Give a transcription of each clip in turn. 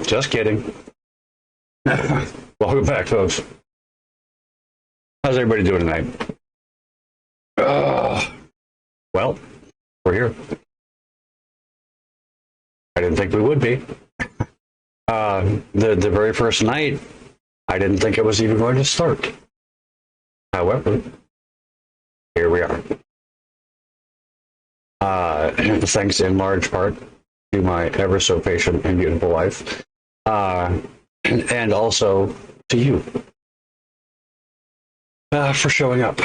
Just kidding. Welcome back, folks. How's everybody doing tonight? Well, we're here. I didn't think we would be. The very first night, I didn't think it was even going to start. However, here we are. Thanks in large part to my ever so patient and beautiful wife, and also to you for showing up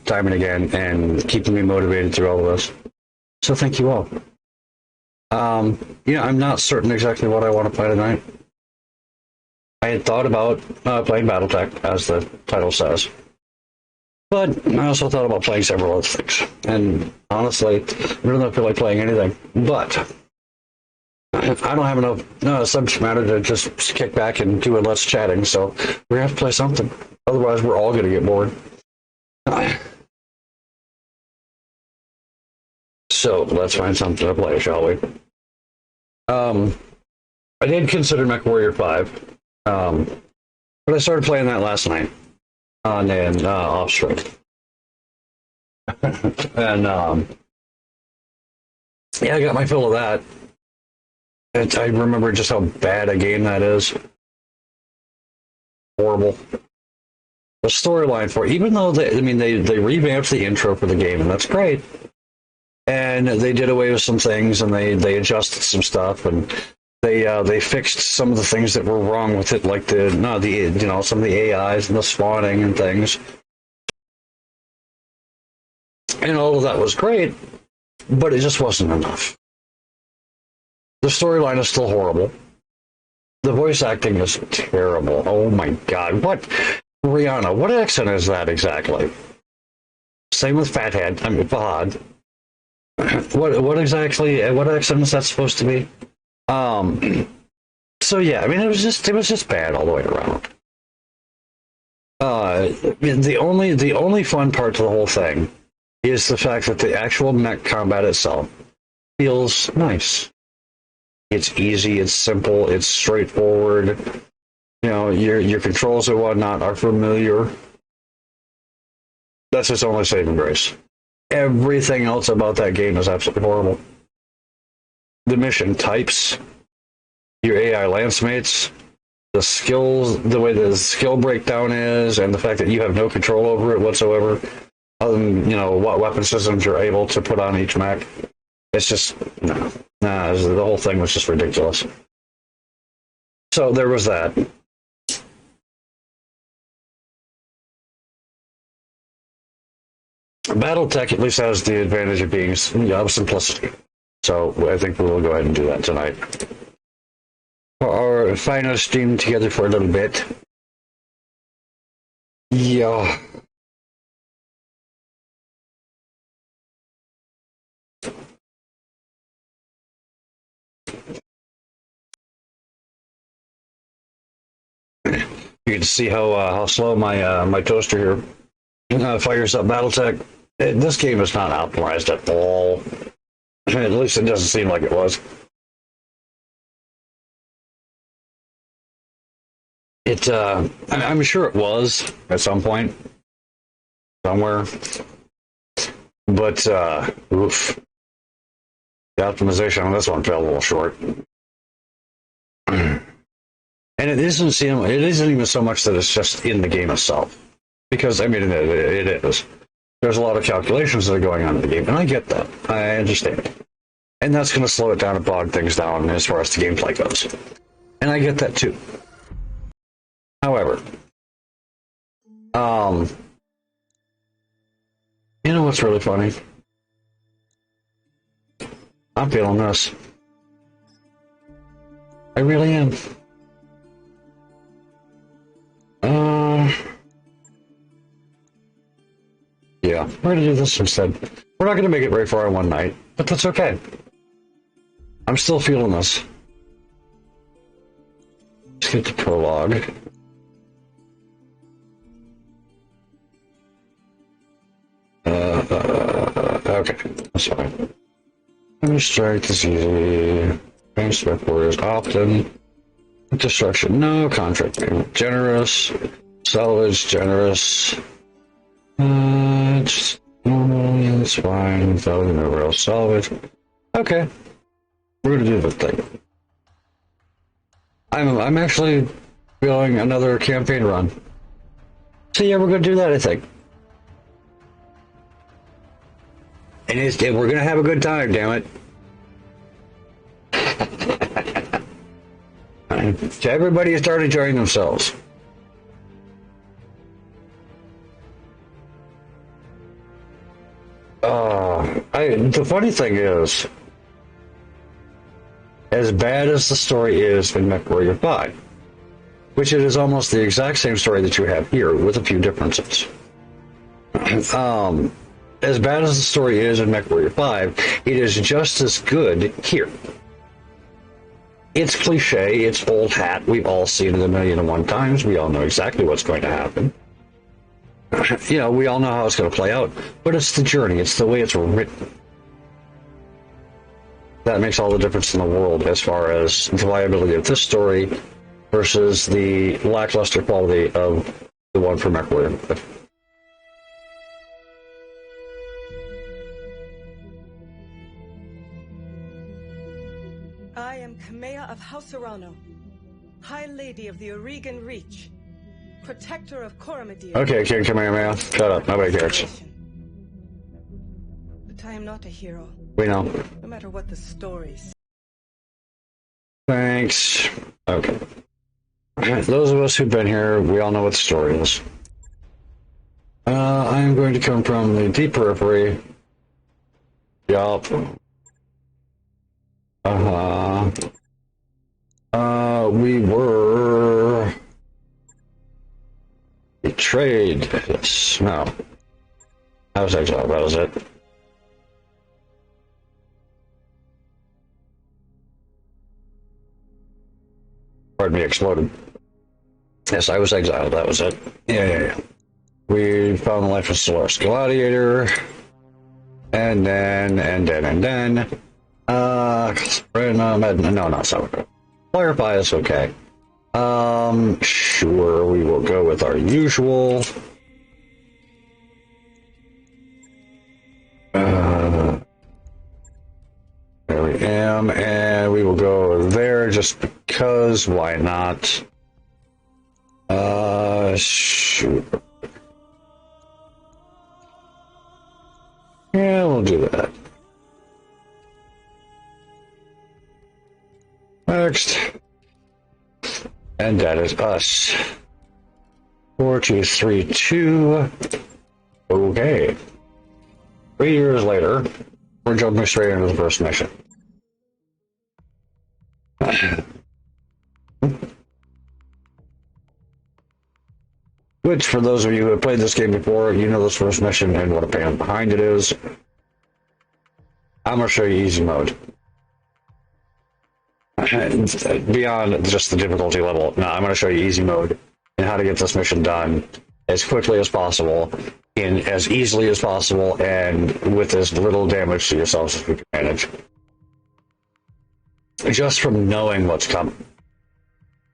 time and again and keeping me motivated through all of this. So thank you all. I'm not certain exactly what I want to play tonight. I had thought about playing Battletech, as the title says. But I also thought about playing several other things. And honestly, I really don't feel like playing anything. But I don't have enough subject matter to just kick back and do a Let's Chatting, so we have to play something. Otherwise, we're all going to get bored. So let's find something to play, shall we? I did consider MechWarrior 5, but I started playing that last night on an off stream. And yeah, I got my fill of that. And I remember just how bad a game that is. Horrible. The storyline for it, even though they revamped the intro for the game, and that's great. And they did away with some things, and they adjusted some stuff, and they fixed some of the things that were wrong with it, like some of the AIs and the spawning and things. And all of that was great, but it just wasn't enough. The storyline is still horrible. The voice acting is terrible. Oh my god. What? Rihanna, what accent is that exactly? Same with Fathead. I mean, Fahad. What accent is that supposed to be? So yeah, I mean, it was just bad all the way around. The only fun part to the whole thing is the fact that the actual mech combat itself feels nice. It's easy, it's simple, it's straightforward. Your controls and whatnot are familiar. That's its only saving grace. Everything else about that game is absolutely horrible. The mission types, your AI lance mates, the skills, the way the skill breakdown is, and the fact that you have no control over it whatsoever, other than, what weapon systems you're able to put on each mech. It's just, the whole thing was just ridiculous. So there was that. Battletech at least has the advantage of being of simplicity. So I think we will go ahead and do that tonight. For our final stream together for a little bit. Yeah. You can see how slow my toaster here fires up Battletech. This game is not optimized at all. At least it doesn't seem like it was. I'm sure it was at some point, somewhere. But oof, the optimization on this one fell a little short. And it isn't even so much that it's just in the game itself, because I mean it is. There's a lot of calculations that are going on in the game, and I get that. I understand. And that's going to slow it down and bog things down as far as the gameplay goes. And I get that too. However, you know what's really funny? I'm feeling this. I really am. Yeah, we're gonna do this instead. We're not gonna make it very far in one night, but that's okay. I'm still feeling this. Let's get the prologue. Okay, that's fine. Let me strike this easy. Spec orders often. Destruction, no. Contract payment, generous. Salvage, generous. Just normal, it's fine. Salvage, no real salvage. Okay. We're gonna do the thing. I'm actually feeling another campaign run. So yeah, we're gonna do that, I think. And we're gonna have a good time, damn it. So everybody has started enjoying themselves. The funny thing is, as bad as the story is in MechWarrior 5, which it is almost the exact same story that you have here, with a few differences. As bad as the story is in MechWarrior 5, it is just as good here. It's cliche, it's old hat, we've all seen it 1,000,001 times, we all know exactly what's going to happen. You know, we all know how it's going to play out, but it's the journey, it's the way it's written. That makes all the difference in the world as far as the viability of this story versus the lackluster quality of the one from MechWarrior. I am Kamea of House Arano, High Lady of the Oregon Reach, Protector of Coromedere. Okay, King Kamea, shut up, nobody cares. But I am not a hero. We know. No matter what the stories. Thanks. Okay. Those of us who've been here, we all know what the story is. I am going to come from the deep periphery. Yup. We were betrayed. Yes. No. I was exiled. That was it. Pardon me, exploded. Yes, I was exiled. That was it. Yeah. We found the life of Solaris Gladiator. And then. No, not Sourdough. Clarify is okay. Sure, we will go with our usual. There we am, and we will go there just because, why not? Shoot. Yeah, we'll do that. Next. And that is us. 4232. Okay. 3 years later, we're jumping straight into the first mission. Which, for those of you who have played this game before, you know this first mission and what a pain behind it is. I'm going to show you easy mode. Beyond just the difficulty level, no, I'm going to show you easy mode and how to get this mission done as quickly as possible, in as easily as possible, and with as little damage to yourselves as we can manage. Just from knowing what's coming,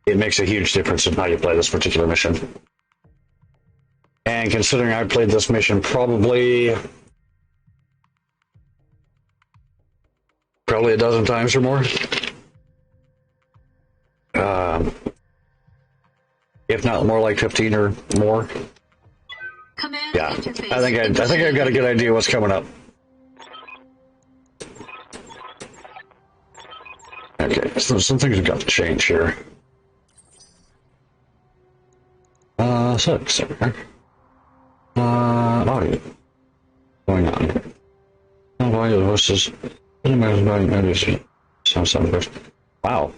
it makes a huge difference in how you play this particular mission. And considering I played this mission probably a dozen times or more, if not more, like 15 or more. Command Yeah, interface. I think I've got a good idea what's coming up. Okay, so some things have got to change here. Audio. Going on. Audio versus. Wow.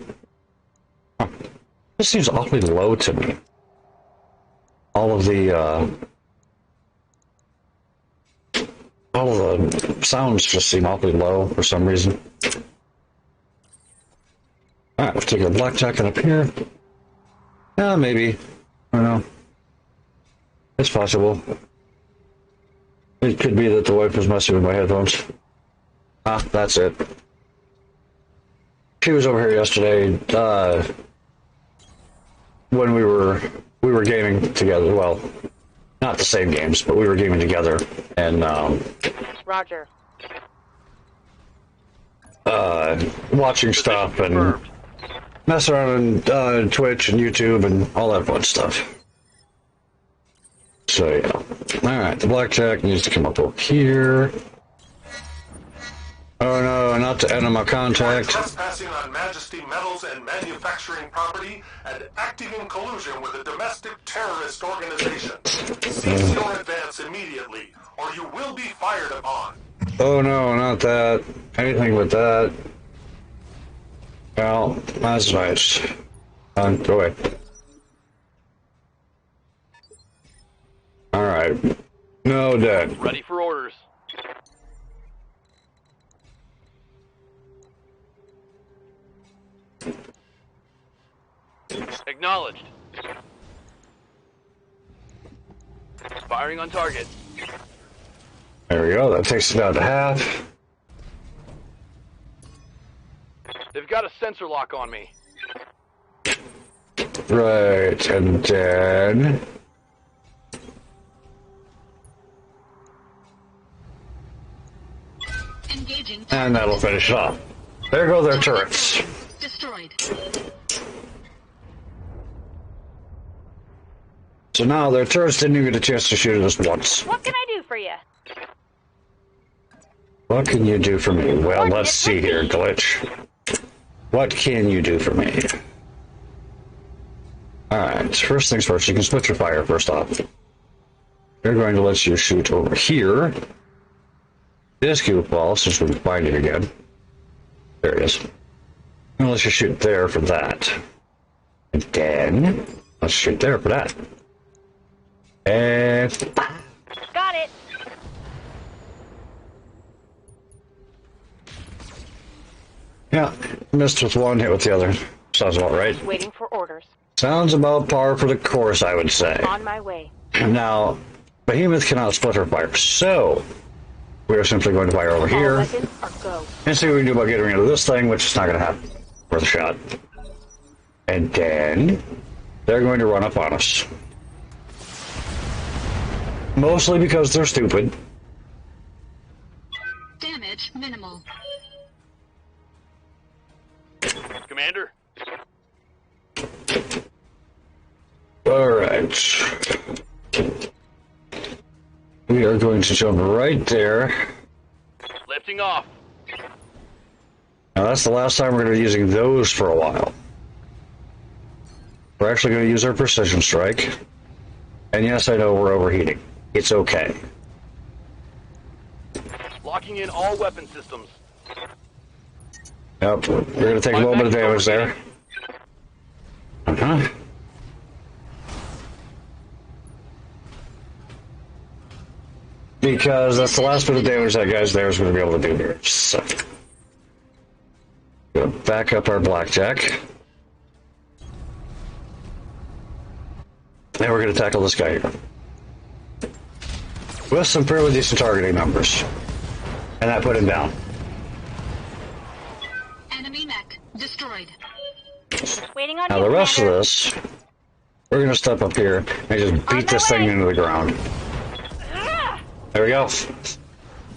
Huh. This seems awfully low to me. All of the sounds just seem awfully low for some reason. Alright, we'll take a blackjack up here. Maybe. I don't know. It's possible. It could be that the wife was messing with my headphones. That's it. She was over here yesterday when we were gaming together. Well, not the same games, but we were gaming together, and Roger. watching stuff and messing around on Twitch and YouTube and all that fun stuff. So yeah. Alright, the blackjack needs to come up over here. Oh no, not the enema contact. Trespassing on Majesty Metals and manufacturing property and acting in collusion with a domestic terrorist organization. Cease your advance immediately, or you will be fired upon. Oh no, not that. Anything but that. Well, that's nice. Go away. Alright. No dead. Ready for orders. Acknowledged. Firing on target. There we go, that takes it down to half. They've got a sensor lock on me. Right, and then... Engaging. And that'll finish it off. There go their turrets. Destroyed. So now their turrets didn't even get a chance to shoot at us once. What can I do for you? What can you do for me? Well, let's see here, Glitch. What can you do for me? Alright, first things first, you can split your fire first off. They're going to let you shoot over here. This goofball, since we can find it again. There it is. I'm gonna let you shoot there for that. And then, let's shoot there for that. And... Got it. yeah, missed with one, hit with the other. Sounds about right. Waiting for orders. Sounds about par for the course, I would say. On my way. Now, Behemoth cannot split her fire, so we are simply going to fire over All here weapons are go. and see what we can do about getting rid of this thing, which is not going to happen. Worth a shot. And then they're going to run up on us. Mostly because they're stupid. Damage minimal. Commander. Alright. We are going to jump right there. Lifting off. Now that's the last time we're going to be using those for a while. We're actually going to use our precision strike. And yes, I know we're overheating. It's okay. Locking in all weapon systems. Yep, we're going to take a little bit of damage there. Uh-huh. Because that's the last bit of damage that guy's there is going to be able to do here. So, gonna back up our blackjack. And we're going to tackle this guy here. With some fairly decent targeting numbers. And that put him down. Enemy mech destroyed. Waiting on Now you, the rest of Commander. this, we're going to step up here and just beat this thing into the ground. There we go.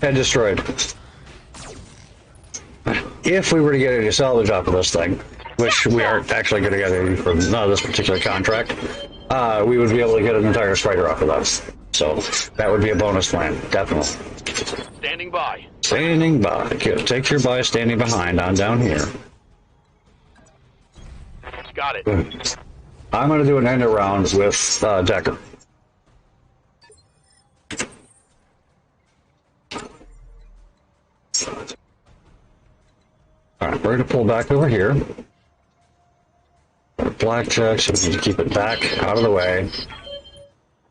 And destroyed. If we were to get any salvage off of this thing, which we aren't actually going to get any from this particular contract, we would be able to get an entire spider off of us. So that would be a bonus plan, definitely. Standing by. Standing by. Take your by standing behind on down here. Got it. I'm going to do an end around with Decker. Alright, we're going to pull back over here. Blackjack, so we need to keep it back out of the way.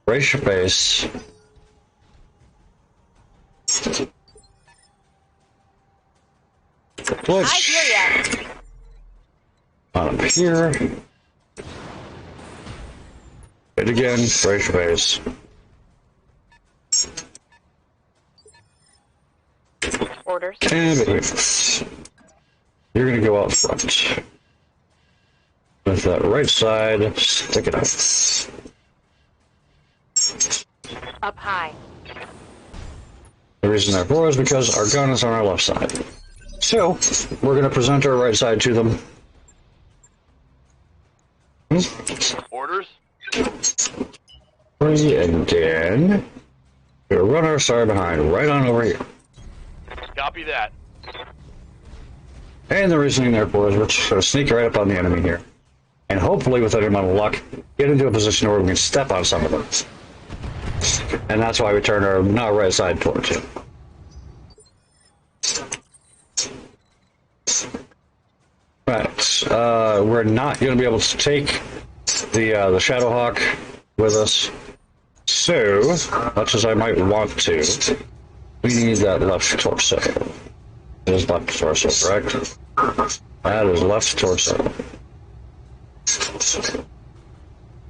Brace your face. Glitch. I hear ya. Up here. Hit again, brace your face. Orders. And it hits. You're gonna go out front. With that right side, stick it out. Up high. The reason therefore is because our gun is on our left side. So, we're gonna present our right side to them. Orders? And then we'll run our side behind right on over here. Copy that. And the reasoning therefore is we're just going to sneak right up on the enemy here. And hopefully, with any amount of luck, get into a position where we can step on some of them. And that's why we turn our not right side towards him. Right. We're not going to be able to take the Shadowhawk with us. So, much as I might want to, we need that left torso. It is left torso, correct? That is left torso.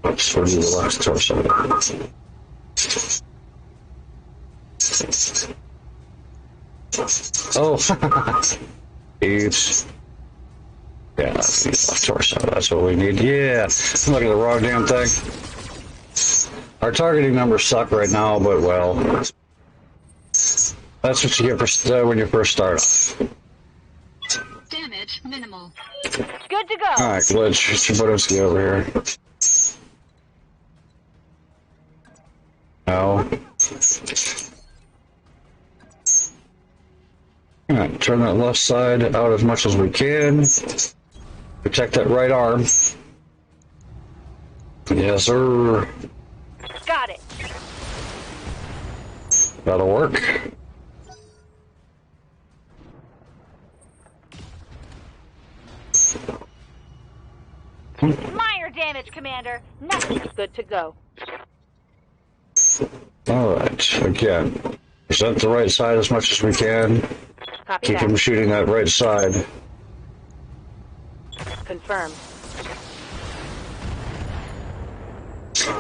Oops, we'll do the left torso. Oh, it's... Yeah, left torso, that's what we need. Yeah, I'm looking at the wrong damn thing. Our targeting numbers suck right now, but well, that's what you get for when you first start. Damage minimal. Good to go. Alright, glitch. Chibodoski over here. No. Alright, turn that left side out as much as we can. Protect that right arm. Yes, sir. Got it. That'll work. Minor damage, Commander. Nothing's good to go. Alright, again. Present the right side as much as we can. Copy Keep that. him shooting that right side. Confirmed.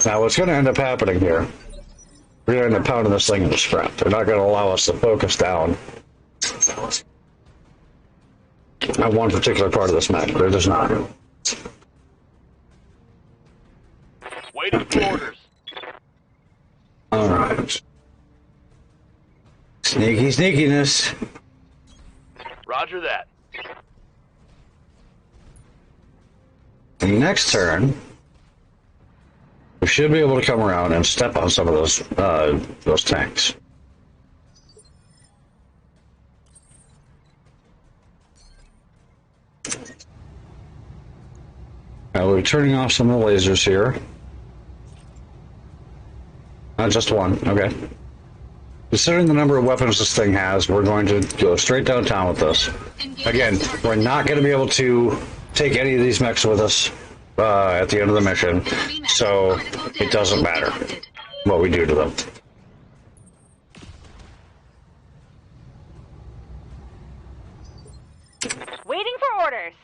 Now, what's going to end up happening here, we're going to end up pounding this thing in the scrap. They're not going to allow us to focus down on one particular part of this map. They're just not. Waiting for orders. Alright. Sneaky sneakiness. Roger that. The next turn, we should be able to come around and step on some of those tanks. Now we're turning off some of the lasers here. Just one, okay. Considering the number of weapons this thing has, we're going to go straight downtown with this. Again, we're not going to be able to take any of these mechs with us at the end of the mission, so it doesn't matter what we do to them. Waiting for orders.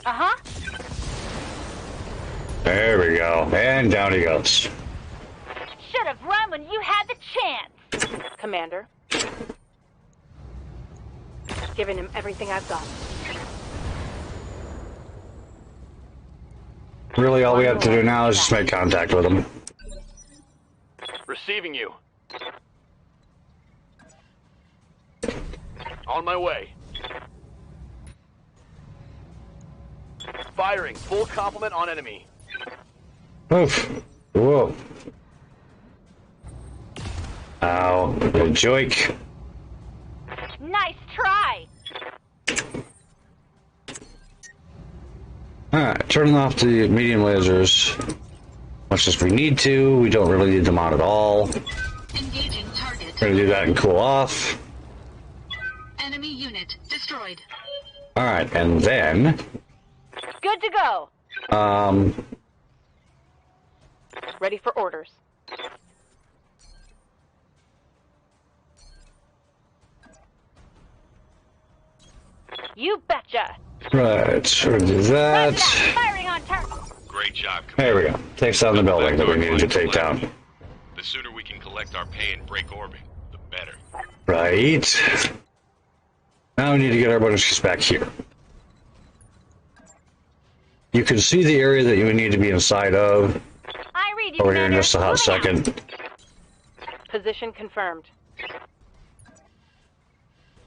Uh-huh. There we go, and down he goes. Should have run when you had the chance. Commander. Giving him everything I've got. Really, all we have to do now is just make contact with him. Receiving you. On my way. Firing. Full complement on enemy. Oof. Whoa. Ow. Good joik. Nice try. Alright, turning off the medium lasers. Much as we need to. We don't really need them on at all. Engaging target. We're gonna do that and cool off. Enemy unit destroyed. Alright, and then... Good to go. Ready for orders. You betcha. Right, we're gonna do that. Firing on target. Great job, There we go. Takes down the building that we needed to take down. The sooner we can collect our pay and break orbit, the better. Right. Now we need to get our bonuses back here. You can see the area that you would need to be inside of I read you, over here in Commander. just a hot Moving out. second. Position confirmed.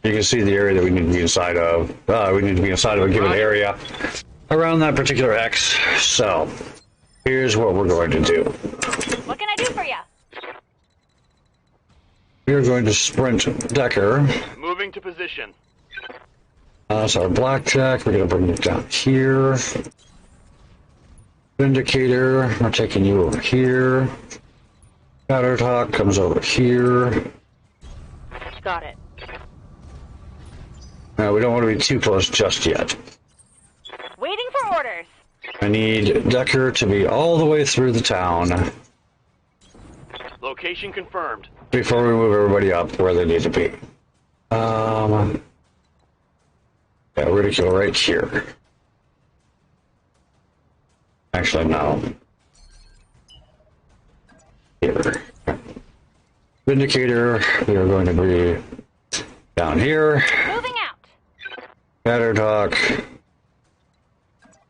You can see the area that we need to be inside of. We need to be inside of a given area around that particular X. So, here's what we're going to do. What can I do for you? We're going to sprint Decker. Moving to position. That's our blackjack. We're going to bring it down here. Vindicator. We're taking you over here. Battletech comes over here. Got it. Now, we don't want to be too close just yet. Waiting for orders. I need Decker to be all the way through the town Location confirmed. before we move everybody up where they need to be. Yeah, we're going to go right here. Actually, no. Here. Vindicator, we are going to be down here. Moving out. Battletech,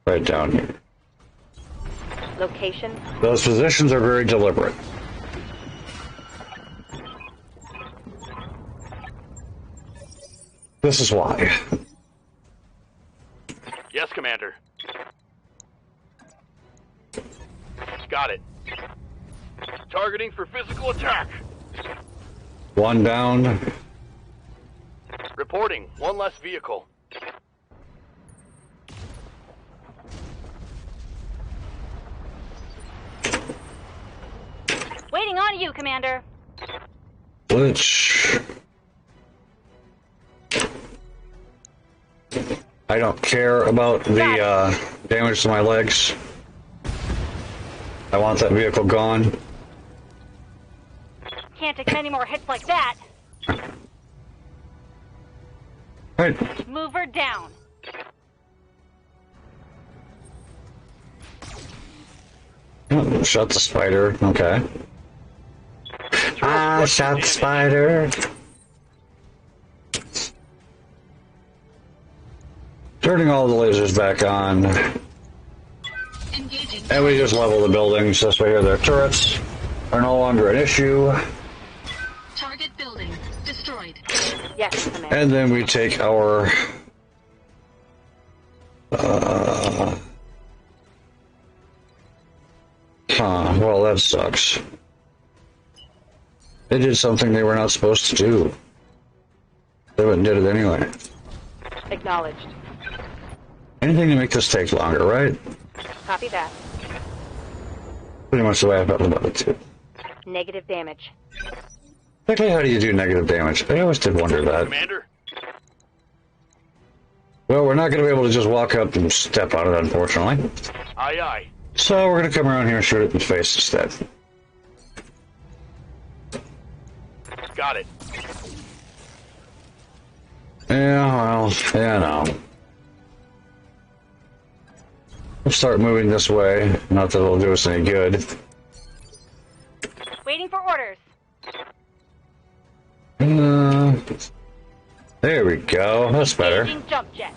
right down here. Location. Those positions are very deliberate. This is why. Yes, Commander. Got it. Targeting for physical attack. One down. Reporting. One less vehicle. Waiting on you, Commander. Which I don't care about the damage to my legs. I want that vehicle gone. Can't take many more hits like that. Right. Move her down. Oh, shot the spider. Okay. Ah, shot the spider. Turning all the lasers back on. Engaging. And we just level the buildings. This way here, their turrets are no longer an issue. Target building destroyed. Yes, Commander. And then we take our well, that sucks. They did something they were not supposed to do. They went and did it anyway. Acknowledged. Anything to make this take longer, right? Copy that. Pretty much the way I felt about it too. Negative damage. Exactly how do you do negative damage? I always did wonder that. Commander. Well, we're not going to be able to just walk up and step on it, unfortunately. Aye, aye. So we're going to come around here and shoot it in the face instead. Got it. Yeah, well, yeah, no. We'll start moving this way. Not that it'll do us any good. Waiting for orders. There we go. That's better. Engaging jump jet.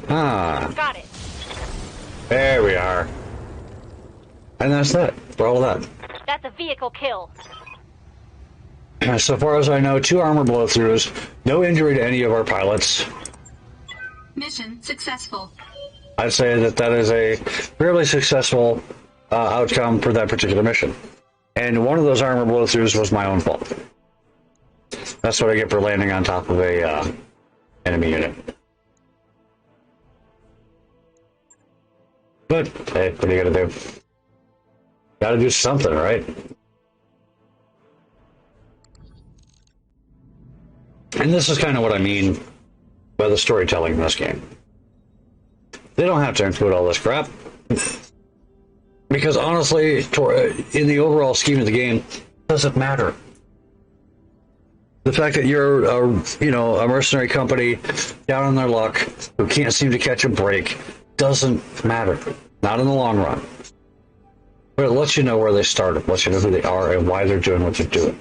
Ah, Got it. there we are. And that's that. For all of that. That's a vehicle kill. So far as I know, 2 armor blow-throughs, no injury to any of our pilots. Mission successful. I'd say that that is a fairly successful outcome for that particular mission. And one of those armor blow-throughs was my own fault. That's what I get for landing on top of a enemy unit. But, hey, what are you gonna do? Gotta do something, right? And this is kind of what I mean by the storytelling in this game. They don't have to include all this crap. Because honestly, in the overall scheme of the game, it doesn't matter. The fact that you're a mercenary company down on their luck who can't seem to catch a break doesn't matter. Not in the long run. But it lets you know where they started, lets you know who they are and why they're doing what they're doing.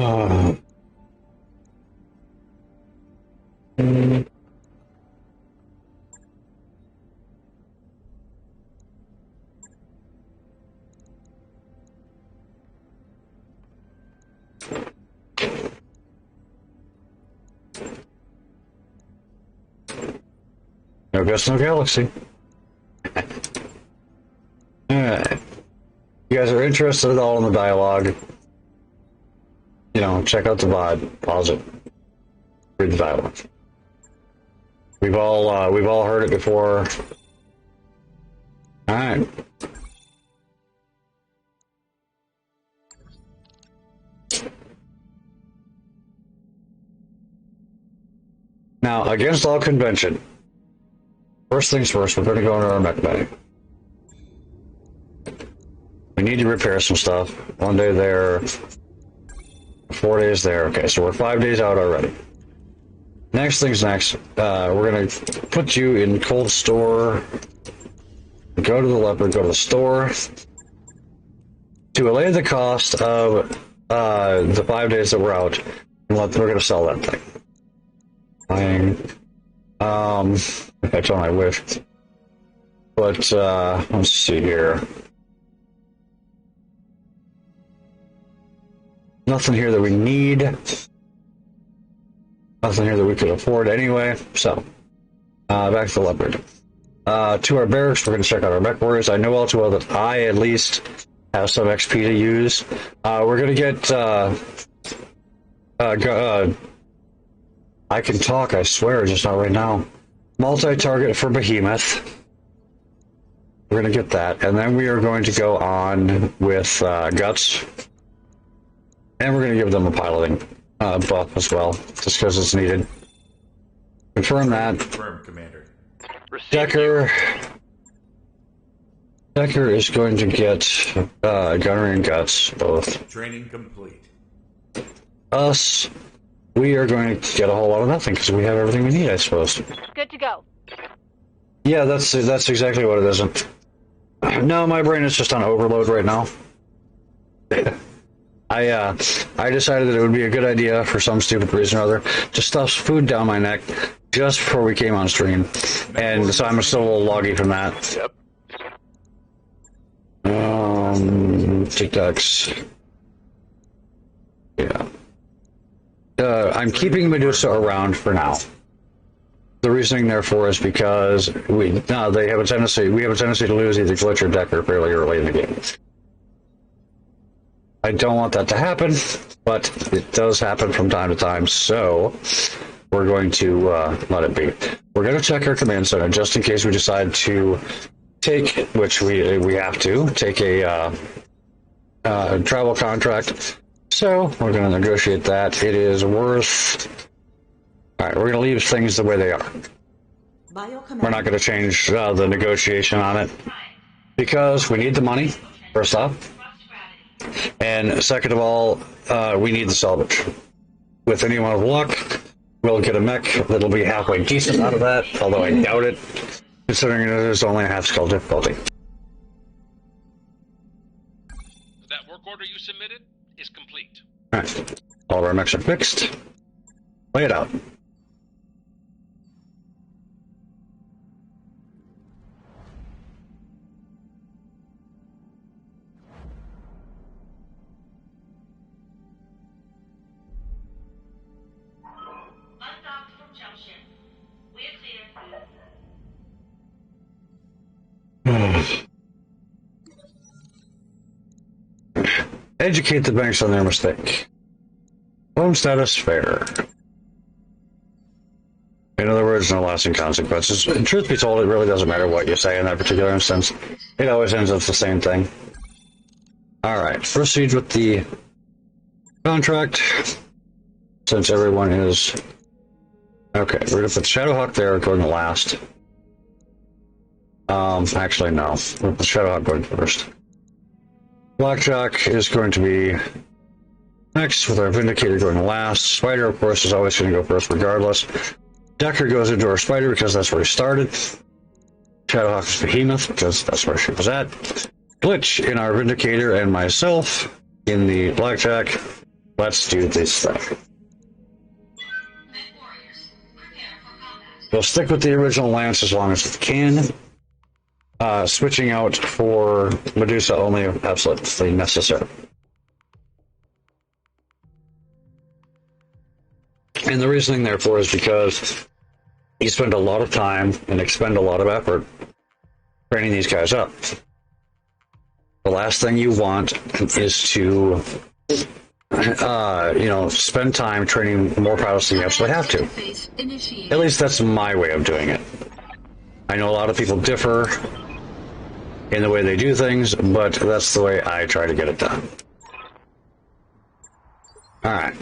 Oh. No guess, no galaxy. Alright. You guys are interested at all in the dialogue? You know, check out the VOD, pause it, read the dialogue. We've all heard it before. Alright. Now, against all convention, first things first, we're going to go into our mech bay. We need to repair some stuff. 1 day there, 4 days there. Okay, so we're 5 days out already. Next thing's next. We're going to put you in cold store. Go to the leopard, go to the store. To allay the cost of the 5 days that we're out, we're going to sell that thing. That's on my wish. But, let's see here. Nothing here that we need. Nothing here that we could afford anyway. So, back to the leopard. To our barracks, we're going to check out our mech warriors. I know all too well that I, at least, have some XP to use. We're going to get, I can talk, I swear, just not right now. Multi-target for Behemoth. We're going to get that. And then we are going to go on with Guts. And we're going to give them a piloting buff as well, just because it's needed. Confirm that. Confirm, Commander. Decker is going to get Gunnery and Guts, both. Training complete. Us, we are going to get a whole lot of nothing, because we have everything we need, I suppose. Good to go. Yeah, that's exactly what it is. No, my brain is just on overload right now. I decided that it would be a good idea, for some stupid reason or other, to stuff food down my neck just before we came on stream. And so I'm still a little loggy from that. Yep. TikToks. Yeah. I'm keeping Medusa around for now. The reasoning, therefore, is because we have a tendency to lose either Glitch or Decker fairly early in the game. I don't want that to happen, but it does happen from time to time, so we're going to let it be. We're going to check our command center just in case we decide to take, which we have to, take a travel contract. So we're going to negotiate that. It is worth... Alright, we're going to leave things the way they are. We're not going to change the negotiation on it, because we need the money, first off. And second of all, we need the salvage. With any amount of luck, we'll get a mech that'll be halfway decent out of that, although I doubt it, considering it is only a half skull difficulty. That work order you submitted is complete. Alright, all of our mechs are fixed. Lay it out. Educate the banks on their mistake. Loan status fair. In other words, no lasting consequences. And truth be told, it really doesn't matter what you say in that particular instance. It always ends up the same thing. Alright, proceed with the contract. Since everyone is... Okay, we're going to put Shadowhawk there, going to last. Actually, no. We'll put Shadowhawk going first. Blackjack is going to be next, with our Vindicator going last. Spider, of course, is always going to go first regardless. Decker goes into our Spider because that's where he started. Shadowhawk is Behemoth because that's where she was at. Glitch in our Vindicator and myself in the Blackjack. Let's do this stuff. We'll stick with the original lance as long as we can. Switching out for Medusa only if absolutely necessary. And the reasoning therefore is because you spend a lot of time and expend a lot of effort training these guys up. The last thing you want is to, spend time training more pilots than you actually have to. At least that's my way of doing it. I know a lot of people differ in the way they do things, but that's the way I try to get it done. Alright.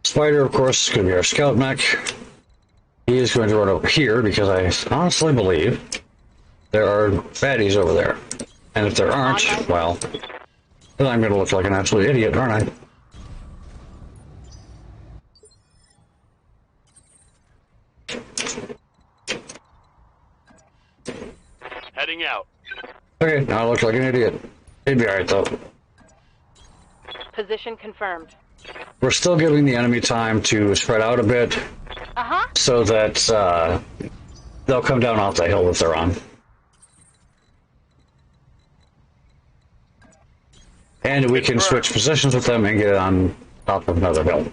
Spider, of course, is going to be our scout mech. He is going to run over here because I honestly believe there are baddies over there. And if there aren't, well, then I'm going to look like an absolute idiot, aren't I? Heading out. Okay, now I look like an idiot. He'd be alright, though. Position confirmed. We're still giving the enemy time to spread out a bit, so that they'll come down off the hill that they're on. And we can switch positions with them and get on top of another hill.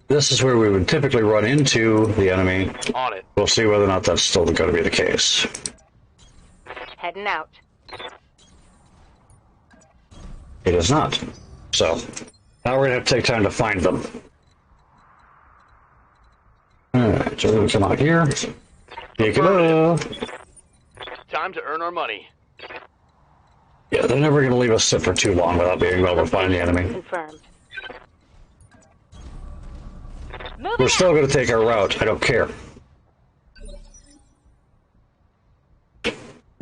This is where we would typically run into the enemy. On it. We'll see whether or not that's still going to be the case. Heading out. It is not. So, now we're going to have to take time to find them. Alright, so we come out here. Take it up. Time to earn our money. Yeah, they're never going to leave us sit for too long without being able to find the enemy. Confirmed. We're still going to take our route. I don't care.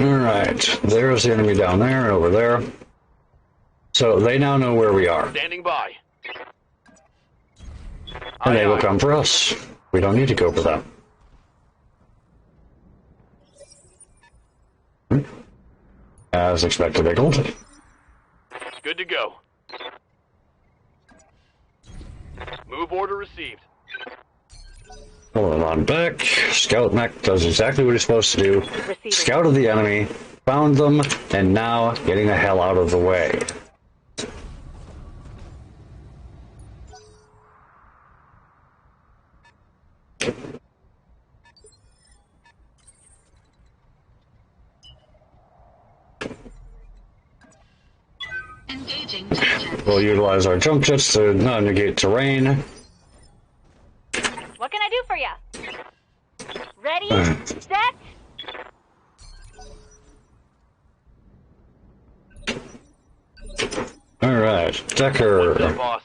Alright, there's the enemy down there and over there. So they now know where we are. Standing by. And they will come for us. We don't need to go for them. As expected, Ickled. Good to go. Move order received. Hold on back. Scout mech does exactly what he's supposed to do. Scouted the enemy, found them, and now getting the hell out of the way. Engaging jets. We'll utilize our jump jets to negate terrain. What can I do for you? Ready, set. Alright, Decker. What's up, boss?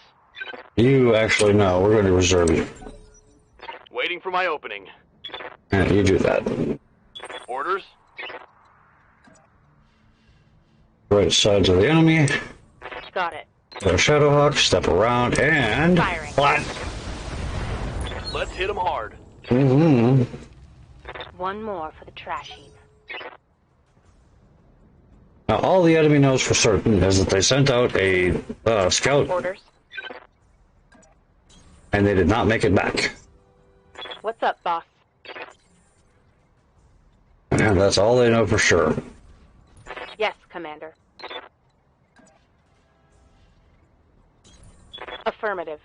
You actually know. We're going to reserve you. Waiting for my opening. Yeah, you do that. Orders? Right sides of the enemy. Got it. Go Shadowhawk, step around, and... Firing. What? Let's hit them hard. Mm-hmm. One more for the trash heap. Now, all the enemy knows for certain is that they sent out a scout, Orders. and they did not make it back. What's up, boss? And that's all they know for sure. Yes, Commander. Affirmative.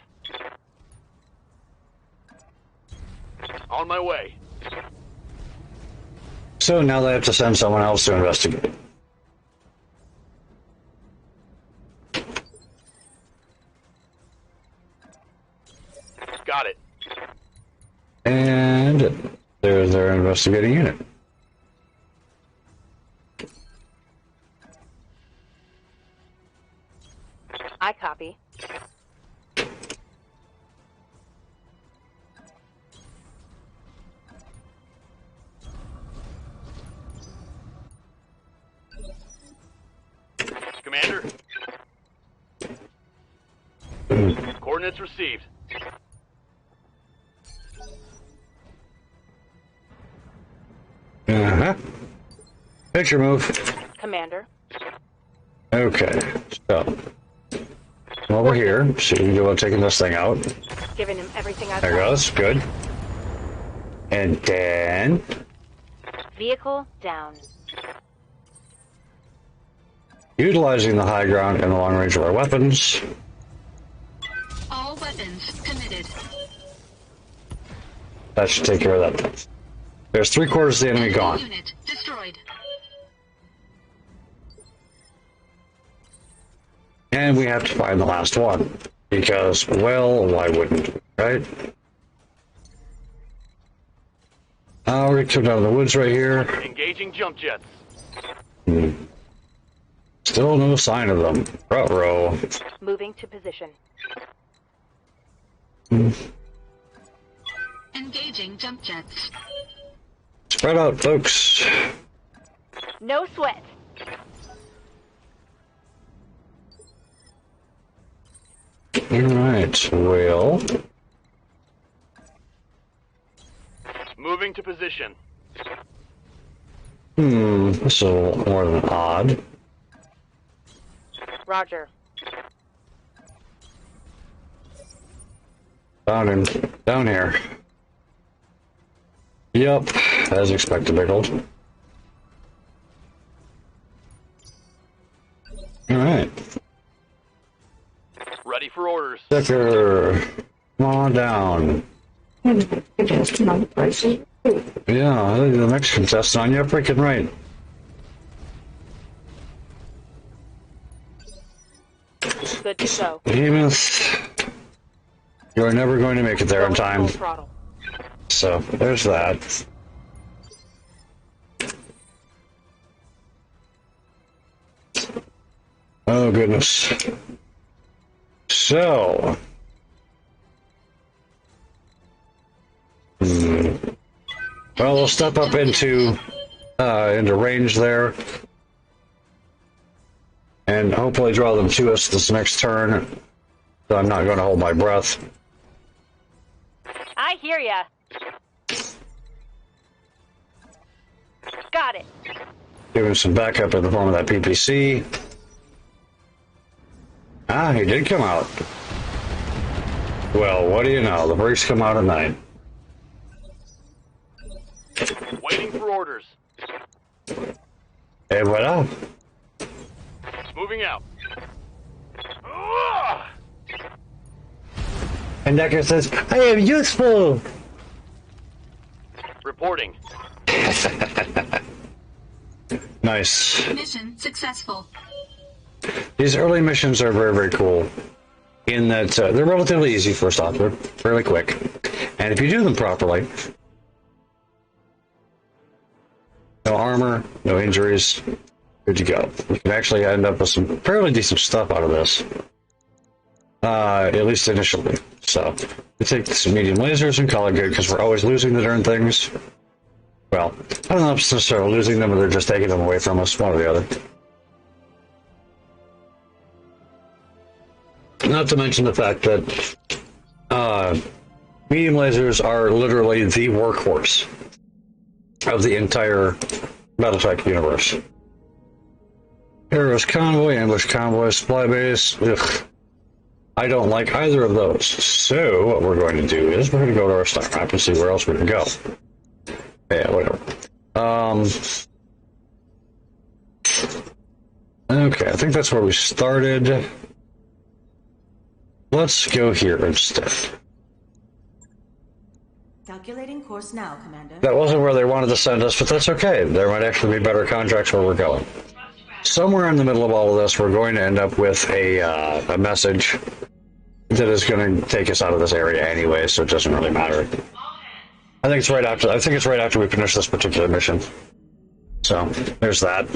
On my way. So now they have to send someone else to investigate. Got it. And there's their investigating unit. I copy. Commander? Coordinates received. Make your move. Commander. Okay, so come over here. So you can go about taking this thing out. Giving him everything I've There got. goes. Good. And then Vehicle down. utilizing the high ground and the long range of our weapons. All weapons committed. That should take care of that. There's 3/4 of the enemy gone. Unit destroyed. And we have to find the last one. Because, well, why wouldn't we, right? We're going to come down to the woods right here. Engaging jump jets. Still no sign of them. Ruh-roh. Moving to position. Engaging jump jets. Spread out, folks. No sweat. Alright, well... Moving to position. This is a little more than odd. Roger. Down here. Yep, as expected, Biggled. Alright. Ready for orders. Sticker, come on down. Yeah, the next contestant on your freaking right. Good to go. Behemoth, you are never going to make it there in time. Full throttle. So, there's that. Oh, goodness. So... Well, we'll step up into range there. And hopefully draw them to us this next turn. So I'm not going to hold my breath. I hear ya. Got it. Give him some backup in the form of that PPC. Ah, he did come out. Well, what do you know? The brakes come out at night. Waiting for orders. Hey, what up? Moving out. And Decker says, I am useful! Reporting. Nice. Mission successful. These early missions are very, very cool. In that they're relatively easy, first off. They're fairly quick. And if you do them properly, no armor, no injuries, good to go. You can actually end up with some fairly decent stuff out of this. At least initially. So, we take some medium lasers and call it good, because we're always losing the darn things. Well, I don't know if it's necessarily losing them, or they're just taking them away from us, one or the other. Not to mention the fact that medium lasers are literally the workhorse of the entire Battletech universe. Terrorist convoy, ambush convoy, supply base. Ugh. I don't like either of those. So what we're going to do is we're going to go to our star map and see where else we can go. Yeah, whatever. Okay, I think that's where we started. Let's go here instead. Calculating course now, Commander. That wasn't where they wanted to send us, but that's okay. There might actually be better contracts where we're going. Somewhere in the middle of all of this, we're going to end up with a message that is going to take us out of this area anyway, so it doesn't really matter. I think it's right after we finish this particular mission. So there's that.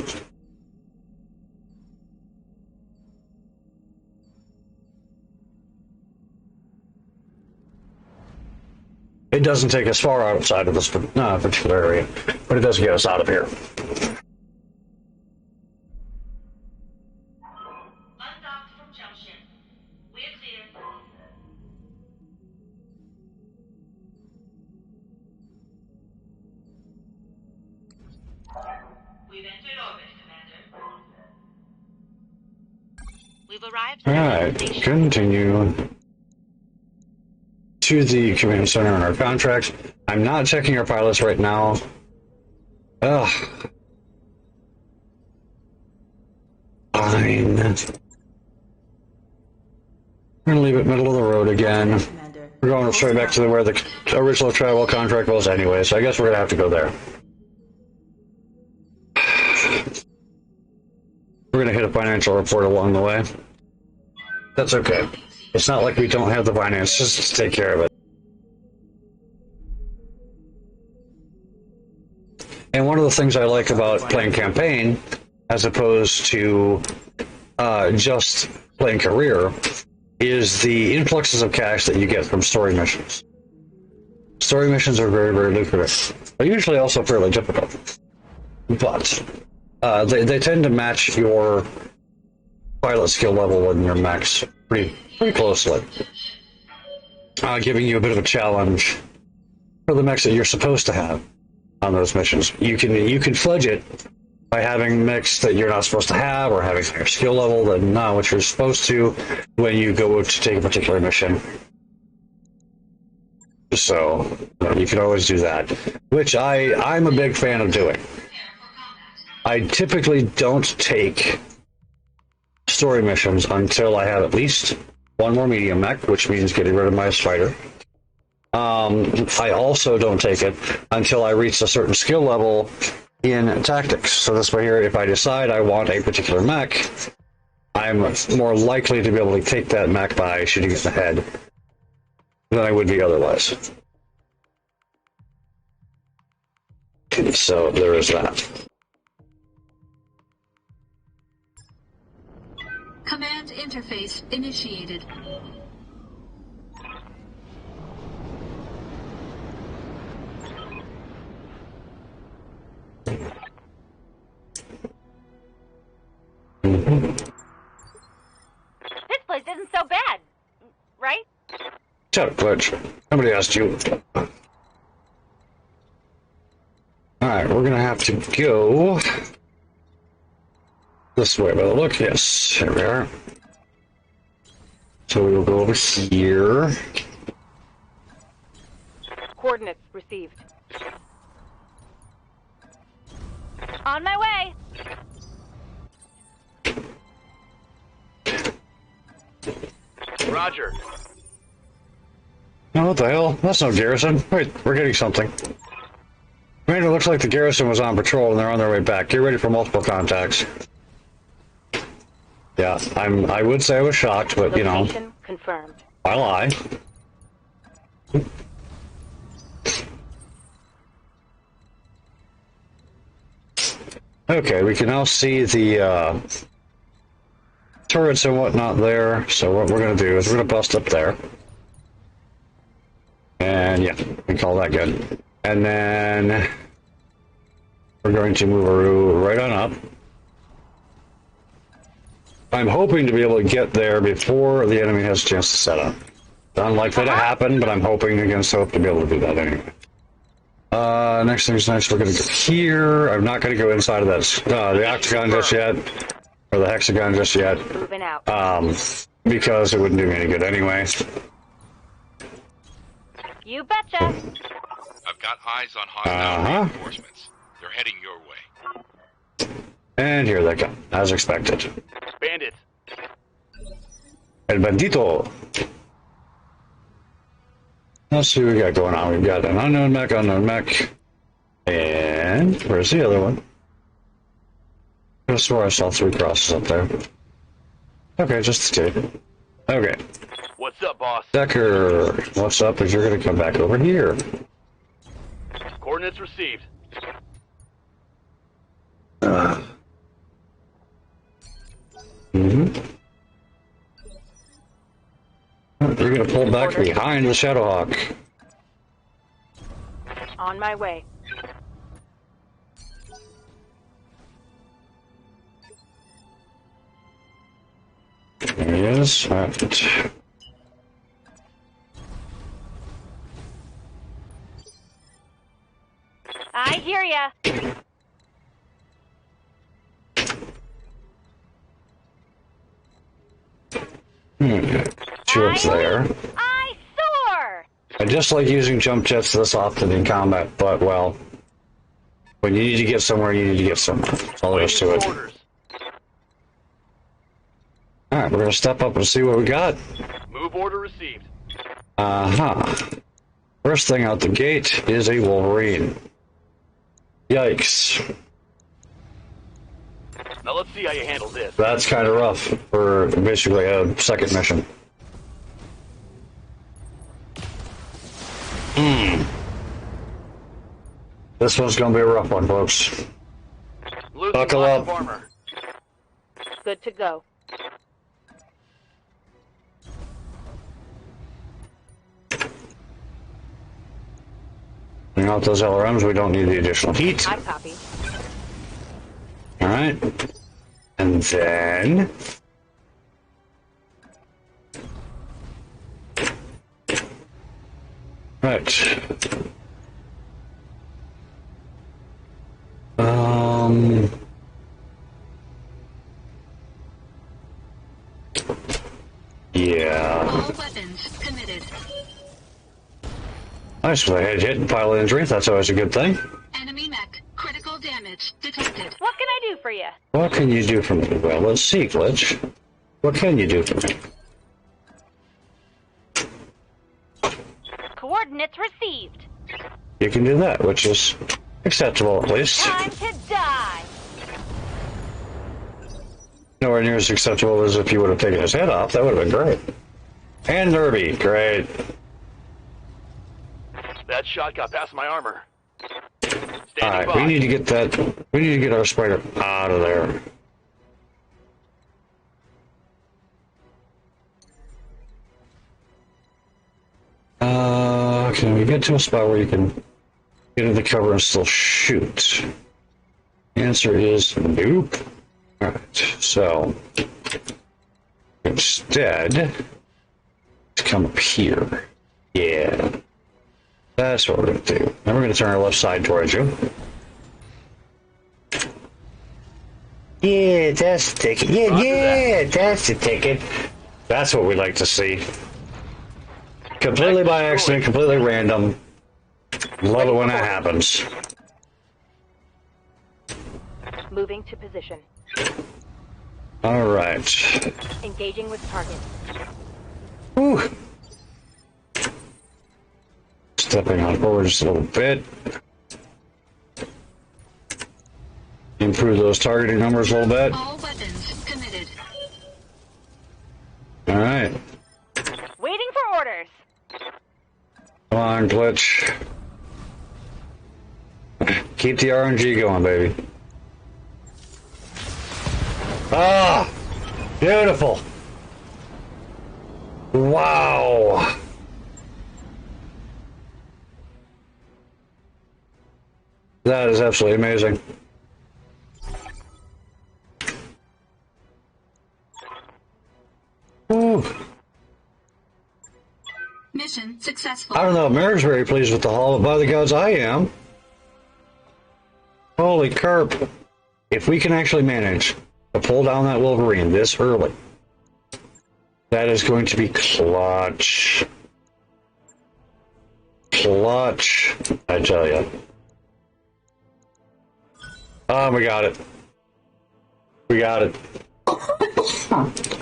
It doesn't take us far outside of this particular area, but it does get us out of here. Undocked from junction. We're clear. We've entered We've arrived at Alright, the station. continue to the command center on our contracts. I'm not checking our pilots right now. Ugh. Fine. We're gonna leave it middle of the road again. Commander. We're going straight back to where the original travel contract was anyway, so I guess we're gonna have to go there. We're gonna hit a financial report along the way. That's okay. It's not like we don't have the finances to take care of it. And one of the things I like about playing campaign, as opposed to just playing career, is the influxes of cash that you get from story missions. Story missions are very, very lucrative. They're usually also fairly difficult. But they tend to match your pilot skill level and your max pretty closely. Giving you a bit of a challenge for the mechs that you're supposed to have on those missions. You can fudge it by having mechs that you're not supposed to have, or having higher skill level than what you're supposed to when you go to take a particular mission. So you can always do that, which I'm a big fan of doing. I typically don't take story missions until I have at least one more medium mech, which means getting rid of my spider. I also don't take it until I reach a certain skill level in tactics. So this way here, if I decide I want a particular mech, I'm more likely to be able to take that mech by shooting it in the head than I would be otherwise. So there is that. Command interface initiated. This place isn't so bad, right? Shut up, Glitch. Somebody asked you. Alright, we're gonna have to go this way by the look. Yes, here we are. So we will go over here. Coordinates received. On my way. Roger. Oh, what the hell? That's no garrison. Wait, we're getting something. Commander, looks like the garrison was on patrol and they're on their way back. Get ready for multiple contacts. Yeah, I would say I was shocked, but you know, Location confirmed. I lie. Okay, we can now see the turrets and whatnot there. So what we're going to do is we're going to bust up there. And yeah, we call that good. And then we're going to move right on up. I'm hoping to be able to get there before the enemy has a chance to set up. It's unlikely to happen, but I'm hoping against hope to be able to do that anyway. Next thing's next, we're going to go here. I'm not going to go inside of that, the octagon just yet, or the hexagon just yet, Moving out. because it wouldn't do me any good anyway. You betcha. I've got eyes on hostile reinforcements. They're heading your way. And here they come, as expected. Bandits. El Bandito. Let's see what we got going on. We've got an unknown mech. And where's the other one? I swore I saw 3 crosses up there. Okay, just the 2. Okay. What's up, boss? Decker, what's up is you're going to come back over here. Coordinates received. You're going to pull back behind the Shadowhawk. On my way. There he is. All right. I hear ya. See what's there. I soar! I just like using jump jets this often in combat, but, well, when you need to get somewhere, you need to get somewhere. That's all there is to it. Orders. Alright, we're going to step up and see what we got. Move order received. First thing out the gate is a Wolverine. Yikes. Now let's see how you handle this. That's kind of rough for basically a second mission. This one's going to be a rough one, folks. Losing Buckle lots up. of armor. Good to go. Bring out those LRMs, we don't need the additional heat. I copy. Alright. And then... Right. Yeah. All weapons committed. Nice with a head hit and pile of injury. That's always a good thing. Enemy mech. Critical damage detected. What can I do for you? What can you do for me? Well, let's see, Glitch. What can you do for me? Coordinates received. You can do that, which is acceptable at least. Time to die. Nowhere near as acceptable as if you would have taken his head off. That would have been great. And Derby, great. That shot got past my armor. Standing Alright, by. we need to get that. We need to get our spider out of there. Can we get to a spot where you can get in the cover and still shoot? The answer is nope. Alright, so instead, let's come up here. Yeah. That's what we're going to do. Then we're going to turn our left side towards you. Yeah, that's the ticket. Yeah, that's the ticket. That's what we like to see. Completely by accident, completely random. Love it when that happens. Moving to position. Alright. Engaging with target. Whew. Stepping on forward just a little bit. Improve those targeting numbers a little bit. All weapons committed. Alright. Waiting for orders. Come on, Glitch. Keep the RNG going, baby. Ah! Beautiful! Wow! That is absolutely amazing. Ooh. Mission successful. I don't know, Mary's very pleased with the haul, but by the gods, I am. Holy carp. If we can actually manage to pull down that Wolverine this early, that is going to be clutch. Clutch, I tell you. Oh, we got it. We got it.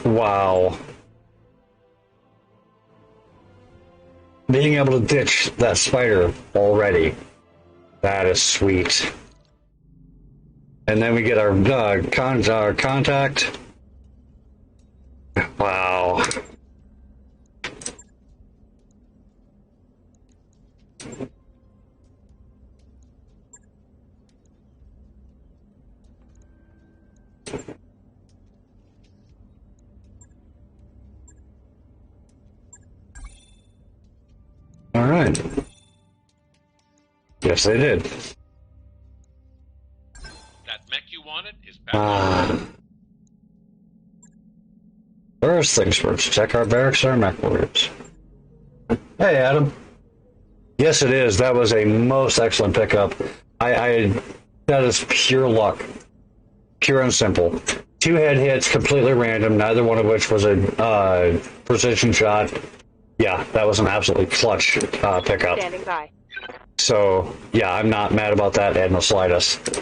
Wow. Being able to ditch that spider already, that is sweet. And then we get our contact. Wow. All right. Yes, they did. That mech you wanted is back. First things first, check our barracks and our mech warriors. Hey, Adam. Yes, it is. That was a most excellent pickup. That is pure luck. Pure and simple. 2 head hits, completely random, neither one of which was a precision shot. Yeah, that was an absolutely clutch pickup. Standing by. So, yeah, I'm not mad about that in the slightest.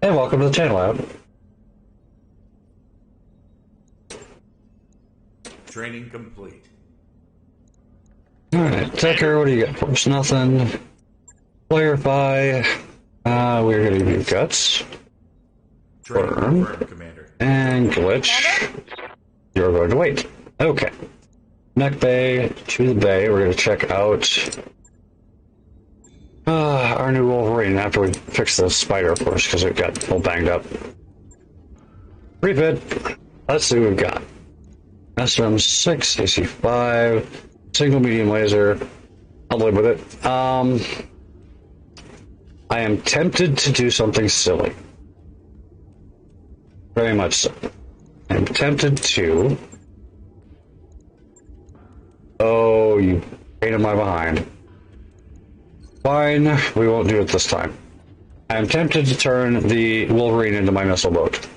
And welcome to the channel, Adam. Training complete. Alright, Tucker, what do you got for us? Nothing. Clarify. We're going to do guts. Training confirmed, Commander. And glitch. You're going to wait. Okay. Mech bay to the bay. We're going to check out our new Wolverine after we fix the spider, of course, because it got all banged up. Refit. Let's see what we've got. SRM 6, AC 5, single medium laser. I'll live with it. I am tempted to do something silly. Very much so. I'm tempted to... Oh, you pain in my behind. Fine, we won't do it this time. I'm tempted to turn the Wolverine into my missile boat.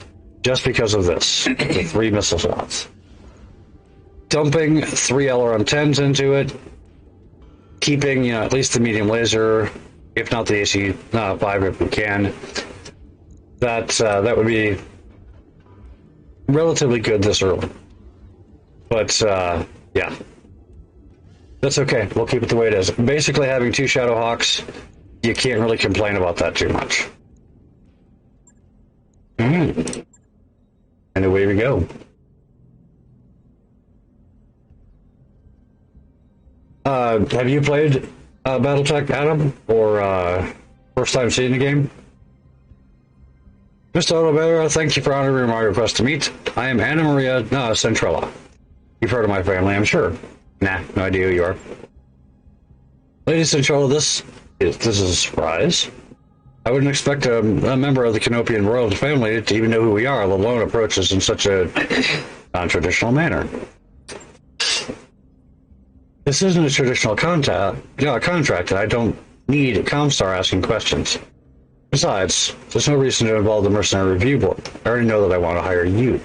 Just because of this. The 3 missile slots. Dumping 3 LRM-10s into it. Keeping, at least the medium laser, if not the AC 5 if we can. That would be relatively good this early. But, yeah. That's okay. We'll keep it the way it is. Basically, having 2 Shadowhawks, you can't really complain about that too much. And away we go. Have you played Battletech, Adam? Or first time seeing the game? Mr. Autobetter, thank you for honoring my request to meet. I am Anna Maria Centrella. You've heard of my family, I'm sure. Nah, no idea who you are. Lady Centrella, this is a surprise. I wouldn't expect a member of the Canopian royal family to even know who we are, let alone approach us in such a non-traditional manner. This isn't a traditional contract, and I don't need Comstar asking questions. Besides, there's no reason to involve the Mercenary Review Board. I already know that I want to hire you.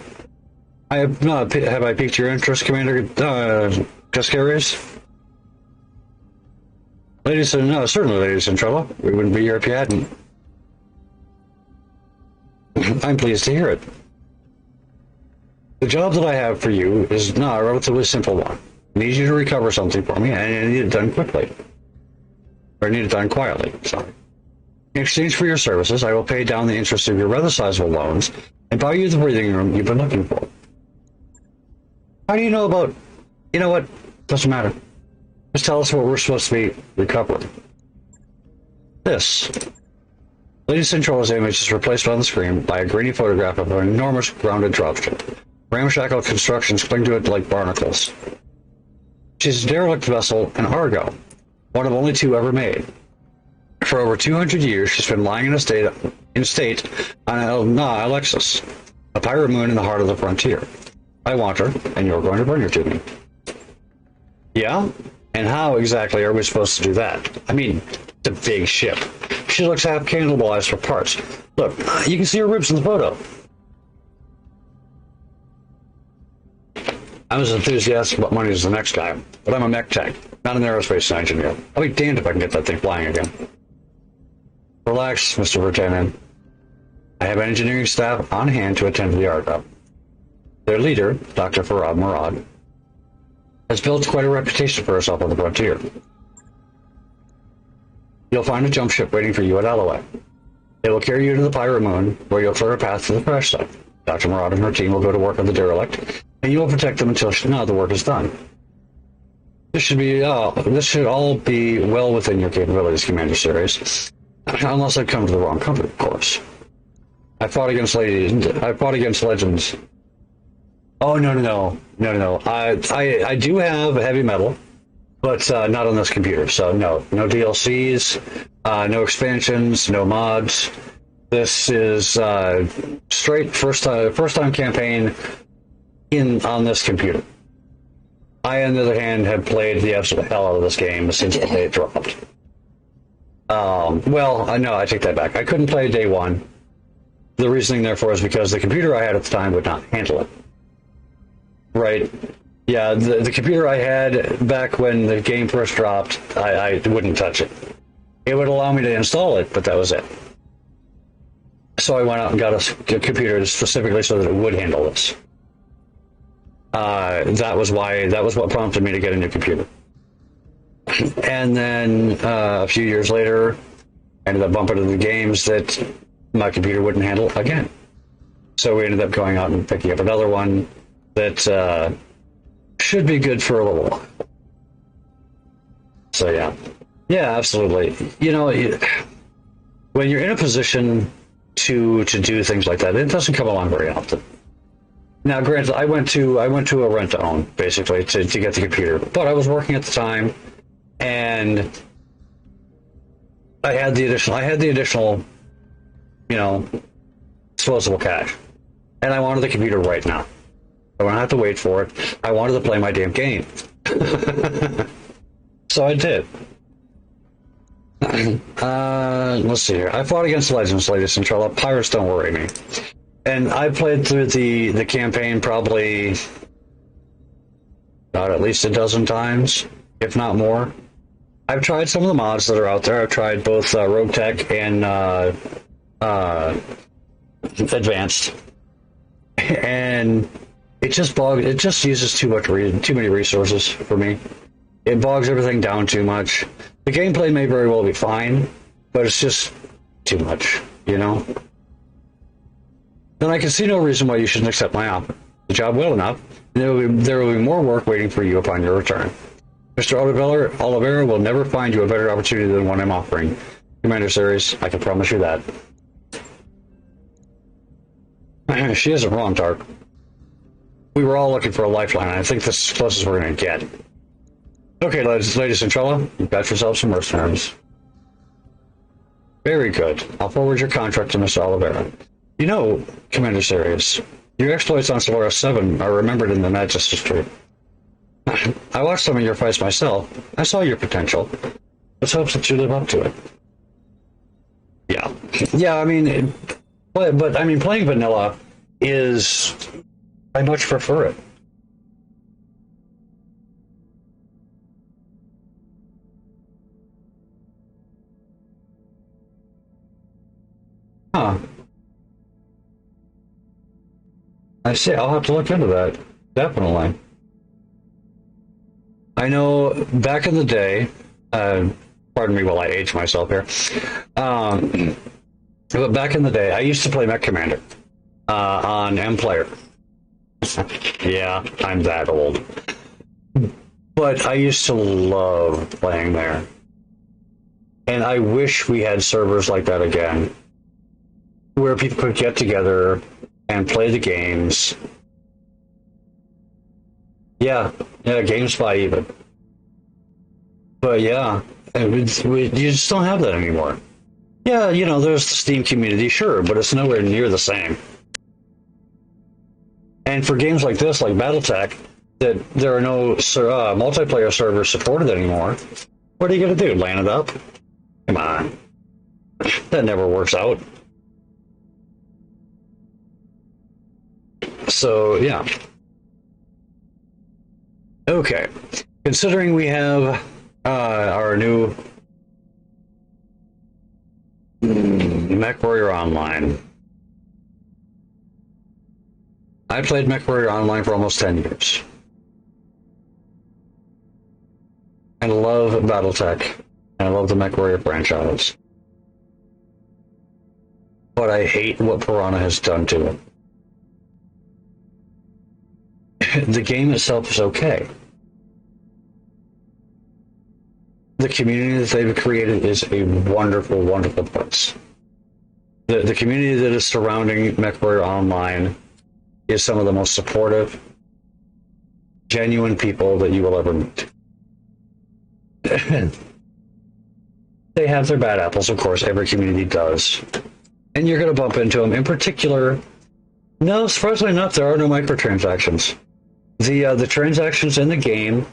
Have I piqued your interest, Commander Cascarius? Ladies and certainly, Lady Centrella. We wouldn't be here if you hadn't. I'm pleased to hear it. The job that I have for you is a relatively simple one. I need you to recover something for me, and I need it done quickly. Or I need it done quietly, sorry. In exchange for your services, I will pay down the interest of your rather sizable loans and buy you the breathing room you've been looking for. How do you know about... You know what? Doesn't matter. Just tell us what we're supposed to be recovering. This. Lady Centrala's image is replaced on the screen by a grainy photograph of an enormous grounded dropship. Ramshackle constructions cling to it like barnacles. She's a derelict vessel, an Argo, one of only 2 ever made. For over 200 years, she's been lying in state on Alexis, a pirate moon in the heart of the frontier. I want her, and you're going to bring her to me. Yeah? And how exactly are we supposed to do that? I mean, it's a big ship. She looks half cannibalized for parts. Look, you can see her ribs in the photo. I'm as enthusiastic about money as the next guy, but I'm a mech tech, not an aerospace engineer. I'll be damned if I can get that thing flying again. Relax, Mr. Vertanen. I have engineering staff on hand to attend to the Argo. Their leader, Dr. Farad Murad, has built quite a reputation for herself on the frontier. You'll find a jump ship waiting for you at Alloway. It will carry you to the Pirate Moon, where you'll clear a path to the crash site. Dr. Murad and her team will go to work on the derelict, and you will protect them until the work is done. This should all be well within your capabilities, Commander Series. Unless I've come to the wrong company, of course. I fought against legends. Oh, no. I do have heavy metal, but not on this computer, so no DLCs, no expansions, no mods. This is straight first time campaign on this computer. I, on the other hand, have played the absolute hell out of this game since the day it dropped. No, I take that back. I couldn't play day one. The reasoning, therefore, is because the computer I had at the time would not handle it. Right? Yeah, the computer I had back when the game first dropped, I wouldn't touch it. It would allow me to install it, but that was it. So I went out and got a computer specifically so that it would handle this. That was what prompted me to get a new computer. And then a few years later, I ended up bumping into the games that my computer wouldn't handle again. So we ended up going out and picking up another one that should be good for a little while. So yeah, absolutely. You know, when you're in a position to do things like that, it doesn't come along very often. Now, granted, I went to a rent to own basically to get the computer, but I was working at the time, and I had the additional, you know, disposable cash, and I wanted the computer right now. I don't have to wait for it. I wanted to play my damn game. So I did. Let's see here. I fought against Legends, ladies and gentlemen. Pirates don't worry me. And I played through the campaign probably at least a dozen times, if not more. I've tried some of the mods that are out there. I've tried both Roguetech and Advanced, and it just uses too many resources for me. It bogs everything down too much. The gameplay may very well be fine, but it's just too much, you know? Then I can see no reason why you shouldn't accept my offer. The job well enough, and there will be more work waiting for you upon your return. Mr. Oliveira will never find you a better opportunity than one I'm offering. Commander Series, I can promise you that. She isn't wrong, Tark. We were all looking for a lifeline, and I think this is as close as we're going to get. Okay, ladies and gentlemen, you've got yourself some mercenaries. Very good. I'll forward your contract to Mr. Oliveira. You know, Commander Series, your exploits on Solaris 7 are remembered in the Magus history. I watched some of your fights myself. I saw your potential. Let's hope that you live up to it. Yeah. I mean, but I mean, playing vanilla is. I much prefer it. Huh. I see. I'll have to look into that. Definitely. I know back in the day, pardon me while I age myself here, but back in the day, I used to play Mech Commander on M-Player. Yeah, I'm that old. But I used to love playing there. And I wish we had servers like that again, where people could get together and play the games. Yeah, GameSpy even. But yeah, you just don't have that anymore. Yeah, you know, there's the Steam community, sure, but it's nowhere near the same. And for games like this, like Battletech, that there are no multiplayer servers supported anymore, what are you going to do, land it up? Come on. That never works out. So, yeah. Okay. Considering we have our new MechWarrior Online. I played MechWarrior Online for almost 10 years. And I love Battletech. And I love the MechWarrior franchise. But I hate what Piranha has done to it. The game itself is okay. The community that they've created is a wonderful, wonderful place. The community that is surrounding MechWarrior Online is some of the most supportive, genuine people that you will ever meet. They have their bad apples, of course, every community does. And you're going to bump into them. In particular, no, surprisingly enough, there are no microtransactions. The transactions in the game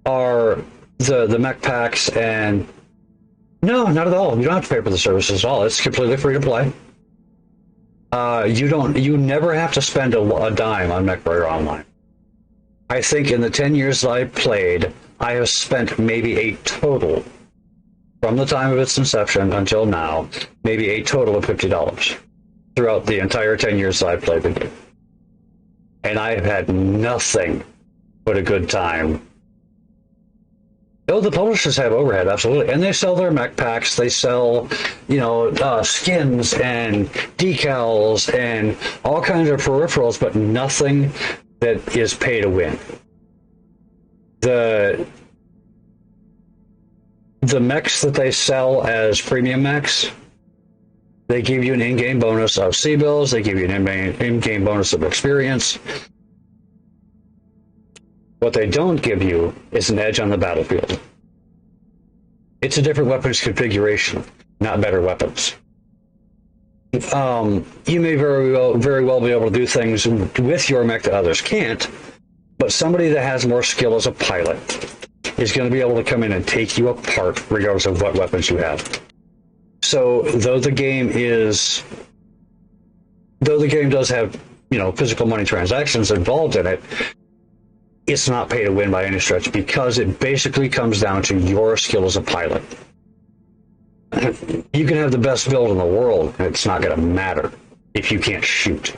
are the mech packs, and no, not at all. You don't have to pay for the services at all. It's completely free to play. You never have to spend a dime on MechWarrior Online. I think in the 10 years that I've played, I have spent maybe a total, from the time of its inception until now, maybe a total of $50 throughout the entire 10 years that I've played the game. And I have had nothing but a good time. Oh, the publishers have overhead, absolutely. And they sell their mech packs. They sell, skins and decals and all kinds of peripherals, but nothing that is pay to win. The mechs that they sell as premium mechs, they give you an in-game bonus of C-bills. They give you an in-game bonus of experience. What they don't give you is an edge on the battlefield. It's a different weapons configuration, not better weapons. You may very well be able to do things with your mech that others can't, but somebody that has more skill as a pilot is going to be able to come in and take you apart regardless of what weapons you have. So, though the game does have, physical money transactions involved in it, it's not pay to win by any stretch because it basically comes down to your skill as a pilot. You can have the best build in the world, and it's not going to matter if you can't shoot.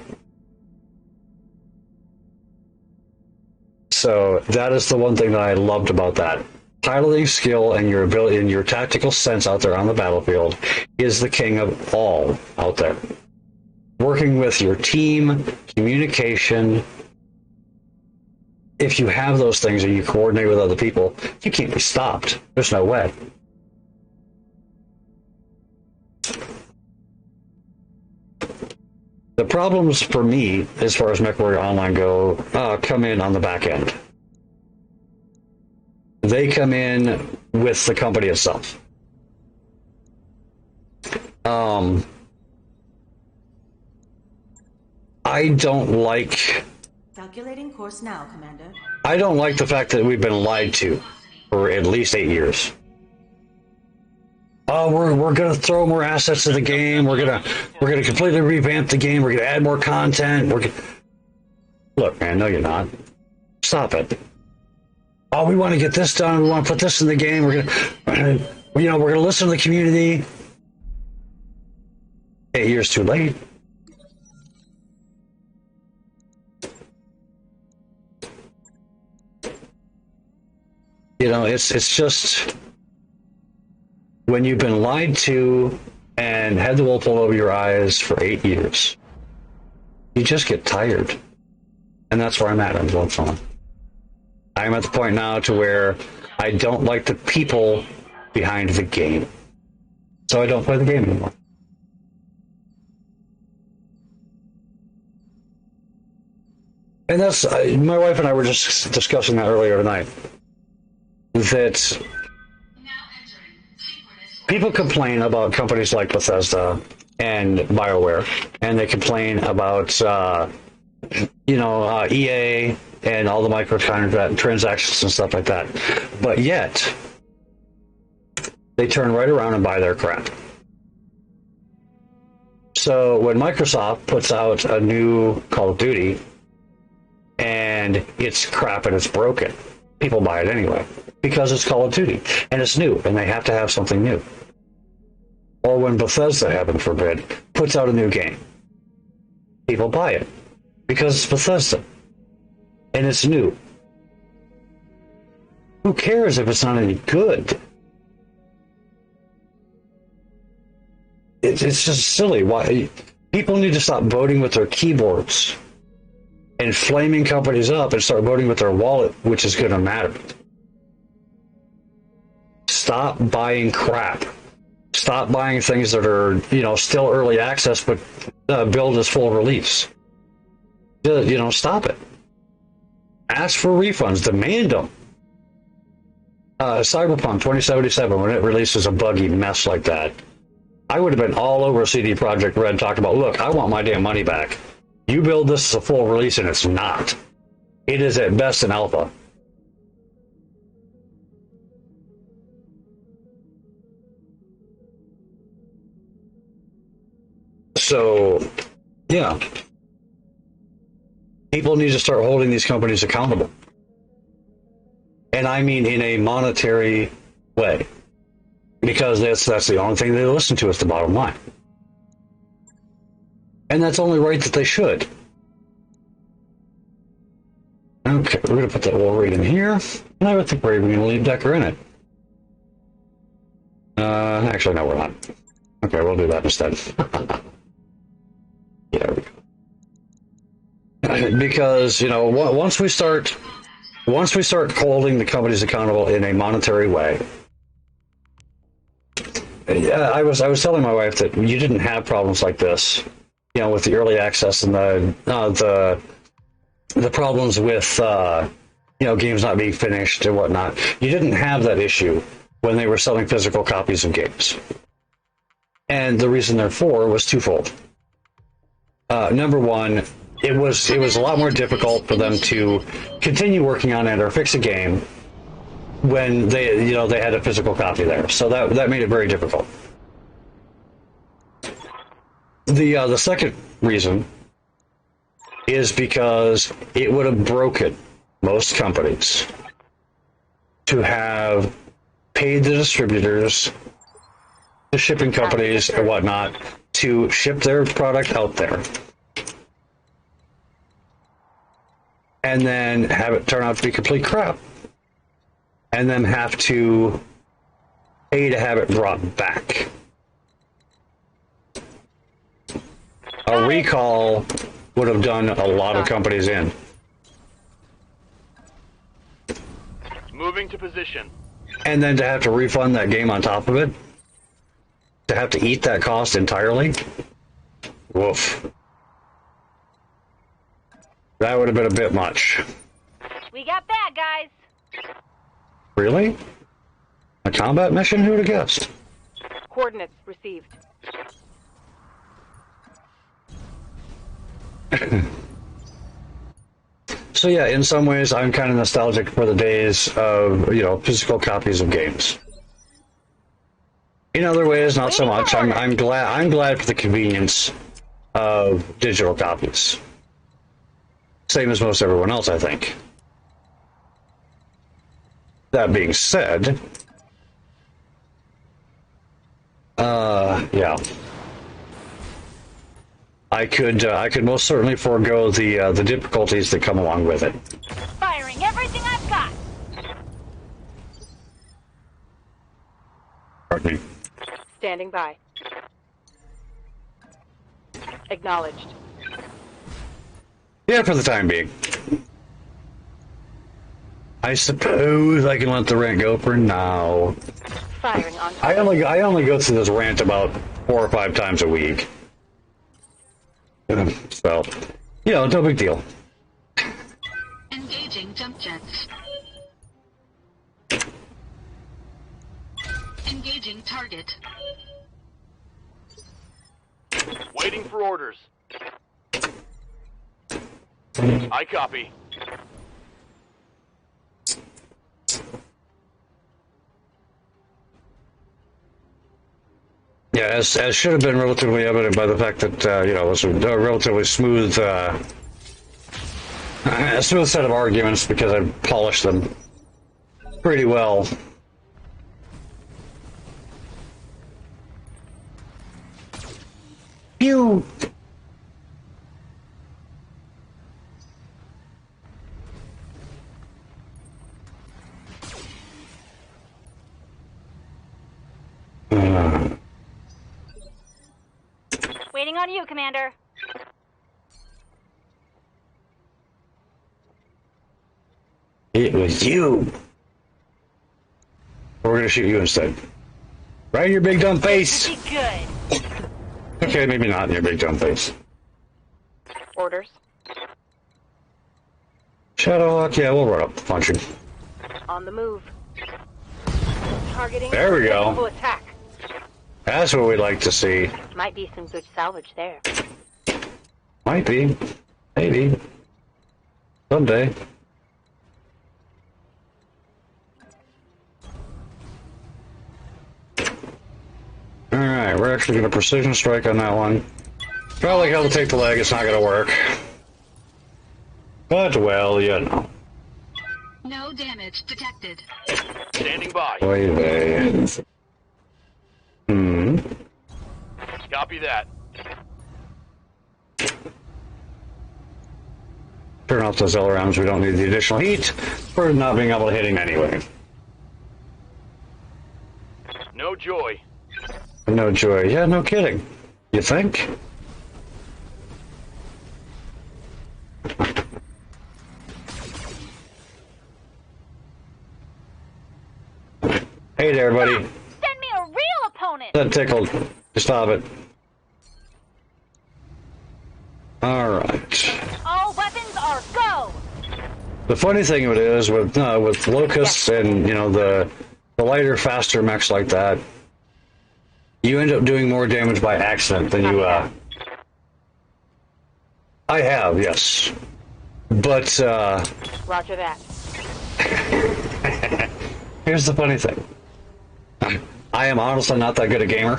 So that is the one thing that I loved about that. Piloting skill and your ability and your tactical sense out there on the battlefield is the king of all out there. Working with your team, communication. If you have those things and you coordinate with other people, you can't be stopped. There's no way. The problems for me, as far as MechWarrior Online go, come in on the back end. They come in with the company itself. I don't like... Calculating course now, Commander. I don't like the fact that we've been lied to for at least 8 years. Oh, we're gonna throw more assets to the game. We're gonna completely revamp the game. We're gonna add more content. Look, man, no, you're not. Stop it. Oh, we want to get this done. We want to put this in the game. We're gonna listen to the community. 8 years too late. It's just when you've been lied to and had the wool pulled over your eyes for 8 years, you just get tired. And that's where I'm at. I'm at the point now to where I don't like the people behind the game. So I don't play the game anymore. And that's, my wife and I were just discussing that earlier tonight. That people complain about companies like Bethesda and BioWare, and they complain about, EA and all the microtransactions and stuff like that. But yet, they turn right around and buy their crap. So when Microsoft puts out a new Call of Duty, and it's crap and it's broken, people buy it anyway. Because it's Call of Duty, and it's new, and they have to have something new. Or when Bethesda, heaven forbid, puts out a new game, people buy it. Because it's Bethesda, and it's new. Who cares if it's not any good? It's just silly. Why people need to stop voting with their keyboards and flaming companies up and start voting with their wallet, which is going to matter. Stop buying crap. Stop buying things that are, still early access, but build as full release. Stop it. Ask for refunds. Demand them. Cyberpunk 2077, when it releases a buggy mess like that, I would have been all over CD Projekt Red talking about, look, I want my damn money back. You build this as a full release, and it's not. It is at best an alpha. So, Yeah. People need to start holding these companies accountable. And I mean in a monetary way. Because that's the only thing they listen to is the bottom line. And that's only right that they should. Okay, we're going to put that Wolverine in here. And I think we're even going to leave Decker in it. Actually, no, we're not. Okay, we'll do that instead. Yeah, we go. Because, you know, once we start holding the companies accountable in a monetary way, I was telling my wife that you didn't have problems like this, you know, with the early access and the problems with you know, games not being finished and whatnot. You didn't have that issue when they were selling physical copies of games, and the reason therefore was twofold. Number one, it was a lot more difficult for them to continue working on it or fix a game when they had a physical copy there. So that made it very difficult. The second reason is because it would have broken most companies to have paid the distributors, the shipping companies and whatnot to ship their product out there, and then have it turn out to be complete crap, and then have to pay to have it brought back. A recall would have done a lot of companies in. Moving to position. And then to have to refund that game on top of it, to have to eat that cost entirely, woof. That would have been a bit much. We got bad guys. Really? A combat mission? Who would have guessed? Coordinates received. So yeah, in some ways, I'm kind of nostalgic for the days of, you know, physical copies of games. In other ways, not so much. I'm glad for the convenience of digital copies. Same as most everyone else, I think. That being said, yeah, I could most certainly forego the difficulties that come along with it. Firing everything I've got. Pardon me. Standing by. Acknowledged. Yeah, for the time being. I suppose I can let the rant go for now. Firing on. I only go through this rant about 4 or 5 times a week. So, you know, no big deal. Engaging jump jets. Engaging target. Waiting for orders. I copy. Yeah, as should have been relatively evident by the fact that, you know, it was a relatively smooth set of arguments because I polished them pretty well. Pew! Waiting on you, Commander. It was you. We're gonna shoot you instead. Right in your big dumb face. Be good. Okay, maybe not in your big dumb face. Orders. Shadowhawk, yeah, we'll run up punching. On the move. Targeting. There we go. Full attack. That's what we like to see. Might be some good salvage there. Might be. Maybe. Someday. Alright, we're actually going to precision strike on that one. Probably how to take the leg, it's not gonna work. But, well, you know. No damage detected. Standing by. Oy vey. Copy that. Turn off those LRMs, we don't need the additional heat for not being able to hit him anyway. No joy. No joy. Yeah, no kidding. You think? Hey there, buddy. Send me a real opponent. That tickled. Stop it. Alright. All weapons are go. The funny thing of it is, with locusts and, you know, the lighter, faster mechs like that, you end up doing more damage by accident than you, I have, yes. But, Roger that. here's the funny thing. I am honestly not that good a gamer.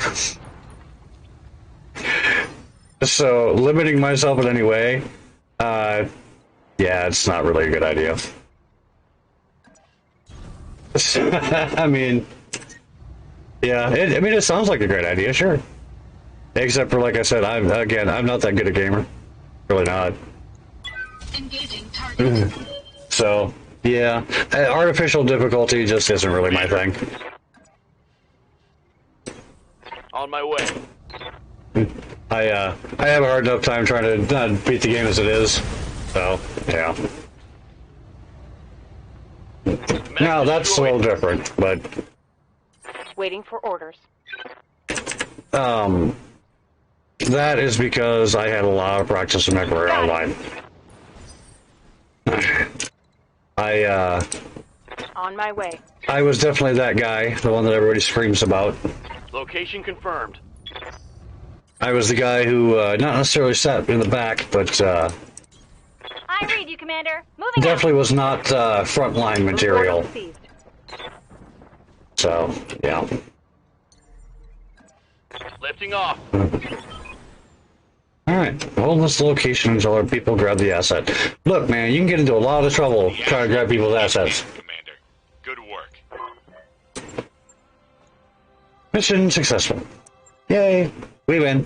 So, limiting myself in any way, yeah, it's not really a good idea. I mean, yeah, it sounds like a great idea, sure. Except for, like I said, I'm not that good a gamer. Really not. Engaging target. So, yeah, artificial difficulty just isn't really my thing. On my way. I have a hard enough time trying to beat the game as it is. So, yeah. Now, that's a little different, but... Waiting for orders. That is because I had a lot of practice in MechWarrior Online. On my way. I was definitely that guy, the one that everybody screams about. Location confirmed. I was the guy who, not necessarily sat in the back, but, I read you, Commander. Moving definitely was not, frontline material. So, yeah. Lifting off. Alright, hold this location until our people grab the asset. Look, man, you can get into a lot of trouble trying to grab people's assets. Commander. Good work. Mission successful. Yay, we win.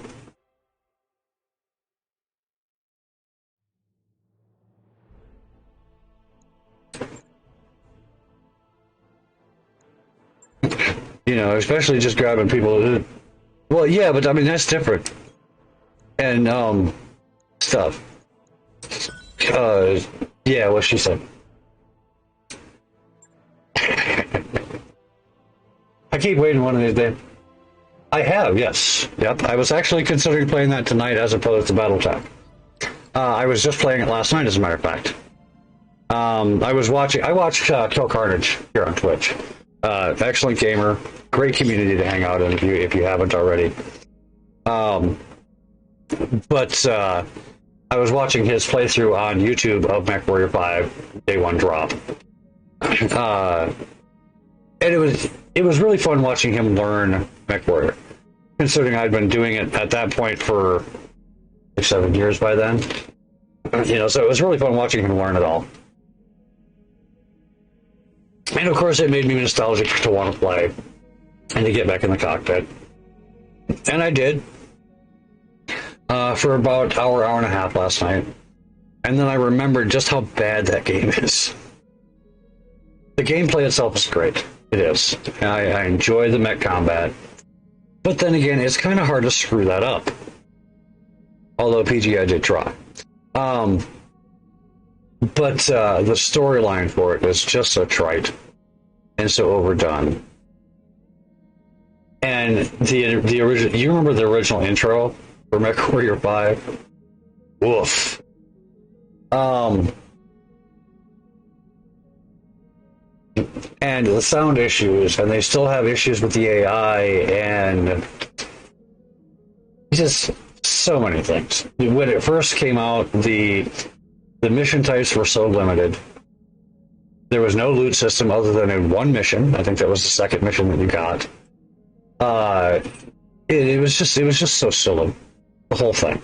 You know, especially just grabbing people. Well, yeah, but I mean, that's different. And, stuff. Yeah, what she said. I keep waiting one of these days. I have, yes. Yep, I was actually considering playing that tonight as opposed to Battletech. I was just playing it last night, as a matter of fact. I watched Kill Carnage here on Twitch. Excellent gamer, great community to hang out in if you haven't already. But I was watching his playthrough on YouTube of MechWarrior 5 Day 1 drop. And it was really fun watching him learn MechWarrior, considering I'd been doing it at that point for 7 years by then. You know, so it was really fun watching him learn it all. And of course, it made me nostalgic to want to play and to get back in the cockpit. And I did. For about an hour and a half last night. And then I remembered just how bad that game is. The gameplay itself is great. It is. And I enjoy the mech combat. But then again, it's kind of hard to screw that up. Although PGI did try. But the storyline for it is just so trite and so overdone. And the original, you remember the original intro for MechWarrior 5? Woof. And the sound issues, and they still have issues with the AI, and just so many things. When it first came out, the mission types were so limited. There was no loot system other than in one mission. I think that was the second mission that you got. It was just so silly, the whole thing.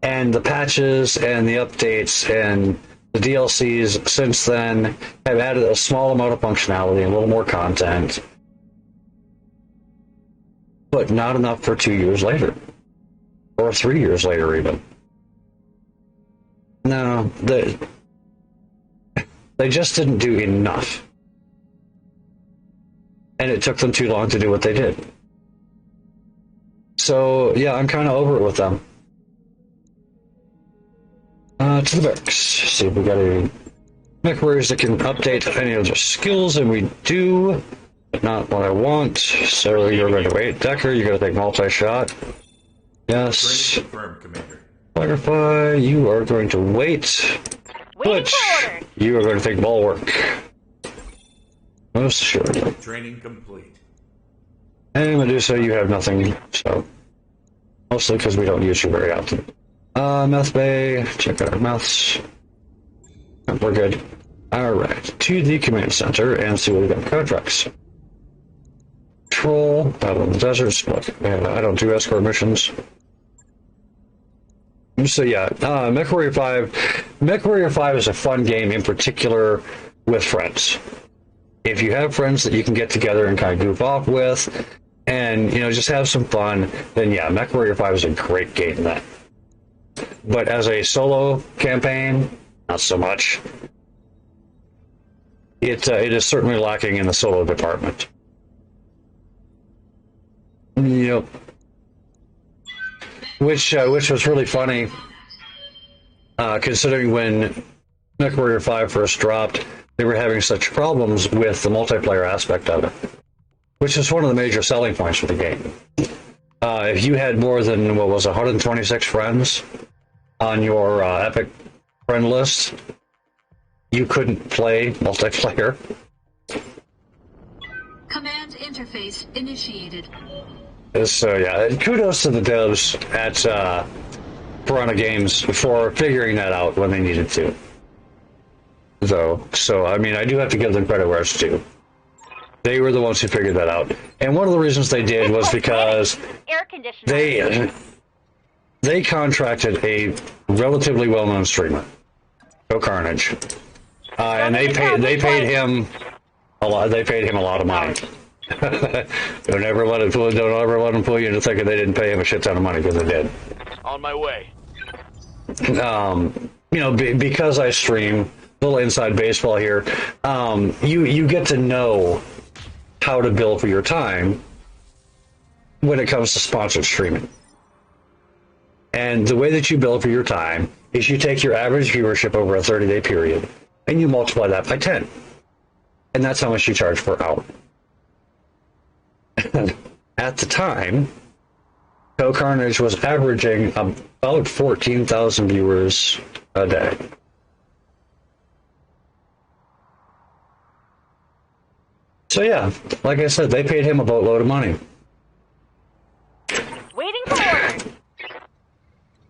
And the patches and the updates and the DLCs since then have added a small amount of functionality and a little more content. But not enough for 2 years later. Or 3 years later, even. No, they just didn't do enough. And it took them too long to do what they did. So, yeah, I'm kind of over it with them. To the barracks. See if we got any mech warriors that can update any of their skills, and we do. But not what I want. So you're going to wait. Decker, you're going to take multi-shot. Yes. Training confirmed, Commander. Clarify, you are going to wait. Butch, you are going to take bulwark. Most assuredly. Training complete. And Medusa, you have nothing, so. Mostly because we don't use you very often. Meth Bay, check out our meths. We're good. Alright, to the command center and see what we got in contracts. Patrol, Battle in the Deserts. Look, I don't do escort missions. So yeah, MechWarrior 5. MechWarrior 5 is a fun game, in particular with friends. If you have friends that you can get together and kind of goof off with, and just have some fun, then yeah, MechWarrior 5 is a great game. That, but as a solo campaign, not so much. It is certainly lacking in the solo department. Yep. Which was really funny, considering when MechWarrior 5 first dropped, they were having such problems with the multiplayer aspect of it, which is one of the major selling points for the game. If you had more than, 126 friends on your Epic friend list, you couldn't play multiplayer. Command interface initiated. So yeah, kudos to the devs at Piranha Games for figuring that out when they needed to. Though, so I mean, I do have to give them credit where it's due. They were the ones who figured that out, and one of the reasons they did was because they contracted a relatively well-known streamer, Go Carnage, and they paid him a lot. They paid him a lot of money. Don't ever let him fool you into thinking they didn't pay him a shit ton of money, because they did. On my way. Because I stream, a little inside baseball here, you get to know how to bill for your time when it comes to sponsored streaming. And the way that you bill for your time is you take your average viewership over a 30-day period and you multiply that by 10. And that's how much you charge per hour. At the time, Go Carnage was averaging about 14,000 viewers a day. So yeah, like I said, they paid him a boatload of money. Waiting for orders.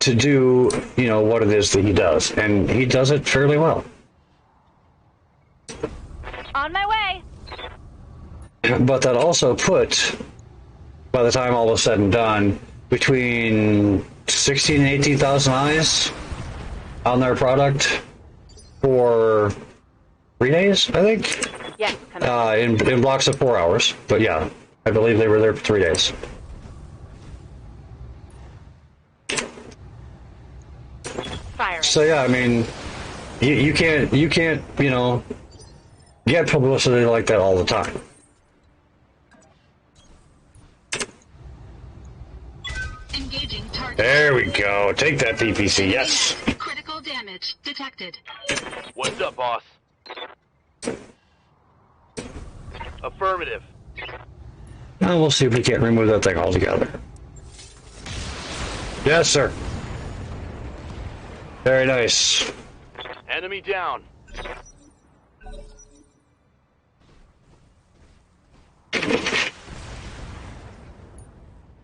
To do, what it is that he does. And he does it fairly well. On my way. But that also put, by the time all was said and done, between 16 and 18,000 eyes on their product for 3 days, I think? Yes, in blocks of 4 hours. But yeah, I believe they were there for 3 days. Firing. So yeah, I mean, you can't, get publicity like that all the time. Engaging target. There we go. Take that PPC. Yes. Critical damage detected. What's up, boss? Affirmative. Now we'll see if we can't remove that thing altogether. Yes, sir. Very nice. Enemy down.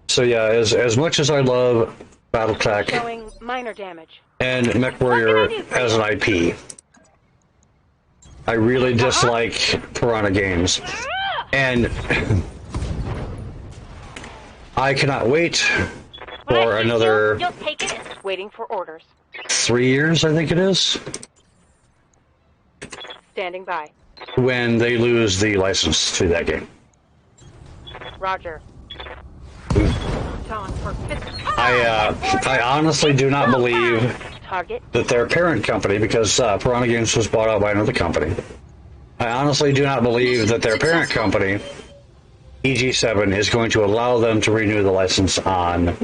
So yeah, as much as I love Battletech Showing minor damage. and MechWarrior as an IP, I really dislike Piranha Games. And I cannot wait for another You'll take it. Waiting for orders. 3 years, I think it is, Standing by. when they lose the license to that game. Roger. I honestly do not believe Target. that their parent company, because Piranha Games was bought out by another company, I honestly do not believe that their parent company, EG7, is going to allow them to renew the license on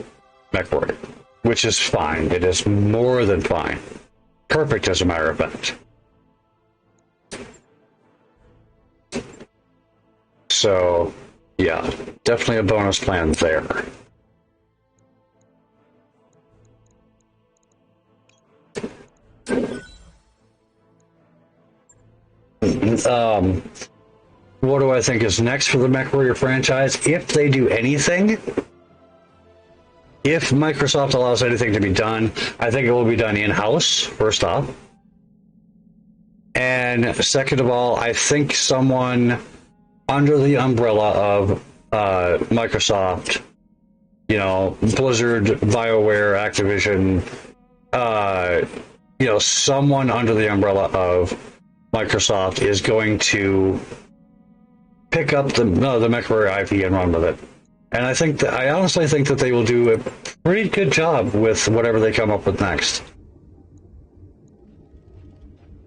MechWarrior, which is fine. It is more than fine. Perfect, as a matter of fact. So, yeah, definitely a bonus plan there. What do I think is next for the MechWarrior franchise? If they do anything, if Microsoft allows anything to be done, I think it will be done in-house, first off. And second of all, I think someone under the umbrella of Microsoft, you know, Blizzard, BioWare, Activision, you know, someone under the umbrella of Microsoft is going to pick up the MechWarrior IP and run with it. And I honestly think that they will do a pretty good job with whatever they come up with next.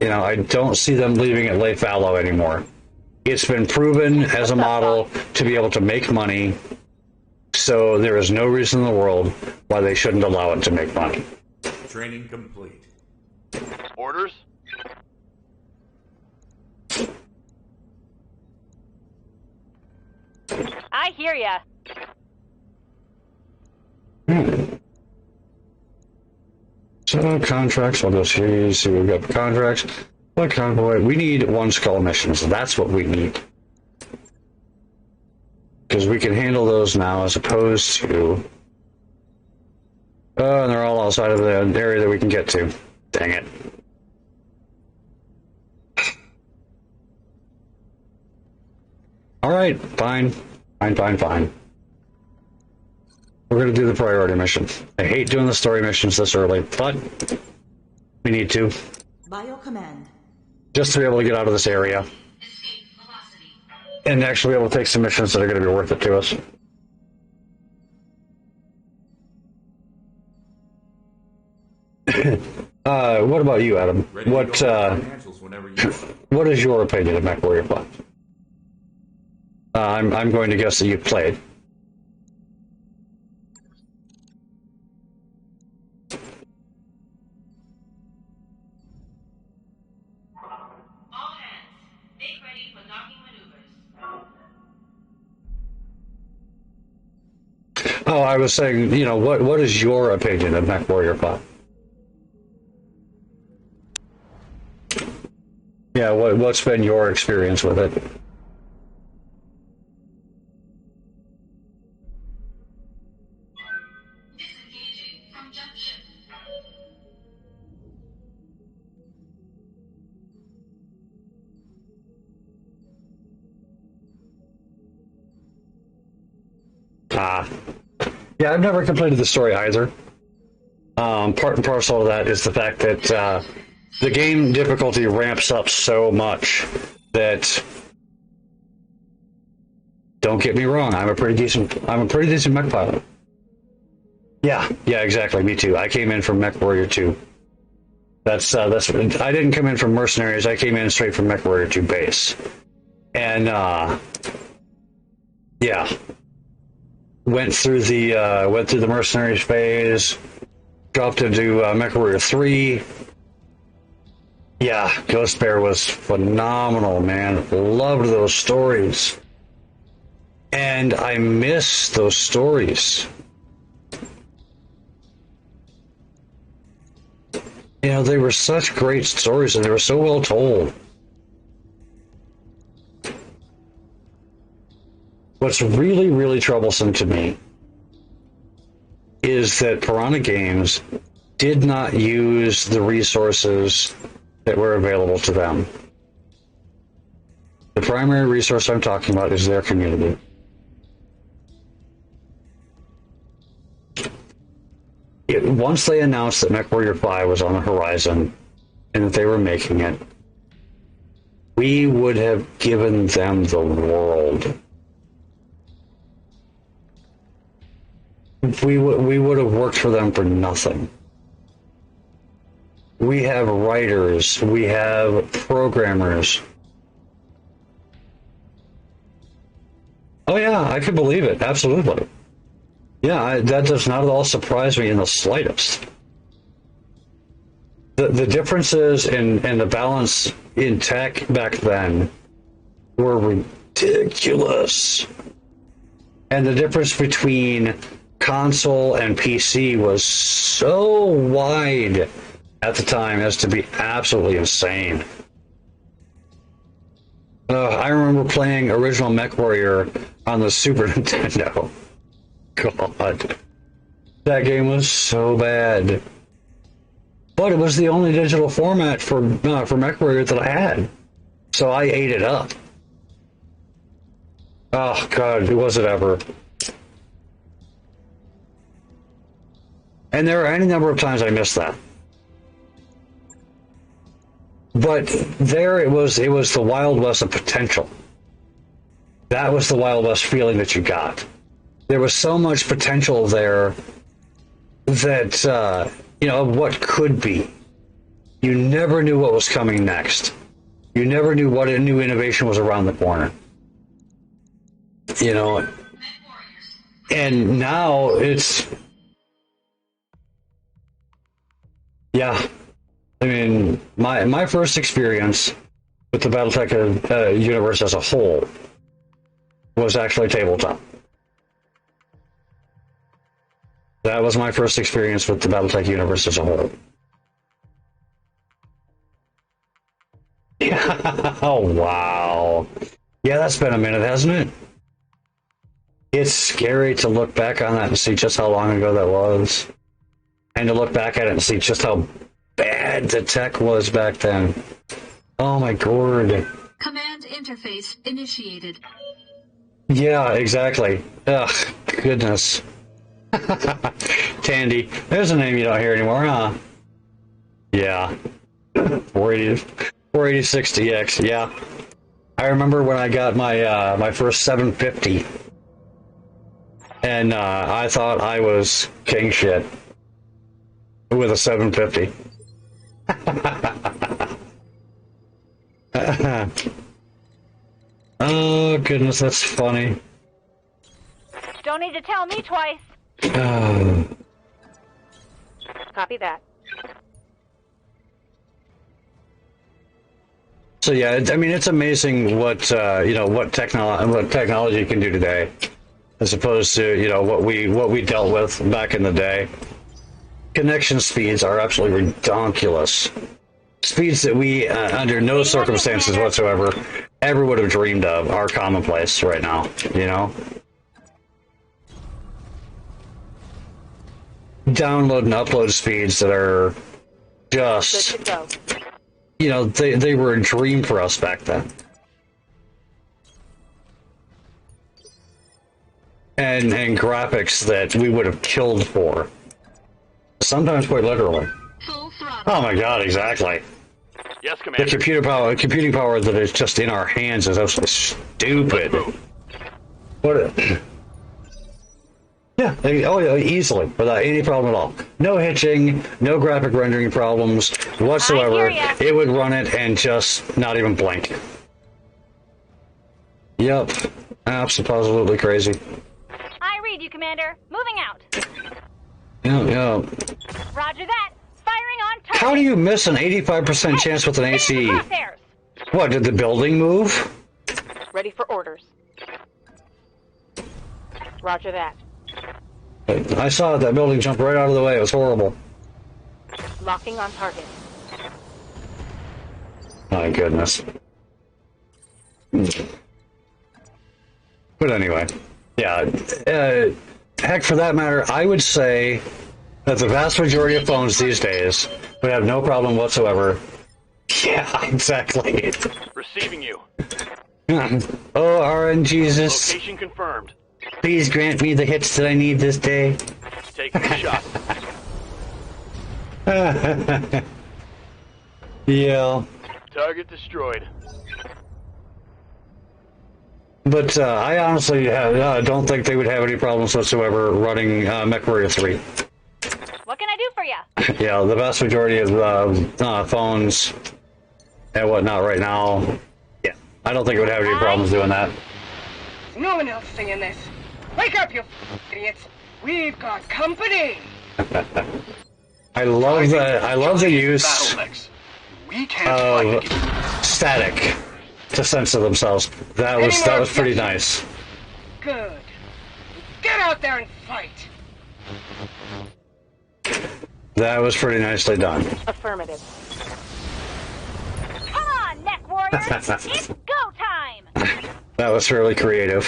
You know, I don't see them leaving it lay fallow anymore. It's been proven as a model to be able to make money, so there is no reason in the world why they shouldn't allow it to make money. Training complete. Orders? I hear ya. So contracts, I'll just see we've got contracts. What convoy? We need one skull missions. That's what we need. Because we can handle those now as opposed to... Oh, and they're all outside of the area that we can get to. Dang it. Alright, fine. Fine. We're going to do the priority mission. I hate doing the story missions this early, but we need to. Bio command. Just to be able to get out of this area. And actually be able to take some missions that are going to be worth it to us. What about you, Adam? What is your opinion of MechWarrior 5? I'm going to guess that you've played. All hands, make ready for docking maneuvers. Oh, I was saying, you know, what is your opinion of MechWarrior 5? Yeah, what's been your experience with it? Disengaging from jump ship. Yeah, I've never completed the story either. Part and parcel of that is the fact that the game difficulty ramps up so much that, don't get me wrong, I'm a pretty decent mech pilot. Yeah, exactly. Me too. I came in from MechWarrior 2. That's I didn't come in from Mercenaries. I came in straight from MechWarrior 2 base, and yeah, went through the Mercenaries phase, dropped into MechWarrior 3. Yeah, Ghost Bear was phenomenal, man. Loved those stories. And I miss those stories. You know, they were such great stories and they were so well told. What's really, really troublesome to me is that Piranha Games did not use the resources that were available to them. The primary resource I'm talking about is their community. once they announced that MechWarrior 5 was on the horizon and that they were making it, we would have given them the world. We would have worked for them for nothing. We have writers, we have programmers. Oh yeah, I could believe it, absolutely. Yeah, that does not at all surprise me in the slightest. The differences in the balance in tech back then were ridiculous. And the difference between console and PC was so wide at the time as to be absolutely insane. I remember playing original MechWarrior on the Super Nintendo. God, that game was so bad. But it was the only digital format for MechWarrior that I had, so I ate it up. Oh God, was it ever? And there are any number of times I missed that. But there it was the Wild West of potential. That was the Wild West feeling that you got. There was so much potential there that, of what could be. You never knew what was coming next. You never knew what a new innovation was around the corner. And now it's... Yeah. I mean, my first experience with the Battletech universe as a whole was actually tabletop. That was my first experience with the Battletech universe as a whole. Yeah. Oh, wow. Yeah, that's been a minute, hasn't it? It's scary to look back on that and see just how long ago that was. And to look back at it and see just how bad the tech was back then. Oh my god. Command interface initiated. Yeah, exactly. Ugh, goodness. Tandy. There's a name you don't hear anymore, huh? Yeah. 480-480-60X, yeah. I remember when I got my my first 750. And I thought I was king shit. With a 750. Oh, goodness, that's funny. Don't need to tell me twice. Copy that. So yeah, I mean, it's amazing what what technology can do today, as opposed to what we dealt with back in the day. Connection speeds are absolutely redonkulous. Speeds that we, under no circumstances whatsoever, ever would have dreamed of are commonplace right now. Download and upload speeds that are just, they were a dream for us back then. And graphics that we would have killed for. Sometimes quite literally. Oh my god, exactly. Yes, Commander. The computing power that is just in our hands is absolutely stupid. Yeah, easily, without any problem at all. No hitching, no graphic rendering problems whatsoever. It would run it and just not even blink. Yep, absolutely crazy. I read you, Commander. Moving out. Yeah. Roger that. Firing on target. How do you miss an 85% chance with an AC? What, did the building move? Ready for orders. Roger that. I saw that building jump right out of the way. It was horrible. Locking on target. My goodness. But anyway, yeah. Heck, for that matter, I would say that the vast majority of phones these days would have no problem whatsoever. Yeah, exactly. Receiving you. Oh, RNGesus. Location confirmed. Please grant me the hits that I need this day. Taking the shot. Yeah. Target destroyed. But I honestly don't think they would have any problems whatsoever running MechWarrior 3. What can I do for you? Yeah, the vast majority of phones and whatnot right now, yeah, I don't think it would have any problems doing that. No one else singing this. Wake up, you idiots. We've got company. I love the use We can't of static to censor themselves. That was pretty nice. Good. Get out there and fight. That was pretty nicely done. Affirmative. Come on, Mech Warriors! It's go time! That was fairly creative.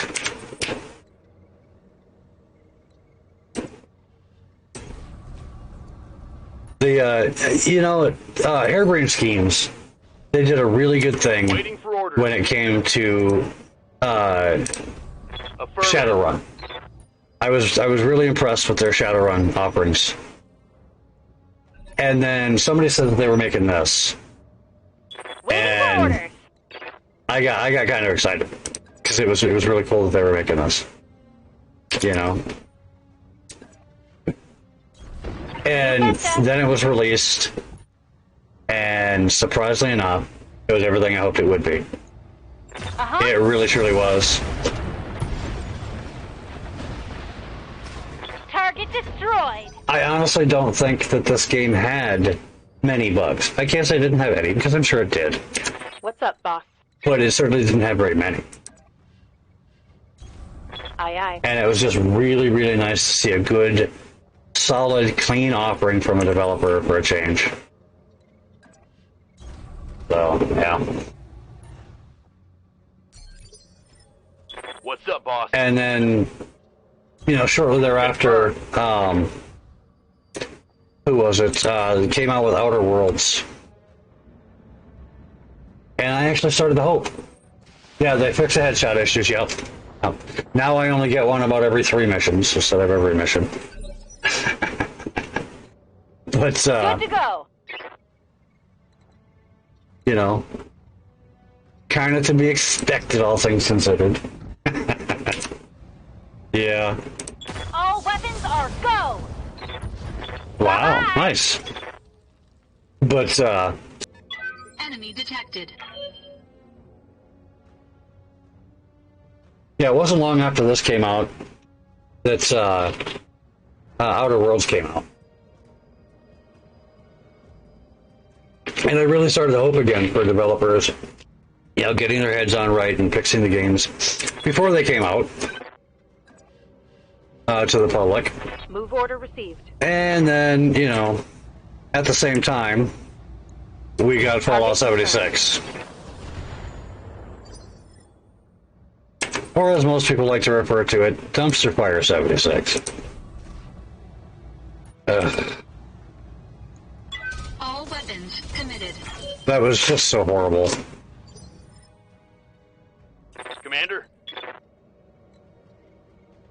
The Airbrain Schemes, they did a really good thing when it came to Shadowrun. I was really impressed with their Shadowrun offerings. And then somebody said that they were making this, and I got kind of excited because it was really cool that they were making this, you know. And then it was released, and surprisingly enough, it was everything I hoped it would be. It really, truly was. Target destroyed. I honestly don't think that this game had many bugs. I can't say it didn't have any, because I'm sure it did. What's up, boss? But it certainly didn't have very many. Aye, aye. And it was just really, really nice to see a good, solid, clean offering from a developer for a change. So, yeah. What's up, boss? And then, shortly thereafter, who was it? Came out with Outer Worlds. And I actually started to hope. Yeah, they fixed the headshot issues, yep. Now I only get one about every 3 missions instead of every mission. But, good to go. Kind of to be expected, all things considered. Yeah. All weapons are go! Wow, nice. But, Enemy detected. yeah, it wasn't long after this came out that, Outer Worlds came out. And I really started to hope again for developers, getting their heads on right and fixing the games before they came out to the public. Move order received. And then, at the same time, we got Fallout 76. Or as most people like to refer to it, Dumpster Fire 76. All weapons committed. That was just so horrible. Commander?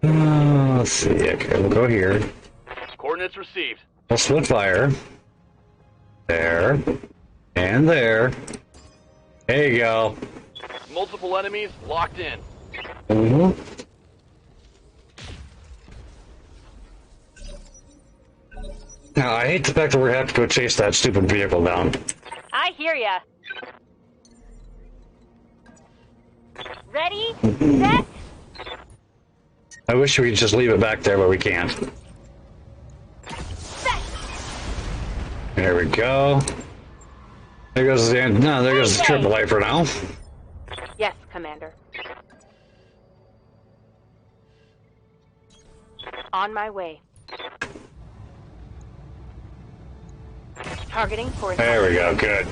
Let's see. Okay, we'll go here. Coordinates received. We'll split fire. There. And there. There you go. Multiple enemies locked in. Mm-hmm. Now, I hate the fact that we're going to have to go chase that stupid vehicle down. I hear ya. Ready? Set? I wish we could just leave it back there, but we can't. Set. There we go. There goes the end. No, there goes the AAA for now. Yes, Commander. On my way. Targeting for... There we go, good.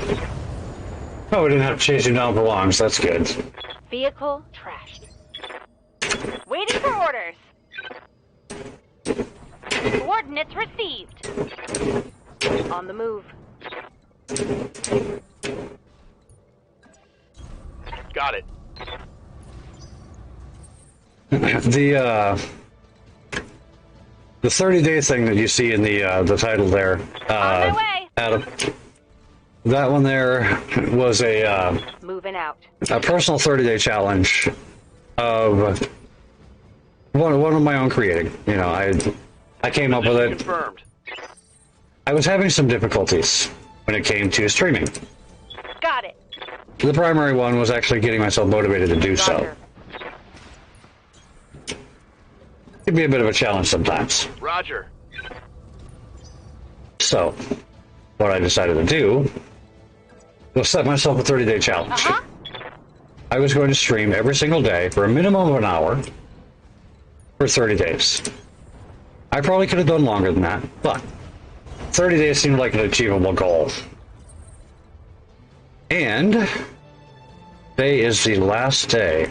Oh, we didn't have to chase him down for long, so that's good. Vehicle trashed. Waiting for orders. Coordinates received. On the move. Got it. The 30-day thing that you see in the title there, On my way. Adam. That one there was Moving out. a personal 30-day challenge of one of my own creating. You know, I came up with it. Confirmed. I was having some difficulties when it came to streaming. Got it. The primary one was actually getting myself motivated to do so. Roger. It can be a bit of a challenge sometimes. Roger. So, what I decided to do was set myself a 30-day challenge. I was going to stream every single day for a minimum of an hour for 30 days. I probably could have done longer than that, but 30 days seemed like an achievable goal. And today is the last day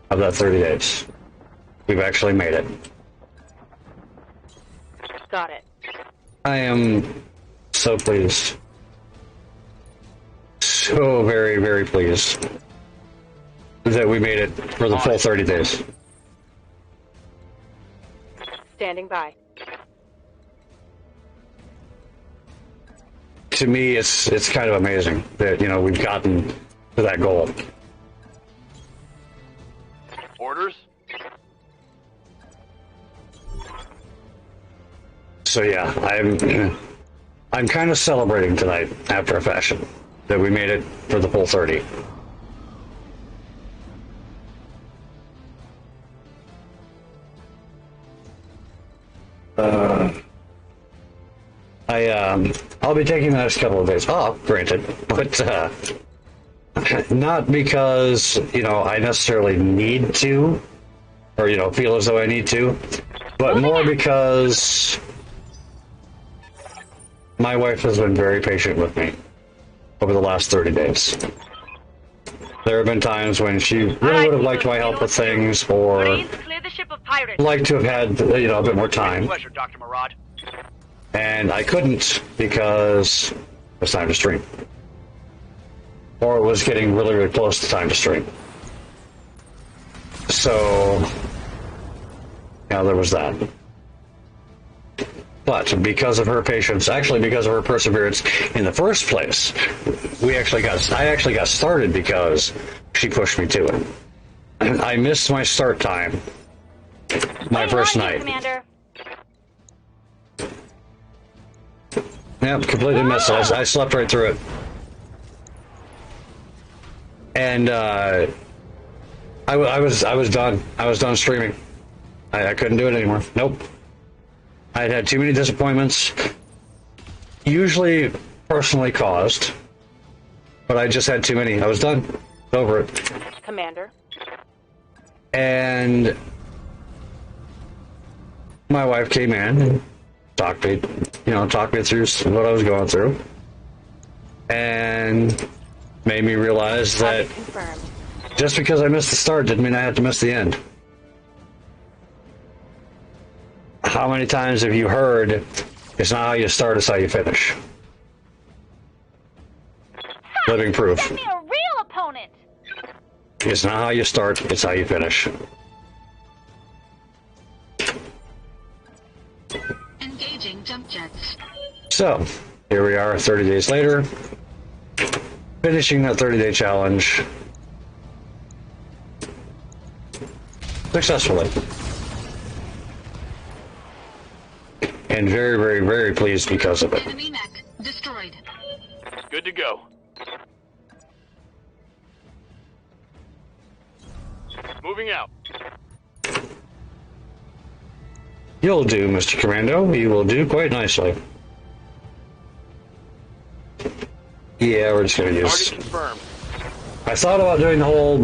of that 30 days. We've actually made it. Got it. I am so pleased. So very, very pleased that we made it for the full 30 days. Standing by. To me, it's kind of amazing that, you know, we've gotten to that goal. Orders? So yeah, I'm kind of celebrating tonight after a fashion that we made it for the full 30. I'll be taking the next couple of days off, granted, but not because, you know, I necessarily need to, or, you know, feel as though I need to, but more because my wife has been very patient with me over the last 30 days. There have been times when she really would have liked my help with things, or Clear the ship of pirates. liked to have had, you know, a bit more time. Pleasure, Dr. Murad. And I couldn't because it was time to stream. Or it was getting really, really close to time to stream. So, yeah, there was that. But because of her patience, actually because of her perseverance in the first place, I actually got started because she pushed me to it. I missed my start time my first night. Commander. Yep, completely missed it. I slept right through it. And I was done. I was done streaming. I couldn't do it anymore. Nope. I had too many disappointments, usually personally caused, but I just had too many. I was done. Over it. Commander. And my wife came in and talked me through what I was going through, and made me realize that just because I missed the start didn't mean I had to miss the end. How many times have you heard, it's not how you start, it's how you finish? Living proof. Send me a real opponent. It's not how you start, it's how you finish. Engaging jump jets. So, here we are 30 days later, finishing that 30-day challenge successfully. And very, very, very pleased because of it. Enemy mech destroyed. Good to go. Moving out. You'll do, Mr. Commando. You will do quite nicely. Yeah, we're just going to use... Target confirmed. I thought about doing the whole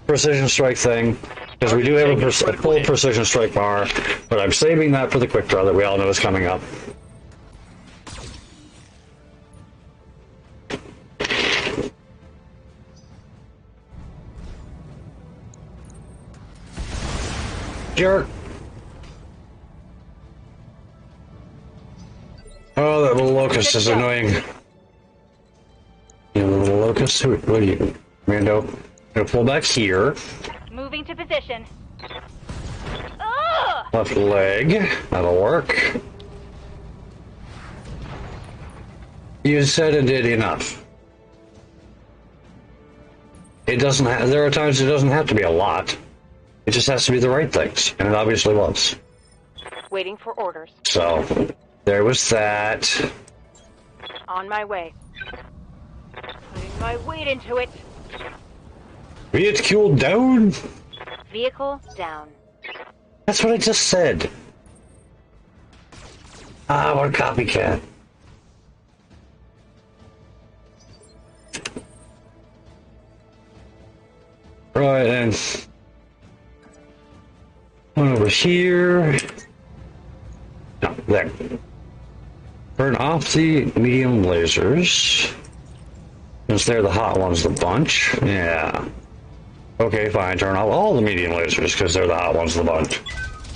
precision strike thing, because we do have a full precision strike bar, but I'm saving that for the quick draw that we all know is coming up. Jerk. Oh, that little locust is annoying. You little locust? What are you, Rando? Gonna pull back here. Moving to position. Ugh! Left leg. That'll work. You said and did enough. It doesn't have, there are times it doesn't have to be a lot. It just has to be the right things, and it obviously was. Waiting for orders. So, there was that. On my way. Putting my weight into it. Vehicle down? Vehicle down. That's what I just said. Ah, what a copycat. Right, and one over here. No, there. Turn off the medium lasers. Since they're the hot ones, the bunch. Yeah. Okay, fine. Turn off all the medium lasers because they're the hot ones, the bunch.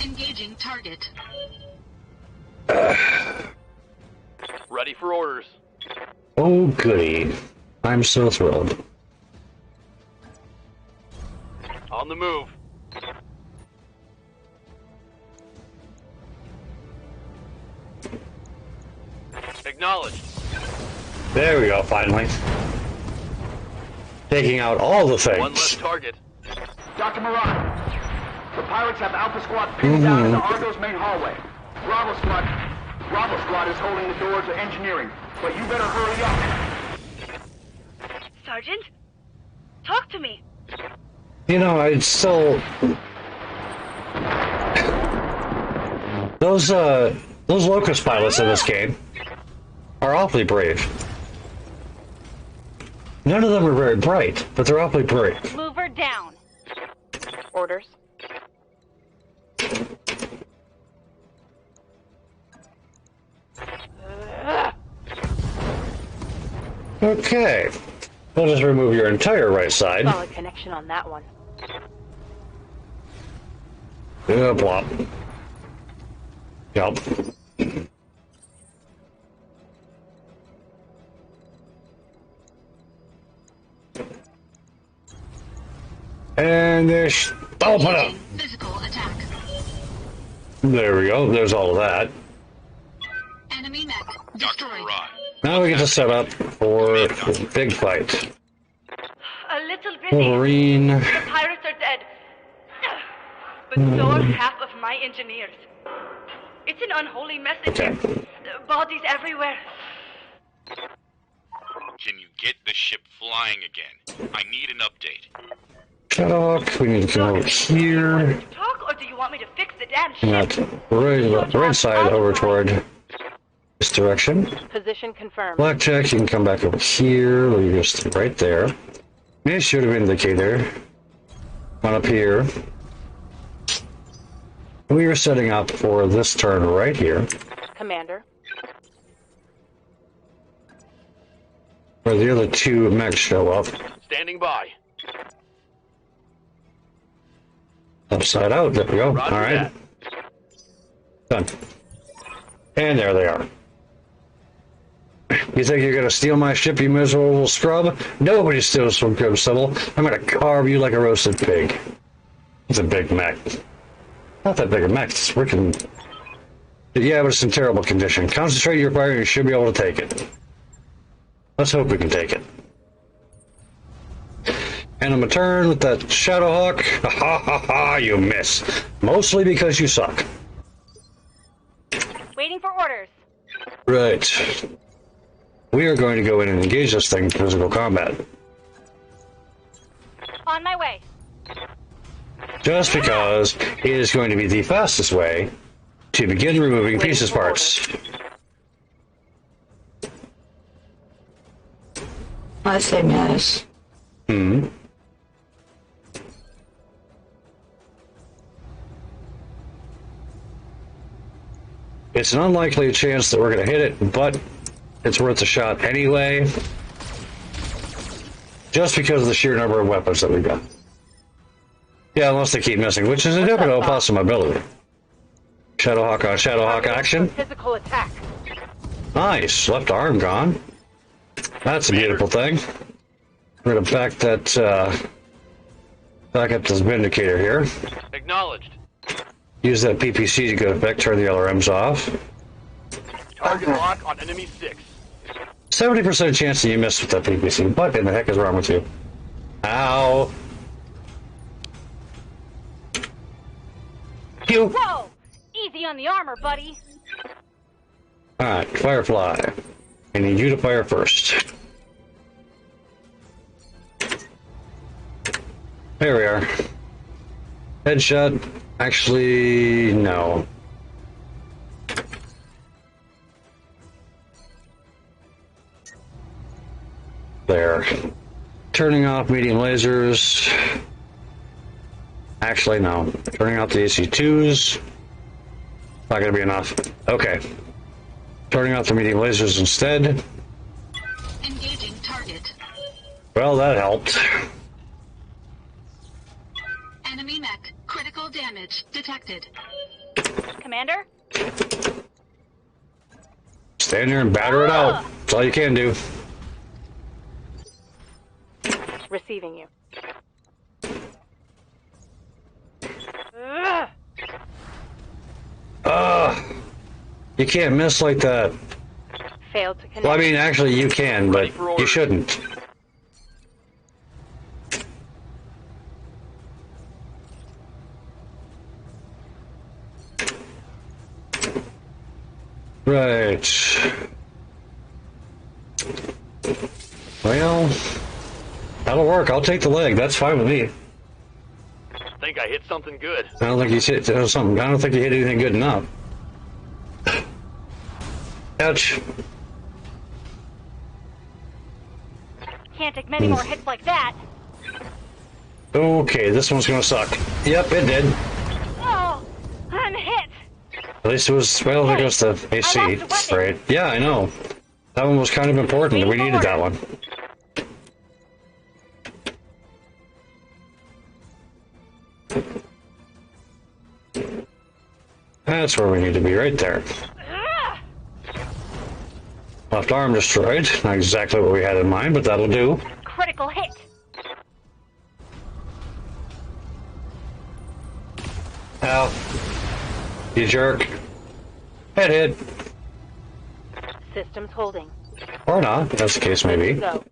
Engaging target. Ready for orders. Oh, goody. I'm so thrilled. On the move. Acknowledged. There we go, finally. Taking out all the One less things. target. Dr. Moran, the pirates have Alpha Squad pinned down in the Argo's main hallway. Bravo Squad is holding the door to engineering, but you better hurry up. Sergeant? Talk to me. You know, I'd still... Those Locust pilots in this game are awfully brave. None of them are very bright, but they're awfully brave. Mover down. Orders. Okay. We'll just remove your entire right side. Solid connection on that one. Plop. Yup. And there's... Open up! Physical attack. There we go. There's all of that. Enemy mech Dr. destroyed. Murad, Now we get to set up for the big fight. A little busy. Wolverine. The pirates are dead. But so are half of my engineers. It's an unholy mess in Okay. here. Bodies everywhere. can you get the ship flying again? I need an update. Shadowhawk, we need to come over here. Talk, or do you want me to fix the damn Not ship? right side over toward this direction. Position confirmed. Blackjack, you can come back over here. We'll just right there. May should have indicator. One up here. We were setting up for this turn right here, Commander. where the other two mechs show up. Standing by. Upside out. There we go. Roger All right. that. Done. And there they are. You think you're gonna steal my ship, you miserable little scrub? Nobody steals from Crib Sybil. I'm gonna carve you like a roasted pig. It's a big mech. Not that big a mech. It's freaking... Yeah, but it's in terrible condition. Concentrate your fire and you should be able to take it. Let's hope we can take it. And I'm gonna turn with that Shadowhawk. Ha ha ha ha, you miss. Mostly because you suck. Waiting for orders. Right. We are going to go in and engage this thing in physical combat. On my way. Just because it is going to be the fastest way to begin removing pieces parts. I say yes. Hmm. It's an unlikely chance that we're going to hit it, but it's worth a shot anyway. Just because of the sheer number of weapons that we've got. Yeah, unless they keep missing, which is a difficult possibility. Shadowhawk on Shadowhawk action. Physical attack. Nice. Left arm gone. That's a beautiful thing. We're going to back that, back up this Vindicator here. Acknowledged. Use that PPC to good effect, turn the LRMs off. Target lock on enemy 6. 70% chance that you missed with that PPC. What in the heck is wrong with you? Ow. Pew. Whoa! Easy on the armor, buddy. Alright, Firefly. I need you to fire first. There we are. Headshot. Actually, no. There. Turning off medium lasers. Actually, no. Turning off the AC2s. Not gonna be enough. Okay. Turning off the medium lasers instead. Engaging target. Well, that helped. Enemy mech. Critical damage detected. Commander? Stand there and batter it out. That's all you can do. Receiving you. You can't miss like that. Failed to connect. Well, I mean, actually, you can, but you shouldn't. Right. Well, that'll work. I'll take the leg. That's fine with me. I think I hit something good. I don't think you hit something. I don't think you hit anything good enough. Ouch. Can't take many more hits like that. Okay, this one's gonna suck. Yep, it did. Oh, I'm hit. At least it was, well, it goes to AC, right? Yeah, I know. That one was kind of important. We needed that one. That's where we need to be, right there. Left arm destroyed. Not exactly what we had in mind, but that'll do. Critical hit. Ow. You jerk. Hit. Systems holding. Or not, that's the case maybe. Go.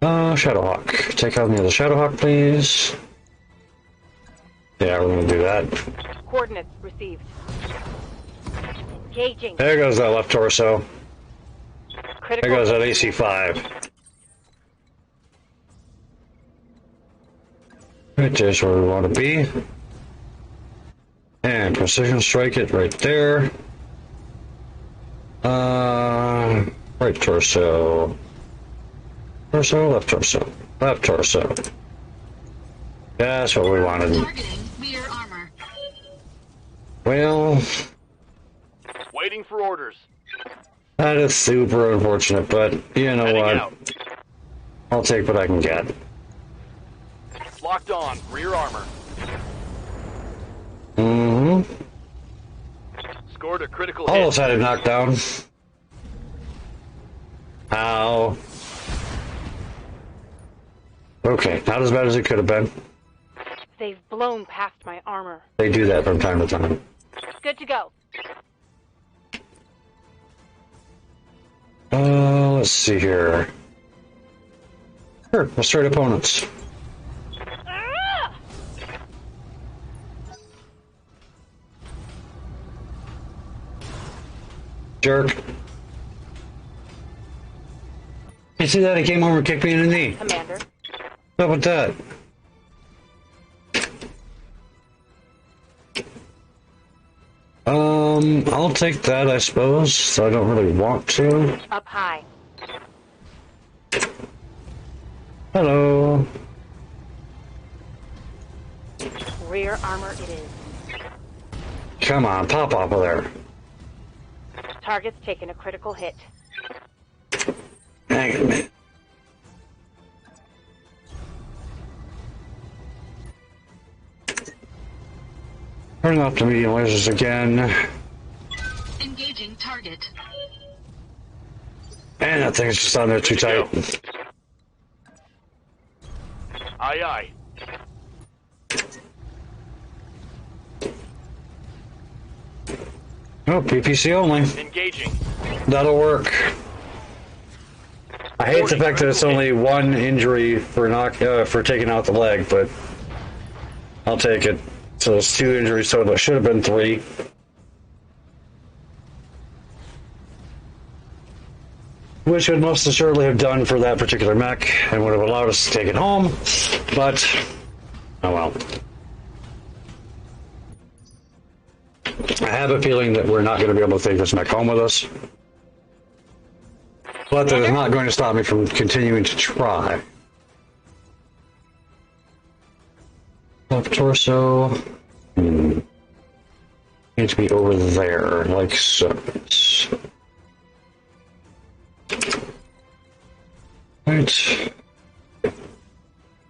Shadowhawk. Take out the other Shadowhawk, please. Yeah, we're gonna do that. Coordinates received. Engaging. There goes that left torso. Critical There goes that hit. AC5. Right there's where we want to be. And precision strike it right there. Right torso. Torso, left torso. Left torso. That's what we wanted. Targeting rear armor. Well, Waiting for orders. that is super unfortunate, but you know Heading what? out. I'll take what I can get. Locked on. Rear armor. Mm-hmm. Scored a critical hit. Almost had it knocked down. Ow. Okay, not as bad as it could have been. They've blown past my armor. They do that from time to time. Good to go. Let's see here. Sure, let's trade opponents. Jerk. You see that? He came over and kicked me in the knee. Commander. How about that? I'll take that, I suppose. So I don't really want to. Up high. Hello. Rear armor it is. Come on, pop off of there. Target's taken a critical hit. Hang on a minute. Turning off the medium lasers again. Engaging target. And that thing's just on there too tight. Aye, aye. Oh, PPC only. Engaging. That'll work. hate the fact that it's only one injury for taking out the leg, but I'll take it. So it's 2 injuries total. It should have been 3. Which would most assuredly have done for that particular mech and would have allowed us to take it home, but oh well. I have a feeling that we're not going to be able to take this mech home with us, but that is not going to stop me from continuing to try. Left torso. Need to be over there, like so.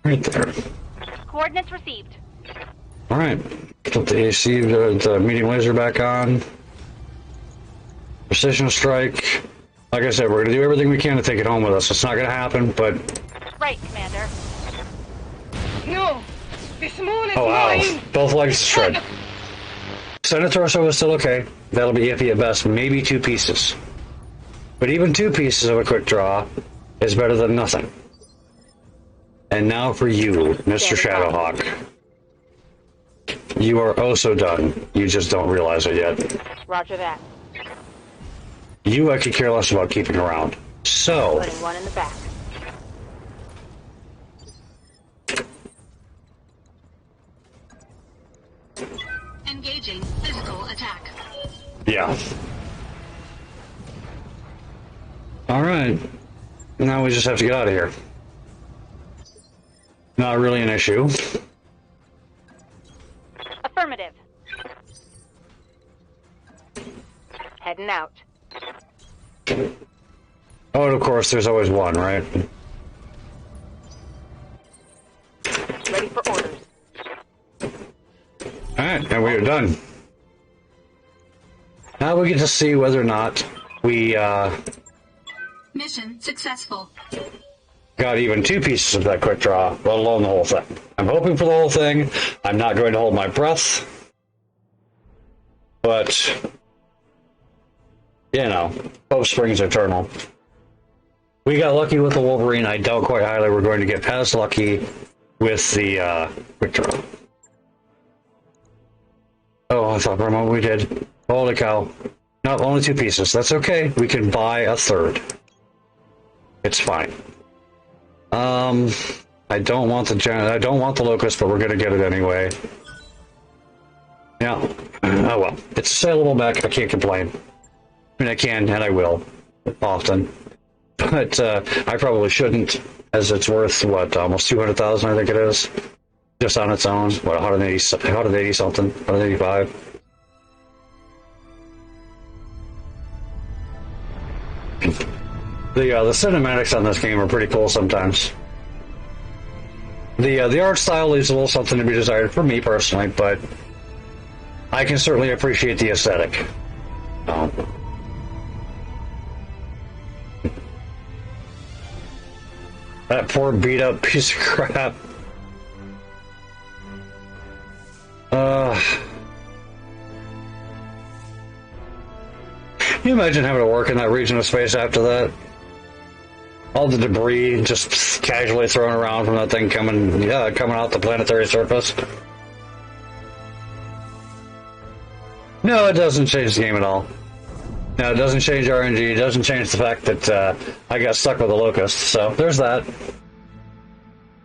Right there. Coordinates received. Alright. Put the AC, the medium laser back on. Precision strike. Like I said, we're going to do everything we can to take it home with us. It's not going to happen, but... Right, Commander. No! This moon is oh, wow. mine! Both legs shred. Center torso is still okay. That'll be iffy at best. Maybe 2 pieces. But even 2 pieces of a quick draw is better than nothing. And now for you, Mr. Shadowhawk. You are oh so done. You just don't realize it yet. Roger that. You I could care less about keeping around. So... Putting one in the back. Engaging physical attack. yeah. Alright. Now we just have to get out of here. Not really an issue. Affirmative. Heading out. Oh, and of course, there's always one, right? Ready for orders. Alright, and we are done. Now we get to see whether or not we, Mission successful. got even 2 pieces of that quick draw, let alone the whole thing. I'm hoping for the whole thing. I'm not going to hold my breath. But, you know, hope springs eternal. We got lucky with the Wolverine. I doubt quite highly we're going to get as lucky with the quick draw. Oh, I thought for a moment we did. Holy cow. No, only 2 pieces. That's okay. We can buy a 3rd. It's fine. I don't want the Locust, but we're gonna get it anyway. Yeah. Oh well. It's a saleable mech. I can't complain. I mean, I can and I will often, but I probably shouldn't, as it's worth what, almost 200,000, I think it is, just on its own. What, 180 something, 185. The cinematics on this game are pretty cool sometimes. The art style leaves a little something to be desired for me personally, but I can certainly appreciate the aesthetic. That poor beat up piece of crap. Can you imagine having to work in that region of space after that? All the debris just casually thrown around from that thing coming out the planetary surface. No, it doesn't change the game at all. No, it doesn't change RNG. It doesn't change the fact that I got stuck with a Locust. So there's that.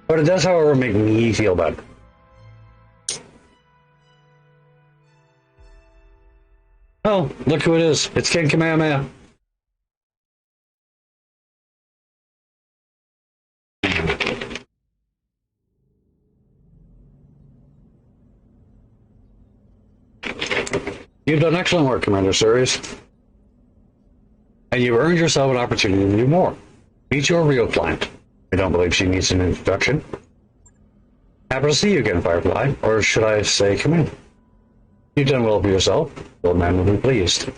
But it does, however, make me feel better. Oh, look who it is. It's King Kamehameha. You've done excellent work, Commander Series. And you've earned yourself an opportunity to do more. Meet your real client. I don't believe she needs an introduction. Happy to see you again, Firefly. Or should I say, come in. You've done well for yourself. The old man will be pleased.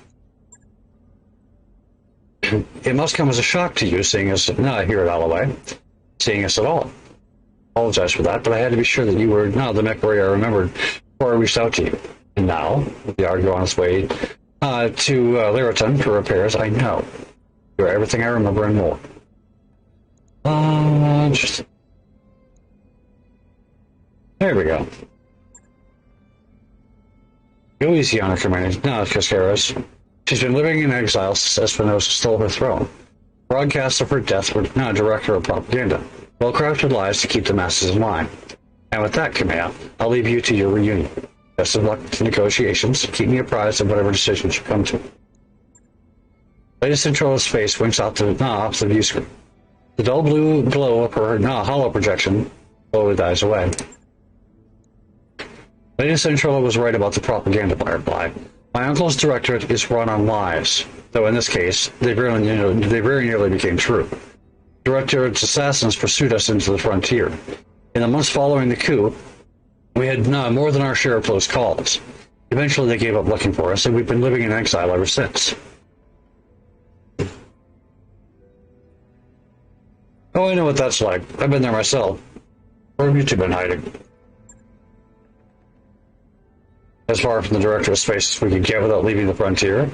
It must come as a shock to you, seeing us... No, I hear it all the way. Seeing us at all. Apologize for that, but I had to be sure that you were not the mech warrior I remembered before I reached out to you. And now, with the Argo on its way to Lyraton for repairs, I know. You are everything I remember and more. Just... There we go. Go easy on her, Commander. No, Cascaras. She's been living in exile since Espinosa stole her throne. Broadcasts of her death were now director of propaganda. Well-crafted lies to keep the masses in line. And with that, Kamea, I'll leave you to your reunion. Best of luck to negotiations. Keep me apprised of whatever decisions you come to. Lady Centrala's face winks out off the view screen. The dull blue glow of her hollow projection slowly dies away. Lady Centrala was right about the propaganda, Firefly. My uncle's directorate is run on lies, though in this case, they very nearly became true. Directorate's assassins pursued us into the frontier. In the months following the coup, we had more than our share of close calls. Eventually they gave up looking for us, and we've been living in exile ever since. Oh, I know what that's like. I've been there myself. Where have you two been hiding? As far from the director's face as we could get without leaving the frontier.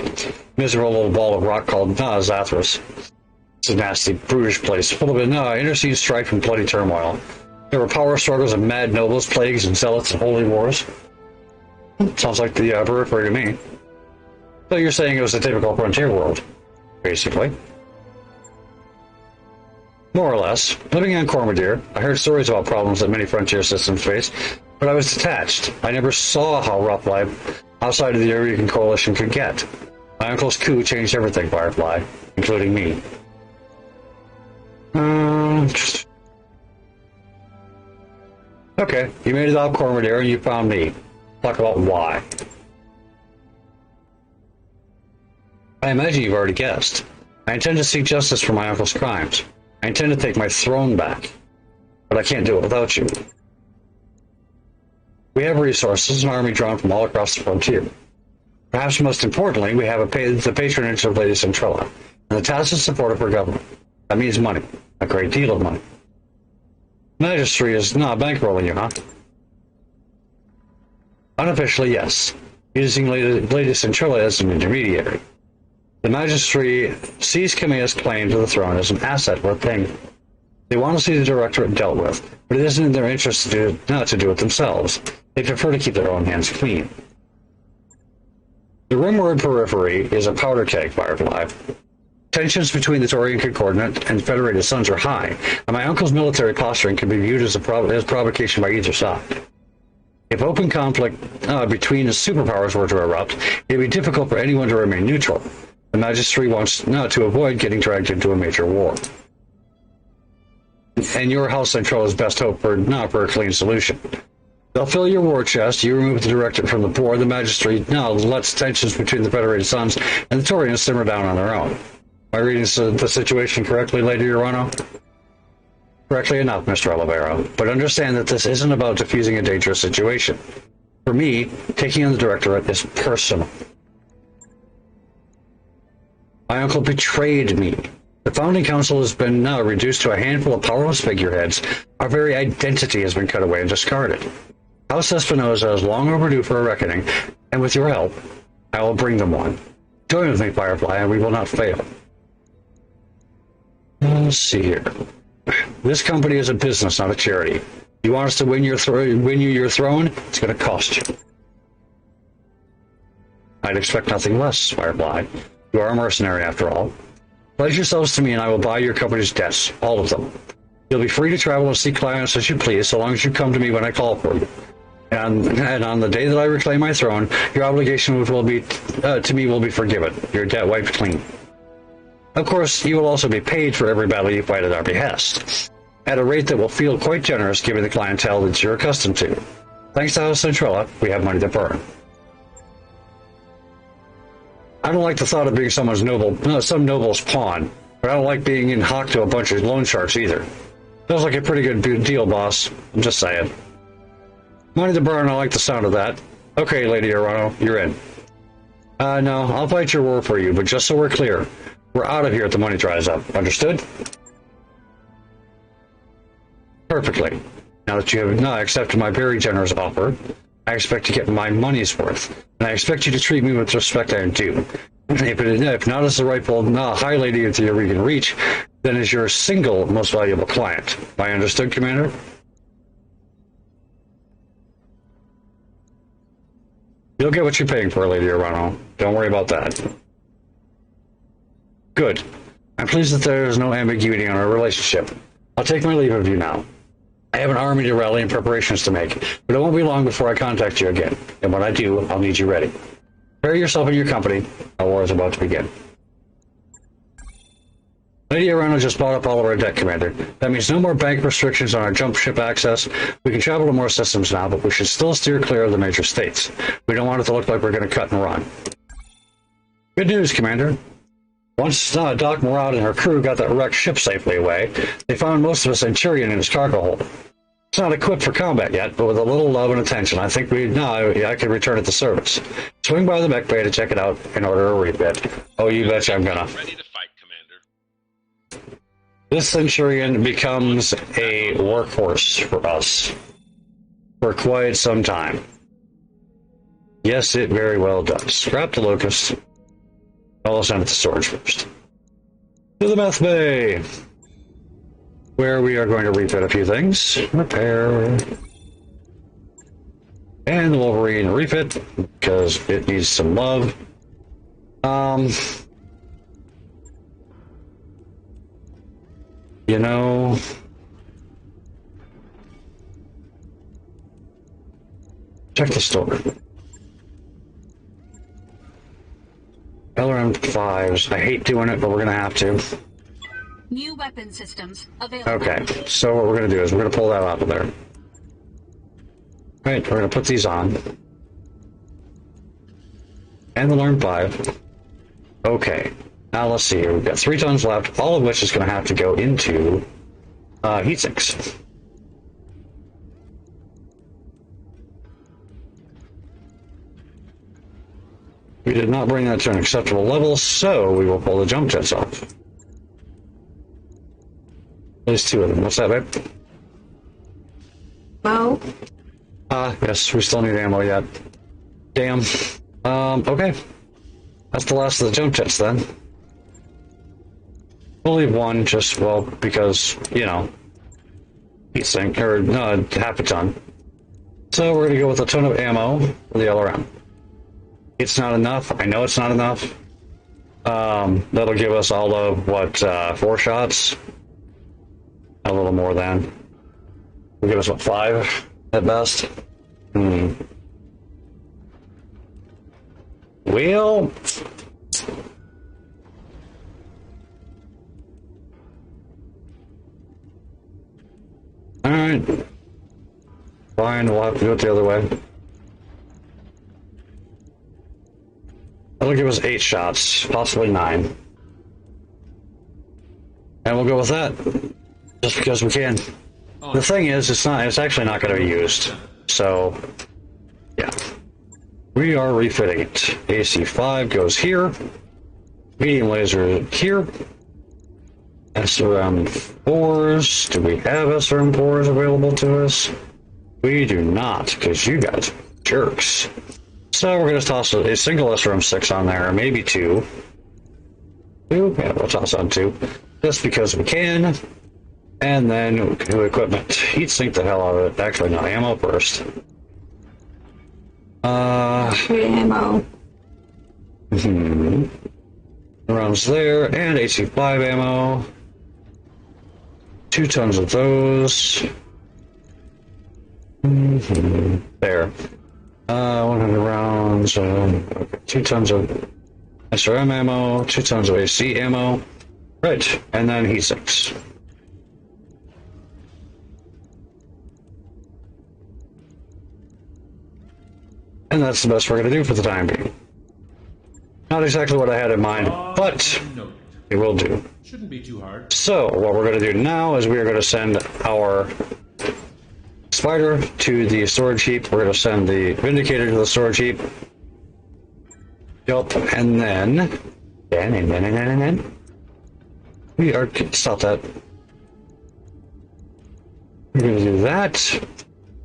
Miserable little ball of rock called Zathras. It's a nasty, brutish place, full of intersea strife and bloody turmoil. There were power struggles and mad nobles, plagues and zealots and holy wars. Sounds like the periphery to me. So you're saying it was a typical frontier world, basically. More or less. Living on Cormadir, I heard stories about problems that many frontier systems face, but I was detached. I never saw how rough life outside of the Eurasian Coalition could get. My uncle's coup changed everything, Firefly, including me. Okay, you made it out of Cormadir and you found me. Talk about why. I imagine you've already guessed. I intend to seek justice for my uncle's crimes. I intend to take my throne back. But I can't do it without you. We have resources, an army drawn from all across the frontier. Perhaps most importantly, we have the patronage of Lady Centrella, and the tacit support of her government. That means money. A great deal of money. Magistry is not bankrolling you, huh? Unofficially, yes. Using Lady Centrella as an intermediary. The Magistry sees Kamea's claim to the throne as an asset worth paying. They want to see the Directorate dealt with, but it isn't in their interest to do it themselves. They prefer to keep their own hands clean. The rumored periphery is a powder keg, Firefly. Tensions between the Taurian Concordant and Federated Sons are high, and my uncle's military posturing can be viewed as provocation by either side. If open conflict between the superpowers were to erupt, it would be difficult for anyone to remain neutral. The Magistry wants to avoid getting dragged into a major war. And your House Central is best hope for a clean solution. They'll fill your war chest, you remove the Directorate from the board, the Magistry lets tensions between the Federated Sons and the Taurians simmer down on their own. Am I reading the situation correctly, Lady Urano? Correctly enough, Mr. Olivero, but understand that this isn't about diffusing a dangerous situation. For me, taking on the Directorate is personal. My uncle betrayed me. The Founding Council has been now reduced to a handful of powerless figureheads. Our very identity has been cut away and discarded. House Espinosa is long overdue for a reckoning, and with your help, I will bring them one. Join with me, Firefly, and we will not fail. Let's see here. This company is a business, not a charity. You want us to win you your throne? It's going to cost you. I'd expect nothing less, Firefly. You are a mercenary, after all. Pledge yourselves to me, and I will buy your company's debts, all of them. You'll be free to travel and see clients as you please, so long as you come to me when I call for you. And on the day that I reclaim my throne, your obligation to me will be forgiven, your debt wiped clean. Of course, you will also be paid for every battle you fight at our behest, at a rate that will feel quite generous given the clientele that you're accustomed to. Thanks to House Centrella, we have money to burn. I don't like the thought of being some noble's pawn, but I don't like being in hock to a bunch of loan sharks either. Feels like a pretty good deal, boss. I'm just saying. Money to burn, I like the sound of that. Okay, Lady Urano, you're in. No, I'll fight your war for you, but just so we're clear, we're out of here if the money dries up. Understood? Perfectly. Now that you have accepted my very generous offer, I expect to get my money's worth, and I expect you to treat me with respect I am due. If not as the rightful High Lady of the Eurasian Reach, then is your single most valuable client. Am I understood, Commander? You'll get what you're paying for, Lady Arano. Don't worry about that. Good. I'm pleased that there is no ambiguity on our relationship. I'll take my leave of you now. I have an army to rally and preparations to make, but it won't be long before I contact you again. And when I do, I'll need you ready. Prepare yourself and your company. Our war is about to begin. Lady Arano just bought up all of our debt, Commander. That means no more bank restrictions on our jump ship access. We can travel to more systems now, but we should still steer clear of the major states. We don't want it to look like we're going to cut and run. Good news, Commander. Once Doc Murad and her crew got that wrecked ship safely away, they found most of a Centurion in his cargo hold. It's not equipped for combat yet, but with a little love and attention, I think I could return it to service. Swing by the mech bay to check it out and order a refit. Oh, you betcha I'm gonna. Ready to fight, Commander. This Centurion becomes a workhorse for us for quite some time. Yes, it very well does. Scrap the Locust. I'll send it to storage first. To the meth bay, where we are going to refit a few things. Repair. And the Wolverine refit, because it needs some love. You know... Check the store. LRM-5s. I hate doing it, but we're going to have to. New weapon systems available. Okay, so what we're going to do is we're going to pull that out of there. Right, we're going to put these on. And the LRM-5. Okay, now let's see here. We've got 3 tons left, all of which is going to have to go into heat sinks. We did not bring that to an acceptable level, so we will pull the jump jets off. There's 2 of them. What's that, babe? Well, yes, we still need ammo yet. Damn. Okay. That's the last of the jump jets, then. We'll leave 1, just, well, because, you know, heat sink, or, no, half a ton. So we're gonna go with a ton of ammo for the LRM. It's not enough. I know it's not enough. That'll give us all of, what, 4 shots? A little more than. Will give us, what, 5 at best? Well... Alright. Fine, we'll have to do it the other way. That'll give us 8 shots, possibly 9. And we'll go with that. Just because we can. The thing is, it's actually not going to be used. So, yeah. We are refitting it. AC5 goes here. Medium laser here. SRM4s. Do we have SRM4s available to us? We do not, because you guys are jerks. So we're going to toss a single SRM6 on there, maybe 2. Yeah, we'll toss on 2. Just because we can. And then new equipment. Heat sink the hell out of it. Actually, no, ammo first. ammo. Rounds there, and AC5 ammo. 2 tons of those. There. 100 rounds. 2 tons of SRM ammo. 2 tons of AC ammo. Right, and then heat sinks. And that's the best we're going to do for the time being. Not exactly what I had in mind, but it will do. Shouldn't be too hard. So, what we're going to do now is we are going to send our Spider to the storage heap. We're going to send the Vindicator to the storage heap. Yup, and then we are stop that. We're going to do that.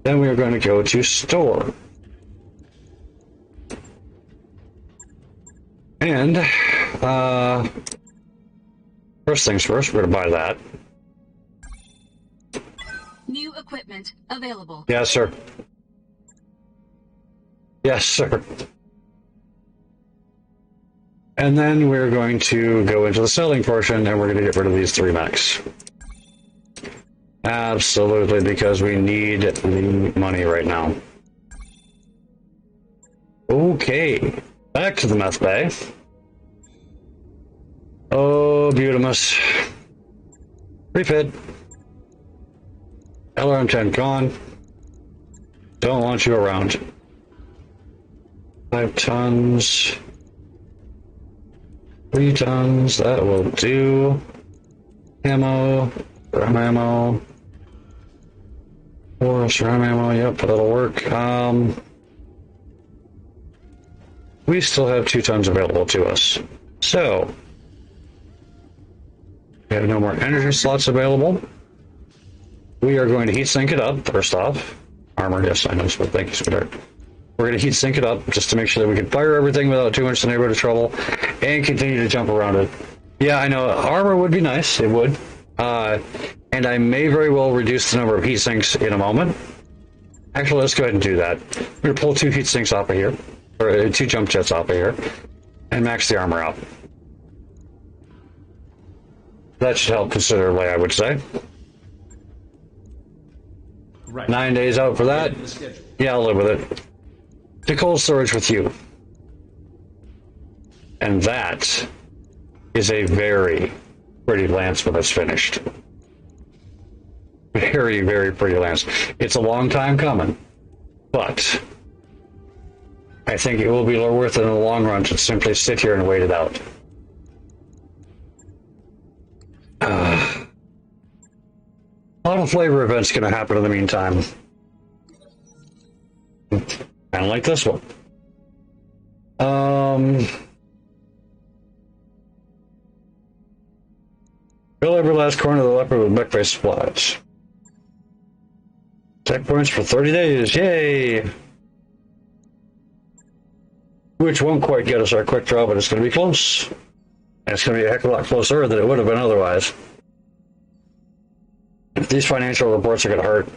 Then we are going to go to store. First things first, we're going to buy that. New equipment available. Yes, sir. Yes, sir. And then we're going to go into the selling portion, and we're going to get rid of these 3 mechs. Absolutely, because we need the money right now. Okay, back to the meth bay. Oh, Butamus. Refit. LRM-10 gone. Don't want you around. 5 tons. 3 tons, that will do. Ammo. Ram ammo. 4 ram ammo, yep, that'll work. We still have 2 tons available to us. So, we have no more energy slots available. We are going to heat sink it up, first off. Armor, yes, I know, but thank you, sweetheart. We're going to heat sink it up just to make sure that we can fire everything without too much neighborhood of trouble and continue to jump around it. Yeah, I know, armor would be nice, it would. And I may very well reduce the number of heat sinks in a moment. Actually, let's go ahead and do that. We're going to pull 2 heat sinks off of here, or 2 jump jets off of here, and max the armor out. That should help considerably, I would say. Right. 9 days out for that. Yeah, I'll live with it. To cold storage with you. And that is a very pretty lance when it's finished. Very, very pretty lance. It's a long time coming, but I think it will be worth it in the long run to simply sit here and wait it out. A lot of flavor events going to happen in the meantime. Kind of like this one. Fill every last corner of the leopard with mech base supplies. Tech points for 30 days. Yay! Which won't quite get us our quick draw, but it's going to be close. And it's going to be a heck of a lot closer than it would have been otherwise. These financial reports are going to hurt.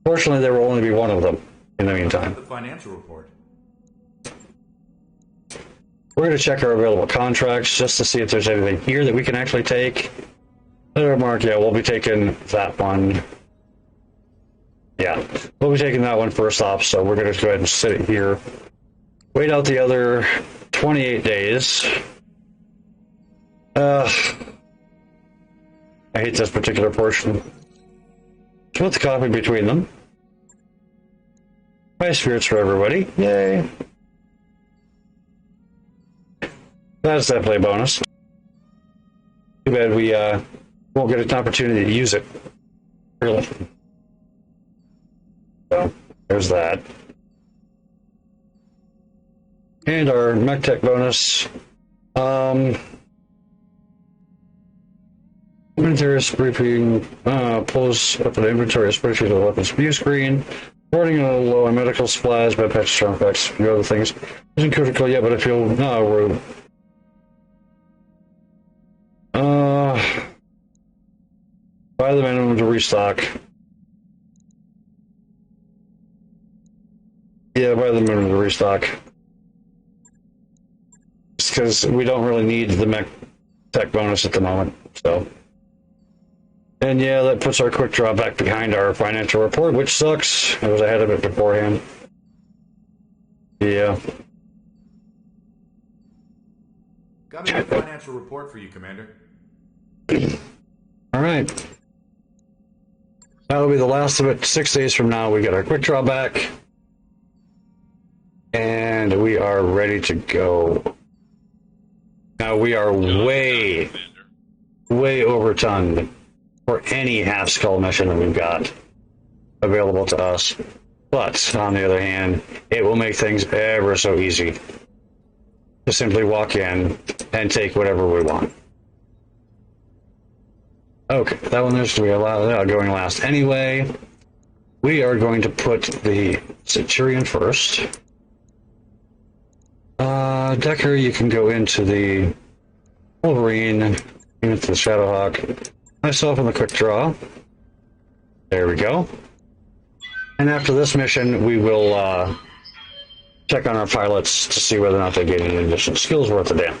Fortunately, there will only be one of them in the meantime. The financial report. We're going to check our available contracts just to see if there's anything here that we can actually take. Letter mark, yeah, we'll be taking that one. Yeah, we'll be taking that one first off, so we're going to go ahead and sit it here. Wait out the other 28 days. I hate this particular portion. Split the coffee between them. High spirits for everybody. Yay. That's definitely a bonus. Too bad we won't get an opportunity to use it. Really. So, there's that. And our mech tech bonus. Inventory briefing pulls up an inventory spreadsheet of the weapons view screen. Running on low on medical supplies, by patch strong effects, a few other things. Isn't critical yet, but I feel we're buy the minimum to restock. Yeah, buy the minimum to restock. Just because we don't really need the mech tech bonus at the moment, so. And yeah, that puts our quick draw back behind our financial report, which sucks. I was ahead of it beforehand. Yeah. Got a good financial report for you, Commander. All right. That'll be the last of it. 6 days from now, we get our quick draw back. And we are ready to go. Now, we are way overtonned for any half skull mission that we've got available to us. But, on the other hand, it will make things ever so easy to simply walk in and take whatever we want. Okay, that one there's to be going last anyway. We are going to put the Centurion first. Decker, you can go into the Wolverine, into the Shadowhawk, myself in the quick draw. There we go. And after this mission, we will check on our pilots to see whether or not they gain any additional skills worth a damn.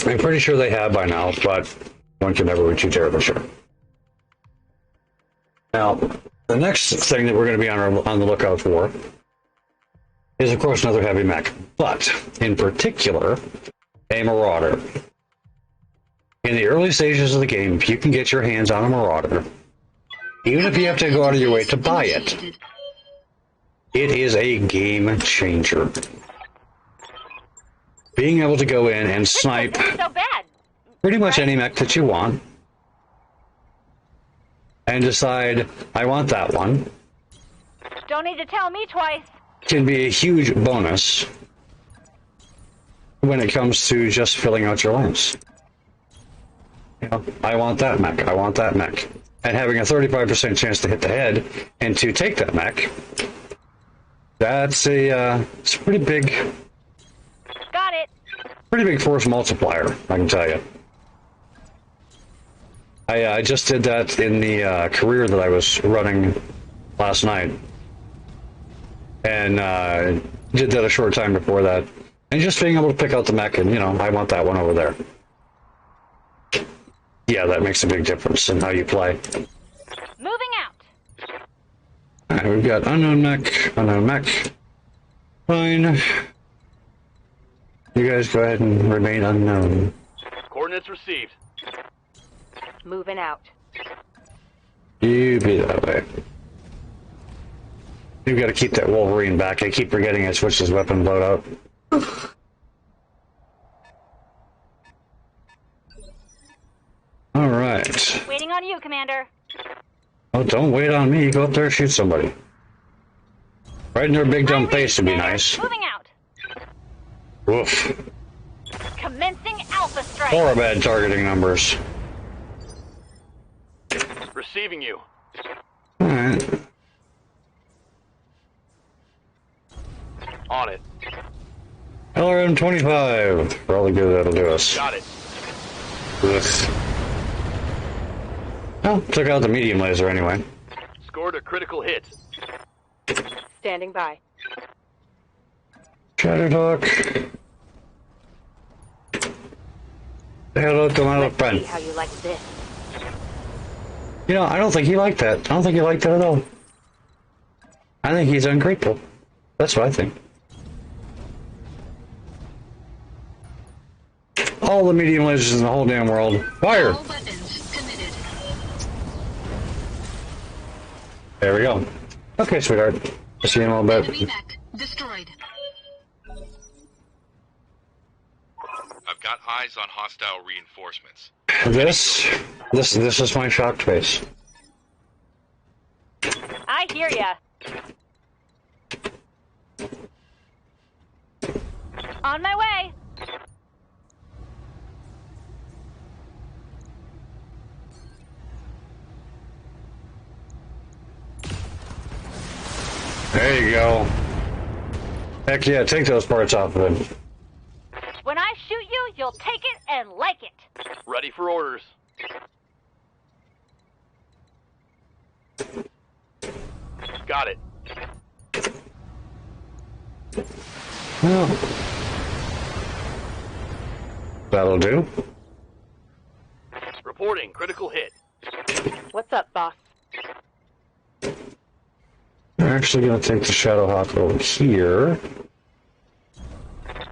I'm pretty sure they have by now, but one can never be too terribly sure. Now, the next thing that we're going to be on the lookout for is, of course, another heavy mech, but in particular, a Marauder. In the early stages of the game, if you can get your hands on a Marauder, even if you have to go out of your way to buy it, it is a game changer. Being able to go in and snipe pretty much any mech that you want and decide, I want that one. Don't need to tell me twice. Can be a huge bonus when it comes to just filling out your lines. You know, I want that mech, I want that mech. And having a 35% chance to hit the head and to take that mech, that's it's a pretty big... Got it. Pretty big force multiplier, I can tell you. I just did that in the career that I was running last night. And did that a short time before that. And just being able to pick out the mech and, you know, I want that one over there. Yeah, that makes a big difference in how you play. Moving out. Alright, we've got unknown mech, unknown mech. Fine. You guys go ahead and remain unknown. Coordinates received. Moving out. You be that way. You've got to keep that Wolverine back. I keep forgetting I switched his weapon loadout. Alright. Waiting on you, Commander. Oh, don't wait on me. Go up there and shoot somebody. Right in their big dumb face would be nice. Moving out. Woof. Commencing Alpha Strike. Or bad targeting numbers. Receiving you. Alright. On it. LRM 25. For all the good that'll do us. Got it. Woof. Well, took out the medium laser anyway. Scored a critical hit. Standing by. Shadowhawk. Hello to my little friend. See how you like this. You know, I don't think he liked that. I don't think he liked that at all. I think he's ungrateful. That's what I think. All the medium lasers in the whole damn world. Fire! All weapons committed. There we go. Okay, sweetheart. I'll see you in a little Enemy bit. mech destroyed. I've got eyes on hostile reinforcements. This is my shocked face. I hear ya. On my way. There you go. Heck yeah, take those parts off of him. When I shoot you, you'll take it and like it. Ready for orders. Got it. Well, that'll do. Reporting critical hit. What's up, boss? We're actually going to take the Shadowhawk over here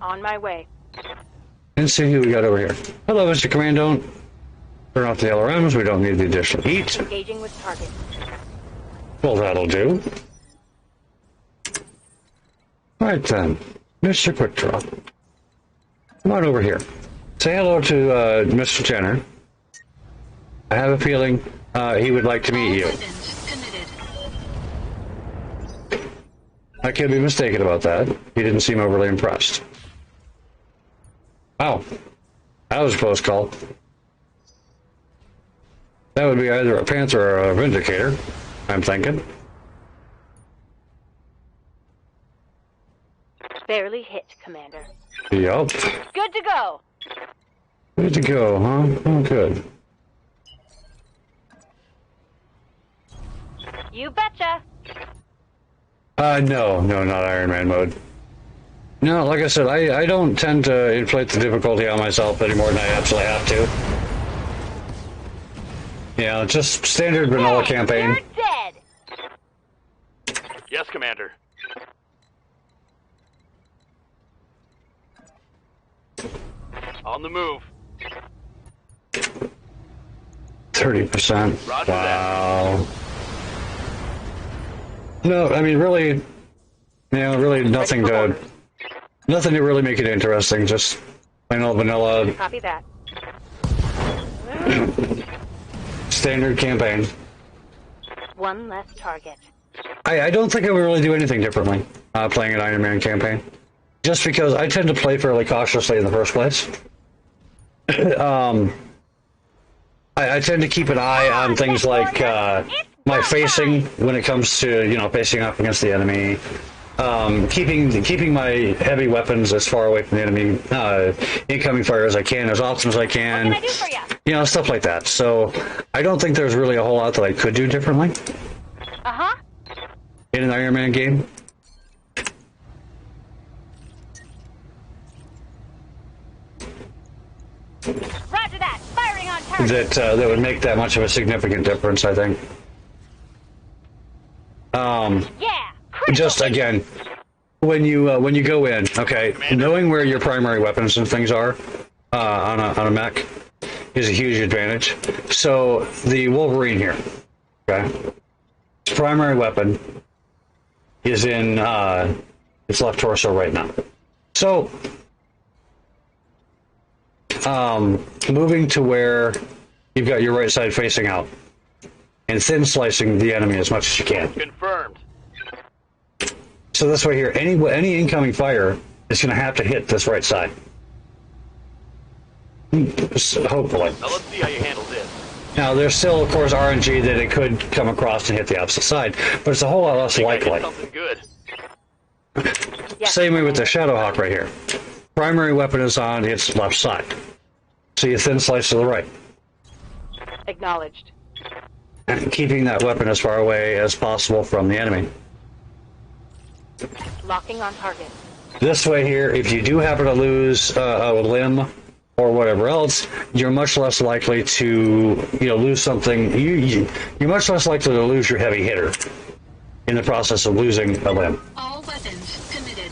On my way. and see who we got over here. Hello, Mr. Commando. Turn off the LRMs. We don't need the additional heat. Engaging with target. Well, that'll do. Right then, Mr. Quick Draw. Come on over here. Say hello to Mr. Jenner. I have a feeling he would like to meet you. I could be mistaken about that. He didn't seem overly impressed. Wow. That was a close call. That would be either a Panther or a Vindicator, I'm thinking. Barely hit, Commander. Yup. Good to go. Good to go, huh? Oh, good. You betcha. No, not Iron Man mode. No, like I said, I don't tend to inflate the difficulty on myself any more than I absolutely have to. Yeah, just standard vanilla campaign. You're dead. Yes, Commander. On the move. 30%. Roger wow. No, I mean, really, really nothing to really make it interesting. Just plain old vanilla. Copy that. Standard campaign. One less target. I don't think I would really do anything differently playing an Iron Man campaign. Just because I tend to play fairly cautiously in the first place. I tend to keep an eye on things like my facing when it comes to, facing up against the enemy. Keeping my heavy weapons as far away from the enemy incoming fire as I can, as often as I can. What can I do for you? Stuff like that. So I don't think there's really a whole lot that I could do differently. Uh-huh. In an Iron Man game. Roger that. Firing on target. That would make that much of a significant difference, I think. Yeah. Just again, when you go in, okay, knowing where your primary weapons and things are on a mech is a huge advantage. So the Wolverine here, okay, its primary weapon is in its left torso right now. So moving to where you've got your right side facing out and thin slicing the enemy as much as you can. Confirmed. So this way here, any incoming fire is going to have to hit this right side. Hopefully. Now let's see how you handle this. Now there's still, of course, RNG that it could come across and hit the opposite side, but it's a whole lot less likely. Something good. Same way with the Shadowhawk right here. Primary weapon is on its left side. So you thin slice to the right. Acknowledged. And keeping that weapon as far away as possible from the enemy. Locking on target. This way here, if you do happen to lose a limb or whatever else, you're much less likely to, lose something. You're much less likely to lose your heavy hitter in the process of losing a limb. All weapons committed.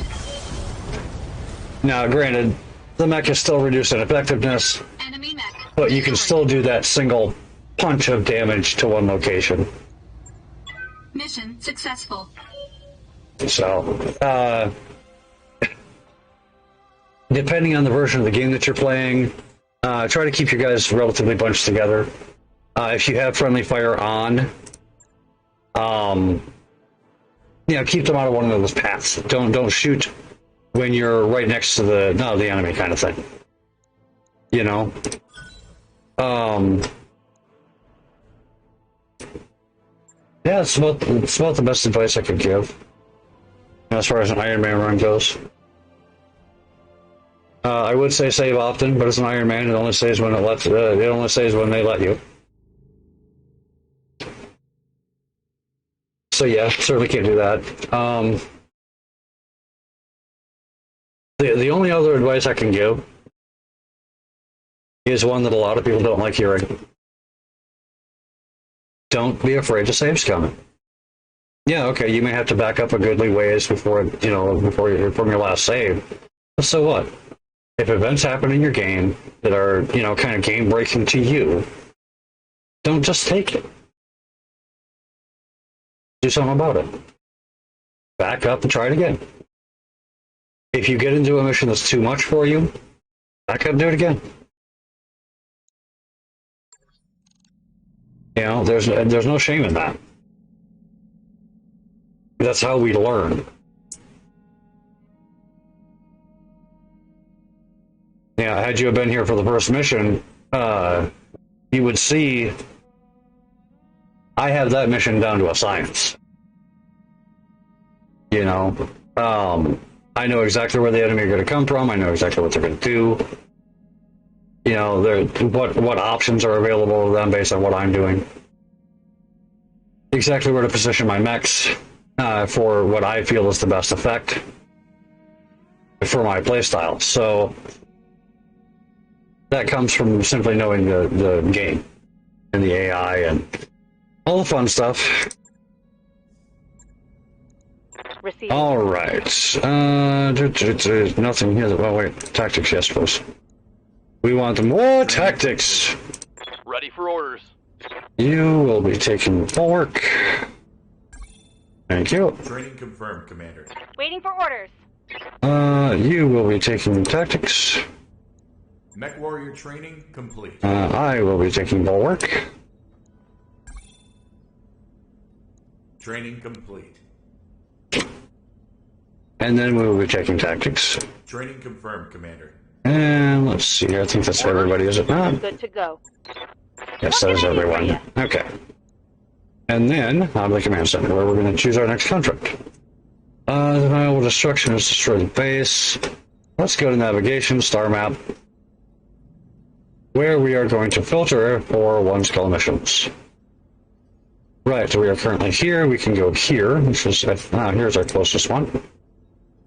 Now, granted, the mech is still reduced in effectiveness, Enemy mech. but you can still do that single punch of damage to one location. Mission successful. So, depending on the version of the game that you're playing, try to keep your guys relatively bunched together. If you have friendly fire on, keep them out of one of those paths. Don't shoot when you're right next to the enemy kind of thing. Yeah, it's about the best advice I could give as far as an Iron Man run goes. I would say save often, but as an Iron Man, it only saves when it only saves when they let you. So yeah, certainly can't do that. The only other advice I can give is one that a lot of people don't like hearing. Don't be afraid to save scumming. Yeah, okay, you may have to back up a goodly ways before from your last save. But so what? If events happen in your game that are, kind of game breaking to you, don't just take it. Do something about it. Back up and try it again. If you get into a mission that's too much for you, back up and do it again. There's no shame in that. That's how we learn. Yeah, had you been here for the first mission, you would see I have that mission down to a science. I know exactly where the enemy are going to come from. I know exactly what they're going to do. You know, what options are available to them based on what I'm doing. Exactly where to position my mechs for what I feel is the best effect for my playstyle. So that comes from simply knowing the game and the AI and all the fun stuff. Received. All right. Nothing here. Oh wait, tactics. Yes, please. We want more tactics. Ready for orders. You will be taking bulwark. Thank you. Training confirmed, Commander. Waiting for orders. You will be taking tactics. Mech warrior training complete. I will be taking bulwark. Training complete. And then we will be taking tactics. Training confirmed, Commander. And let's see here. I think that's everybody, is it not? Good to go. Yes, that is everyone. Okay. And then, on the command center, where we're going to choose our next contract. The viable destruction is destroy the base. Let's go to navigation, star map, where we are going to filter for one skull missions. Right, so we are currently here. We can go here, which is, here's our closest one.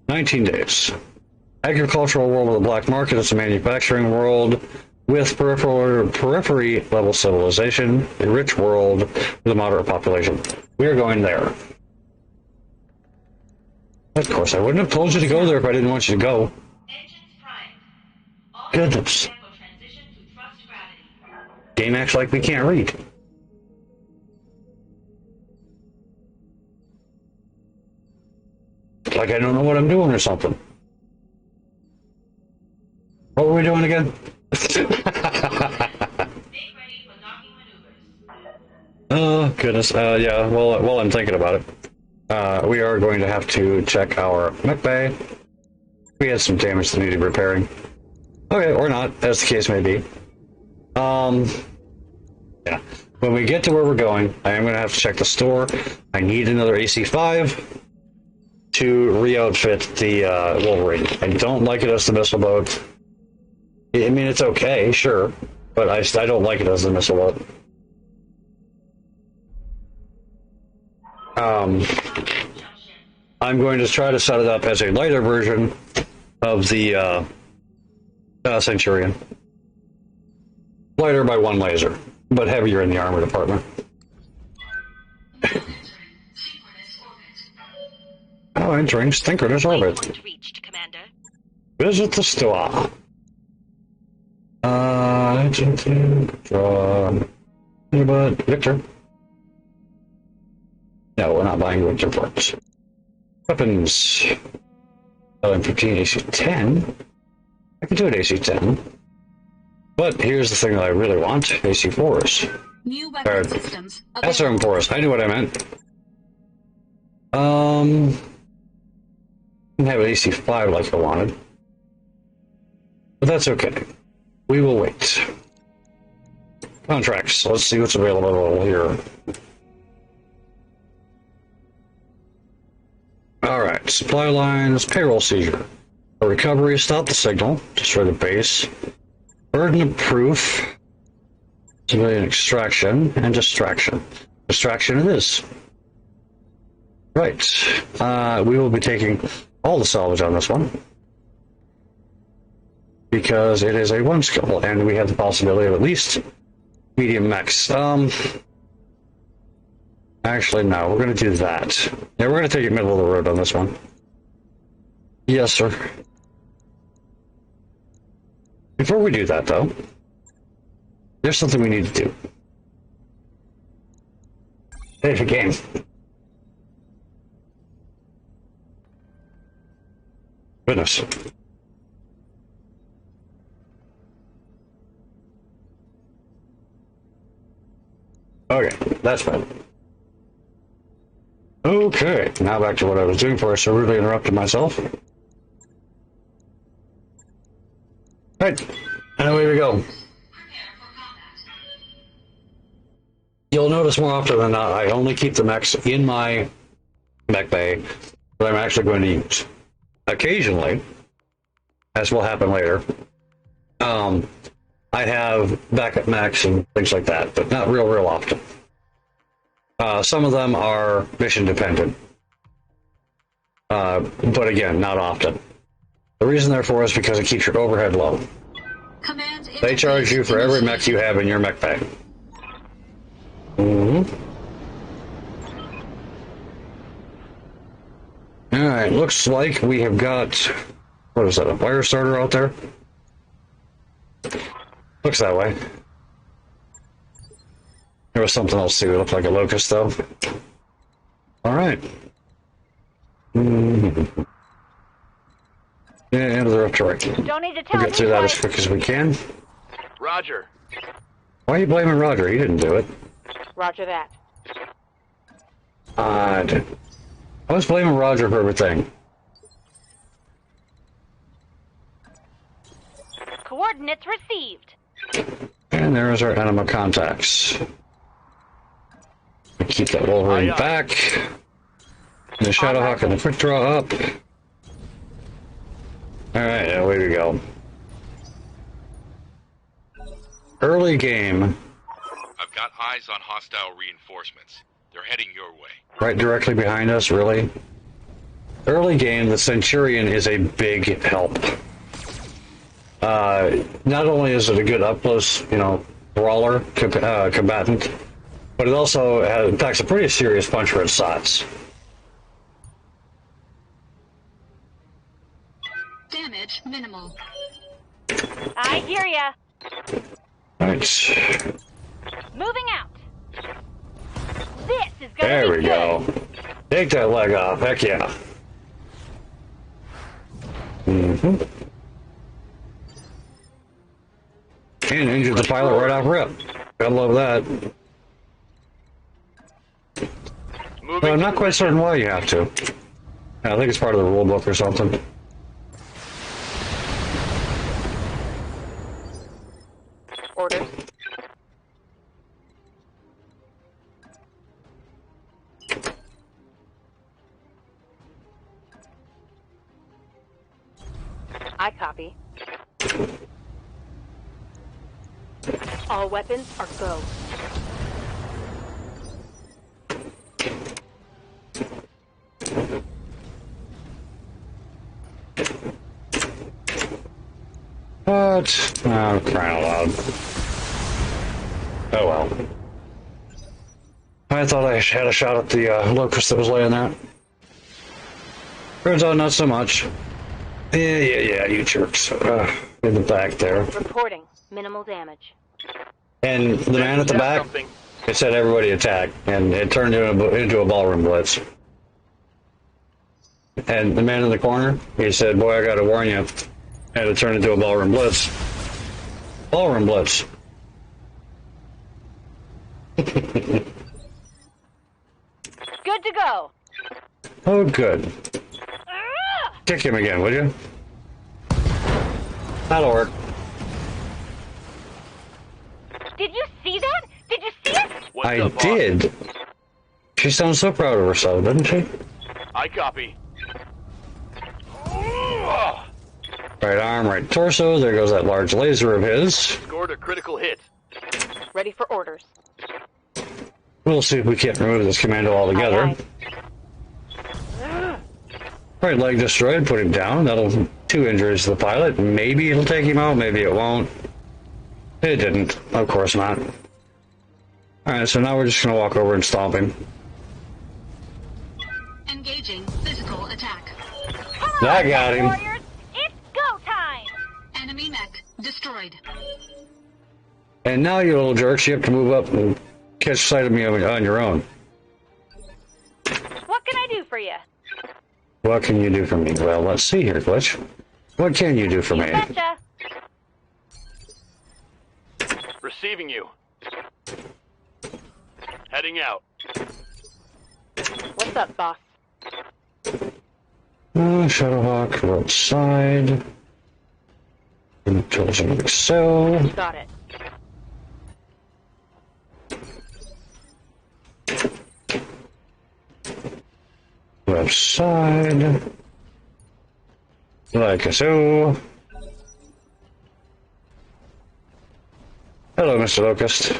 19 days. Agricultural world with a black market is a manufacturing world with periphery level civilization, a rich world with a moderate population. We are going there. Of course, I wouldn't have told you to go there if I didn't want you to go. Goodness. Game acts like we can't read. Like I don't know what I'm doing or something. What were we doing again? Oh, goodness. Yeah, well, while I'm thinking about it, we are going to have to check our mech bay. We had some damage that needed repairing. Okay, or not, as the case may be. Yeah. When we get to where we're going, I am going to have to check the store. I need another AC-5 to re-outfit the Wolverine. I don't like it as the missile boat. I mean, it's okay, sure, but I don't like it as the missile boat. I'm going to try to set it up as a lighter version of the Centurion. Lighter by one laser, but heavier in the armor department. Oh, entering synchronous orbit. Reached, Commander. Visit the store. But Victor. No, we're not buying Victor parts. Weapons. LM15 AC-10. I can do an AC-10. But here's the thing that I really want. AC-4s. New weapon systems. SRM-4s. I knew what I meant. Didn't have an AC-5 like I wanted. But that's okay. We will wait. Contracts. Let's see what's available here. Alright. Supply lines. Payroll seizure. A recovery. Stop the signal. Destroy the base. Burden of proof. Civilian extraction. And distraction. Distraction it is. Right. We will be taking all the salvage on this one. Because it is a one skill, and we have the possibility of at least medium mechs. Actually, no, we're going to do that. Yeah, we're going to take it middle of the road on this one. Yes, sir. Before we do that, though, there's something we need to do. Save the game. Goodness. Okay, that's fine. Okay, now back to what I was doing before I so rudely interrupted myself. Right, and away we go. You'll notice more often than not, I only keep the mechs in my mech bay that I'm actually going to use. occasionally, as will happen later, I have backup mechs and things like that, but not real often. Some of them are mission dependent, but again, not often. The reason therefore is because it keeps your overhead low. They charge you for every mech you have in your mech pack. Alright, looks like we have got, what is that, a fire starter out there? Looks that way. There was something else too, it looked like a locust though. Alright. Yeah, into the left right. Don't need to tell We'll get through that as quick as we can. Roger. Why are you blaming Roger? He didn't do it. Roger that. I was blaming Roger for everything. Coordinates received. And there's our enema contacts. Keep that Wolverine back. And the Shadowhawk and the quick draw up. Alright, away we go. Early game. I've got eyes on hostile reinforcements. They're heading your way. Right directly behind us, really? Early game, the Centurion is a big help. Not only is it a good up-close, brawler combatant, but it also packs a pretty serious punch for its size. Damage minimal. I hear ya. Right. Moving out. This is gonna There be we good. go. Take that leg off. Heck yeah. And injured the pilot right off rip. Gotta love that. But I'm not quite certain why you have to. I think it's part of the rule book or something. Orders. I copy. All weapons are go. What? Oh, crying out loud. Oh well. I thought I had a shot at the locust that was laying there. Turns out not so much. Yeah, you jerks. In the back there. Reporting. Minimal damage. And the man at the back, it said everybody attack, and it turned into a ballroom blitz. And the man in the corner, he said, boy, I gotta warn you, and it turned into a ballroom blitz. Ballroom blitz. Good to go. Oh, good. Kick him again, would you? That'll work. Did you see that? Did you see it? I did. She sounds so proud of herself, doesn't she? I copy. Right arm, right torso. There goes that large laser of his. Scored a critical hit. Ready for orders. We'll see if we can't remove this commando altogether. Right leg destroyed, put him down. That'll 2 injuries to the pilot. Maybe it'll take him out, maybe it won't. It didn't. Of course not. Alright, so now we're just gonna walk over and stomp him. Engaging physical attack. That got him. Warriors, it's go time. Enemy mech destroyed. And now, you little jerks, you have to move up and catch sight of me on your own. What can I do for you? What can you do for me? Well, let's see here, Glitch. What can you do for me? Betcha. Receiving you. Heading out. What's up, boss? Shadowhawk, outside. Intelligent Excel. Got it. Left side. Like so. Hello, Mr. Locust.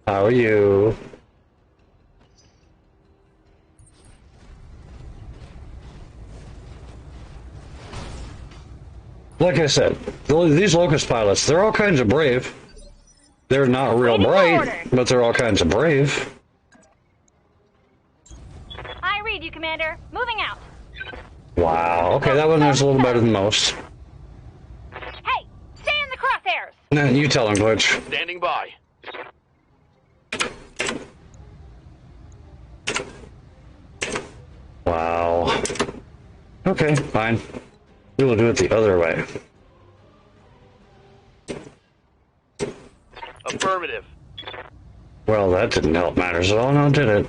How are you? Like I said, these Locust pilots, they're all kinds of brave. They're not real bright, but they're all kinds of brave. I read you, Commander. Moving out. Wow, okay, that one is a little better than most. Hey, stay in the crosshairs. Nah, you tell him, Glitch. Standing by. Wow. Okay, fine. We will do it the other way. Affirmative. Well, that didn't help matters at all, now did it?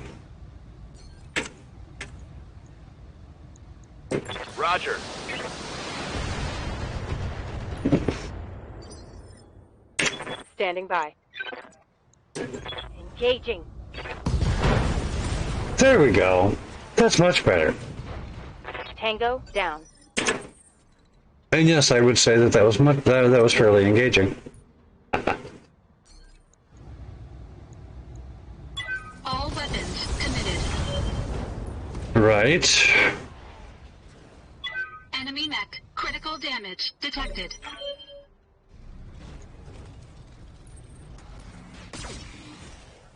Roger. Standing by. Engaging. There we go. That's much better. Tango down. And yes, I would say that that was much that was fairly engaging. All weapons committed. Right. Enemy mech. Critical damage detected.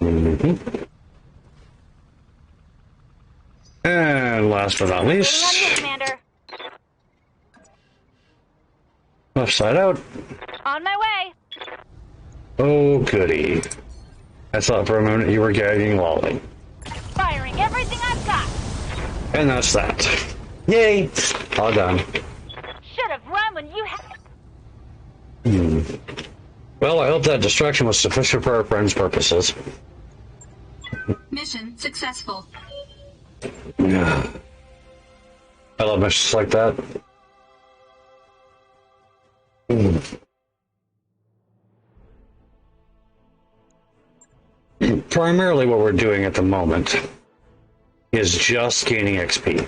Mm-hmm. And last but not least, Waiting on you, Commander. left side out. On my way. Oh, goody. I thought for a minute you were gagging lolly. Firing everything I've got. And that's that. Yay! All done. Should have run when you had. Well, I hope that distraction was sufficient for our friends' purposes. Mission successful. Yeah. I love missions like that. Primarily what we're doing at the moment is just gaining XP.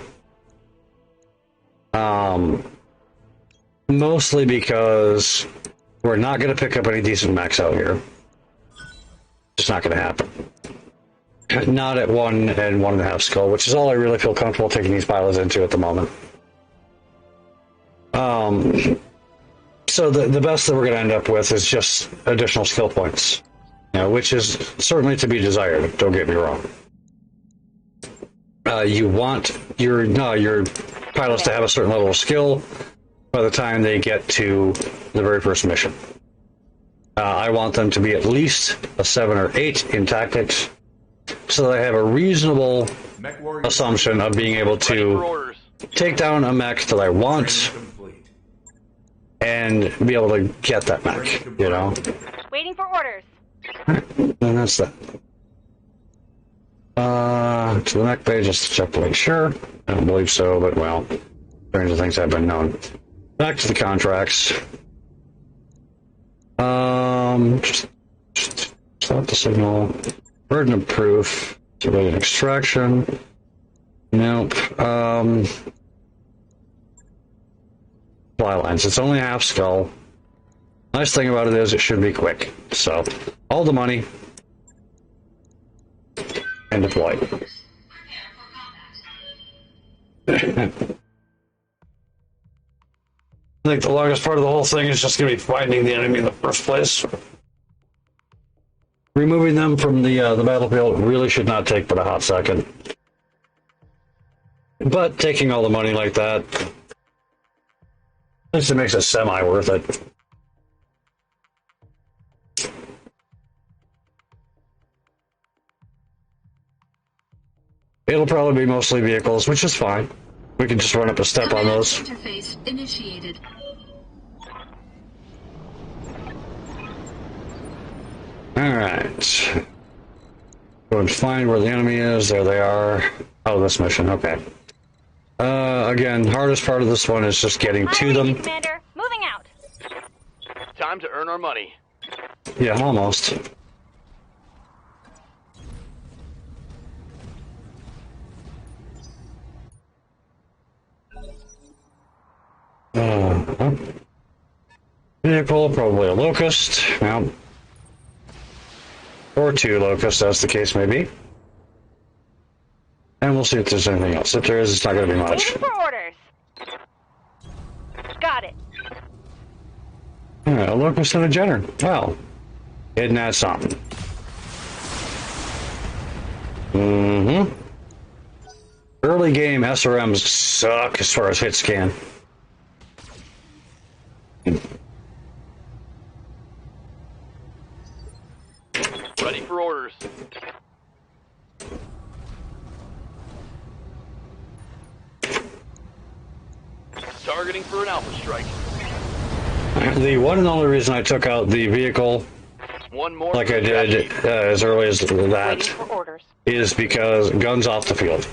Mostly because we're not going to pick up any decent mechs out here. It's not going to happen. Not at 1 and 1.5 skull, which is all I really feel comfortable taking these pilots into at the moment. So the best that we're going to end up with is just additional skill points, you know, which is certainly to be desired. Don't get me wrong. You want your pilots to have a certain level of skill by the time they get to the very first mission. I want them to be at least a 7 or 8 in tactics, so that I have a reasonable assumption of being able to take down a mech that I want and be able to get that mech, you know? Waiting for orders. And that's that. To the mech bay, just to check to make sure. I don't believe so, but well, stranger things have been known. Back to the contracts. Stop the signal. Burden of proof. Civilian extraction. Nope. Fly lines. It's only a half skull. Nice thing about it is it should be quick. So, all the money. And deploy. I think the longest part of the whole thing is just going to be finding the enemy in the first place. Removing them from the battlefield really should not take but a hot second. But taking all the money like that, at least it makes it semi-worth it. It'll probably be mostly vehicles, which is fine. We can just run up a step on those. Interface initiated. Alright. Go and find where the enemy is. There they are. Oh, this mission. Okay. Again, hardest part of this one is just getting to them. Commander, moving out. Time to earn our money. Yeah, almost. Vehicle, probably a locust. Well, or 2 locusts, as the case may be. And we'll see if there's anything else. If there is, it's not going to be much. Waiting for orders. Got it. Yeah, a locust and a Jenner. Wow. Isn't that something? Mm-hmm. Early game SRMs suck as far as hit scan. Ready for orders. Targeting for an alpha strike. The one and only reason I took out the vehicle, One more. like I did as early as Waiting that, for orders. is because guns off the field.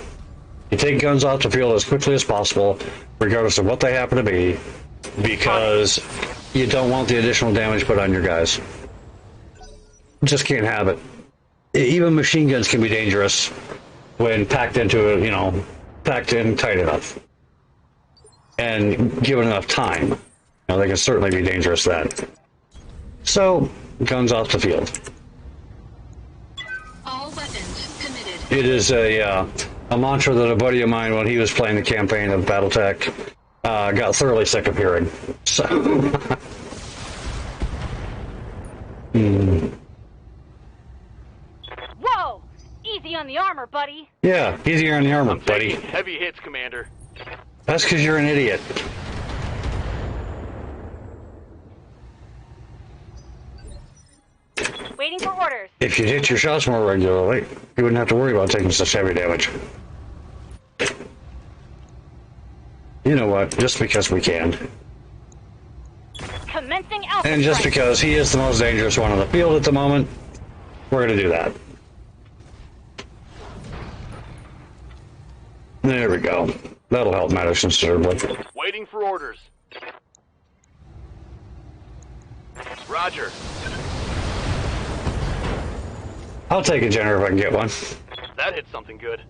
You take guns off the field as quickly as possible, regardless of what they happen to be, because you don't want the additional damage put on your guys. Just can't have it. Even machine guns can be dangerous when packed into a, packed in tight enough and given enough time. They can certainly be dangerous then. So, guns off the field. All weapons committed. It is a mantra that a buddy of mine, when he was playing the campaign of Battletech, got thoroughly sick of hearing. So, Whoa! Easy on the armor, buddy. yeah, easier on the armor, buddy. Heavy hits, Commander. That's because you're an idiot. Waiting for orders. If you hit your shots more regularly, you wouldn't have to worry about taking such heavy damage. You know what? Just because we can. Commencing alpha And just strike. because he is the most dangerous one on the field at the moment, we're going to do that. There we go. That'll help matters considerably. Waiting for orders. Roger. I'll take a Jenner if I can get one. That hit something good.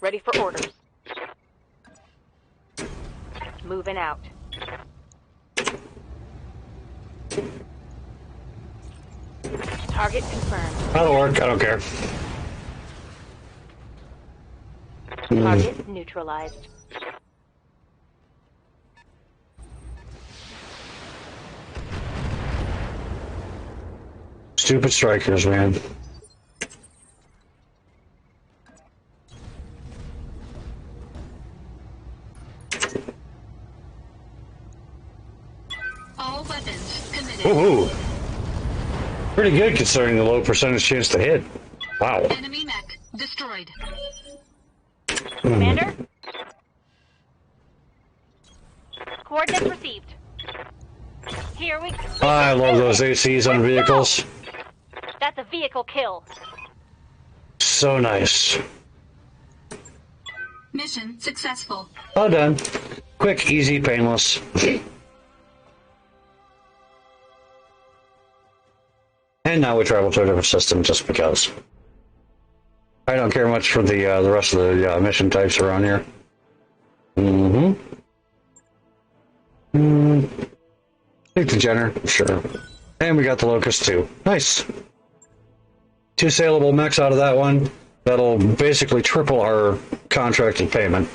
Ready for orders. Moving out. Target confirmed. That'll work. I don't care. Target neutralized. Stupid strikers, man. All weapons committed. Ooh. Pretty good considering the low percentage chance to hit. Wow. Enemy mech destroyed. Commander? Coordinates received. Here we go. I love those ACs on vehicles. That's a vehicle kill. So nice. Mission successful. All done. Quick, easy, painless. And now we travel to a different system just because. I don't care much for the rest of the mission types around here. Take the Jenner, sure. And we got the Locust too. Nice. 2 saleable mechs out of that one. That'll basically triple our contracted payment.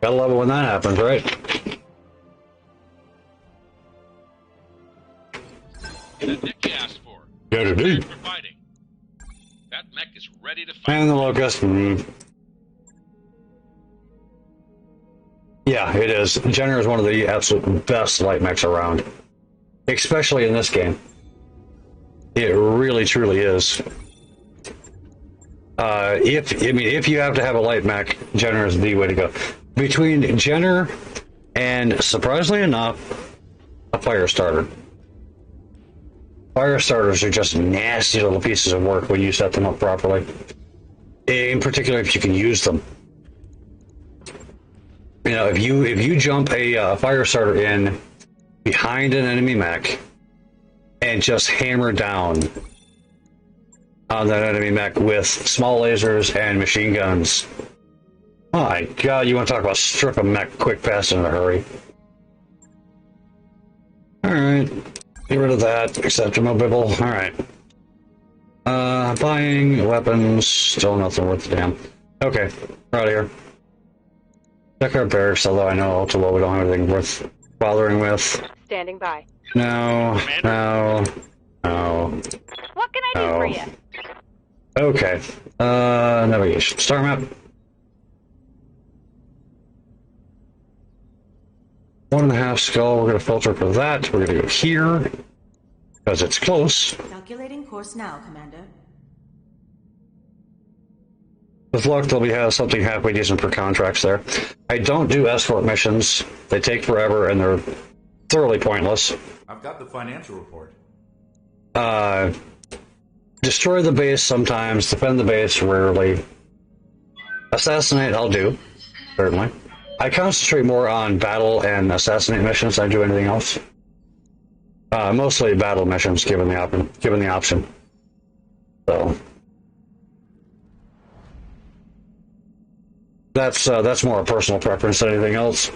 Gotta love it when that happens, right? That mech you asked for. Got it, dude. For fighting. That mech is ready to fight. And the Locust. Yeah, it is. Jenner is one of the absolute best light mechs around. Especially in this game. It really, truly is. If you have to have a light mech, Jenner is the way to go. Between Jenner and, surprisingly enough, a fire starter. Fire starters are just nasty little pieces of work when you set them up properly. In particular, if you can use them. If you jump a fire starter in behind an enemy mech and just hammer down on that enemy mech with small lasers and machine guns, My God, you want to talk about strip a mech quick, fast, in a hurry? Alright. Get rid of that. Accept a mobile. Alright. Buying weapons. Still nothing worth a damn. Okay. We're out of here. Check our barracks, although I know all too well we don't have anything worth bothering with. Standing by. No. No. What can I do for you? Okay. Navigation. Star map. 1.5 skull. We're going to filter for that. We're going to go here because it's close. Calculating course now, Commander. With luck, they'll have something halfway decent for contracts there. I don't do escort missions. They take forever and they're thoroughly pointless. I've got the financial report. Destroy the base sometimes. Defend the base rarely. Assassinate, I'll do. Certainly. I concentrate more on battle and assassinate missions than I do anything else. Mostly battle missions, given the option. So that's more a personal preference than anything else.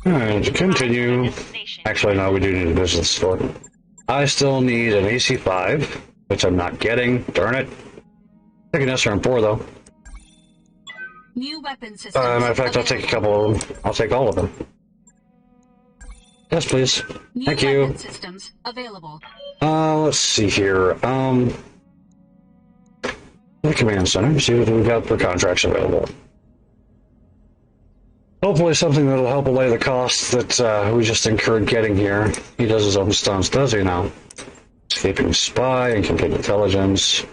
Alright, to continue. Actually, no, we do need a business store. I still need an AC5, which I'm not getting. Darn it. I can SRM4 though. New weapon systems. Matter of fact, I'll take a couple of them. I'll take all of them. Yes, please. Thank you. Systems available. Let's see here. The command center. See what we've got for contracts available. Hopefully something that'll help allay the costs that we just incurred getting here. He does his own stunts, does he now? Escaping spy and complete intelligence.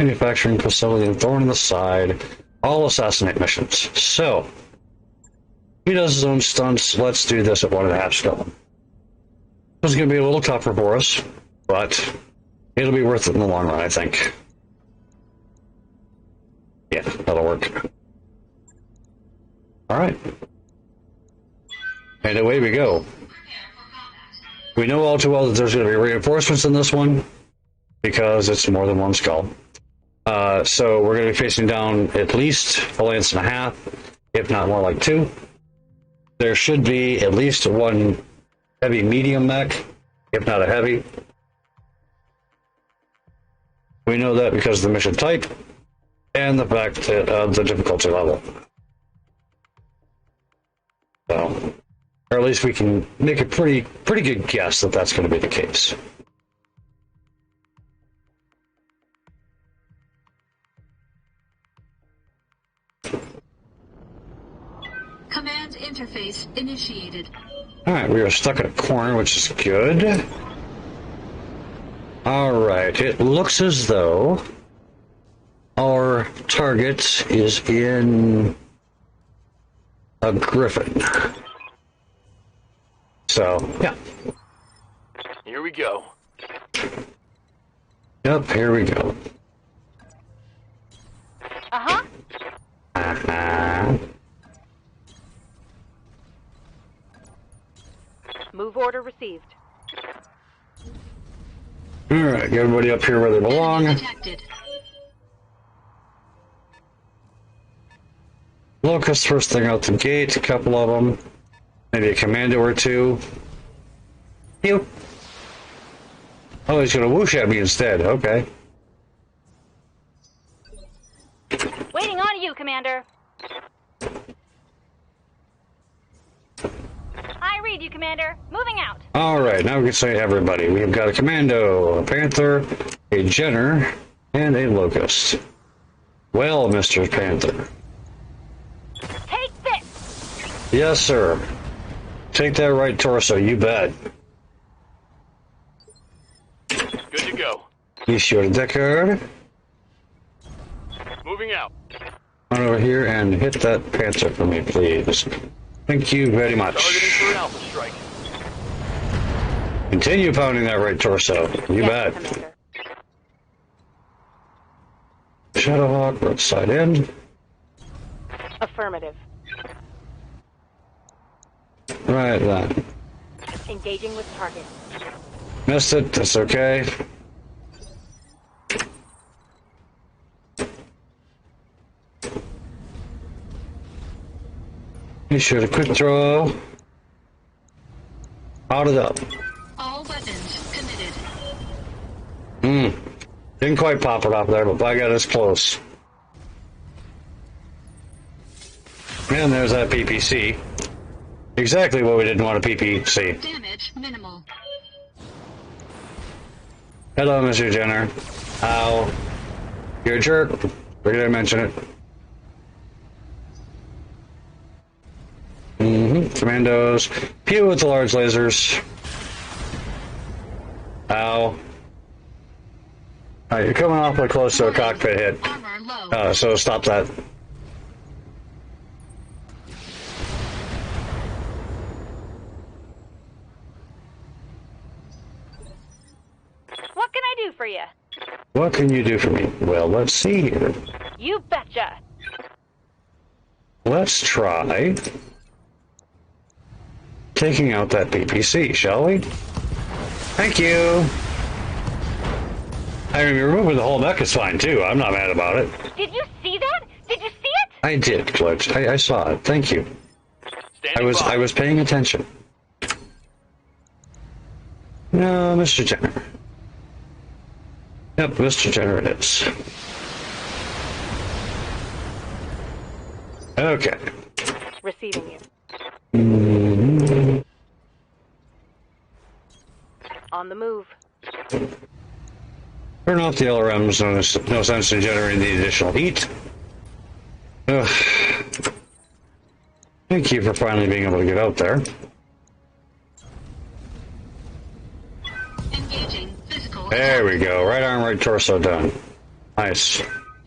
Manufacturing facility and thorn in the side. All assassinate missions. So, he does his own stunts. Let's do this at 1.5 skill. This is going to be a little tougher for us, but it'll be worth it in the long run, I think. Yeah, that'll work. Alright. And away we go. We know all too well that there's going to be reinforcements in this one, because it's more than one skull. So we're going to be facing down at least a lance and a half, if not more like 2. There should be at least one heavy medium mech, if not a heavy. We know that because of the mission type, and the fact that the difficulty level. So, or at least we can make a pretty good guess that that's going to be the case. Command interface initiated. Alright, we are stuck in a corner, which is good. Alright, it looks as though our target is in a griffin. So, yeah. Here we go. Yep, here we go. Uh-huh. Uh-huh. Move order received. Alright, get everybody up here where they belong. Detected. Locust first thing out the gate, a couple of them. Maybe a commando or two. Pew. Oh, he's gonna whoosh at me instead. Okay. Waiting on you, Commander. I read you, Commander. Moving out. Alright, now we can say everybody. We have got a commando, a panther, a Jenner, and a locust. Well, Mr. Panther. Take this! Yes, sir. Take that right torso, you bet. Good to go. Be sure to Deckard. Moving out. Run over here and hit that panther for me, please. Thank you very much. Targeting for an alpha strike. Continue pounding that right torso. You Yes, bet. Commander. Shadowhawk, roadside end. Affirmative. Right then. Engaging with target. Missed it, that's okay. You should have quick throw. Out it up. All weapons committed. Didn't quite pop it off there, but by God, it's close. And there's that PPC. Exactly what we didn't want a PPC. Damage minimal. Hello, Mr. Jenner. Ow. You're a jerk. We're gonna mention it. Commandos. Pew with the large lasers. Ow. Alright, you're coming awfully close to a cockpit hit. Armor low. So stop that. What can I do for you? What can you do for me? Well, let's see here. You betcha. Let's try taking out that PPC, shall we? Thank you. I mean, removing the whole mech is fine too. I'm not mad about it. Did you see that? Did you see it? I did, Glitch. I saw it. Thank you. I was paying attention. No, Mr. Jenner. Yep, Mr. Jenner it is. Okay. Receiving you. On the move. Turn off the LRMs. No sense in generating the additional heat. Ugh. Thank you for finally being able to get out there. Engaging physical. There we go. Right arm, right torso done. Nice.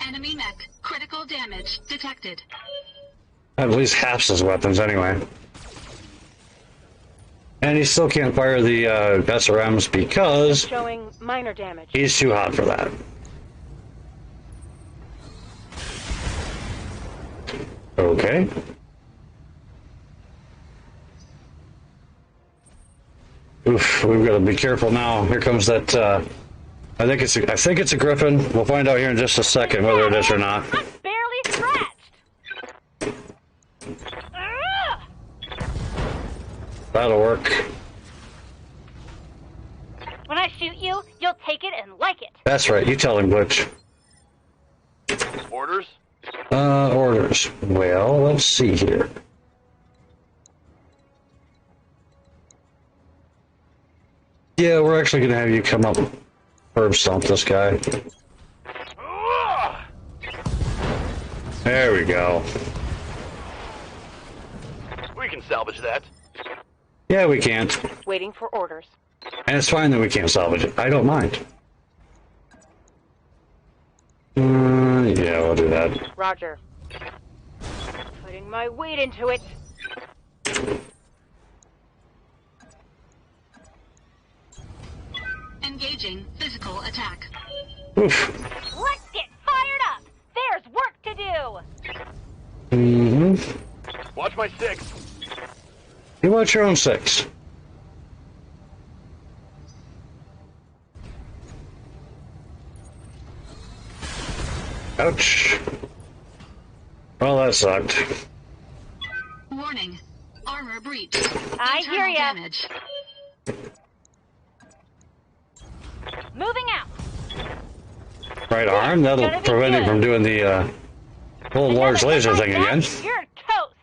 Enemy mech. Critical damage detected. At least half his weapons anyway. And he still can't fire the SRMs because Showing minor damage. he's too hot for that. Okay. Oof, we've got to be careful now. Here comes that. I think it's a Griffin. We'll find out here in just a second whether it is or not. I'm barely scratched. That'll work. When I shoot you, you'll take it and like it. That's right. You tell him, Glitch. Orders? Orders. Well, let's see here. Yeah, we're actually going to have you come up and herb stomp this guy. There we go. We can salvage that. Yeah, we can't. Waiting for orders. And it's fine that we can't salvage it. I don't mind. Yeah, we'll do that. Roger. Putting my weight into it. Engaging physical attack. Oof. Let's get fired up. There's work to do. Watch my 6. You watch your own 6. Ouch. Well, that sucked. Warning. Armor breach. I Internal hear ya. Damage. Moving out. Right arm, that'll Gonna be prevent him good. from doing the whole large Another laser hit thing like again. that, You're toast.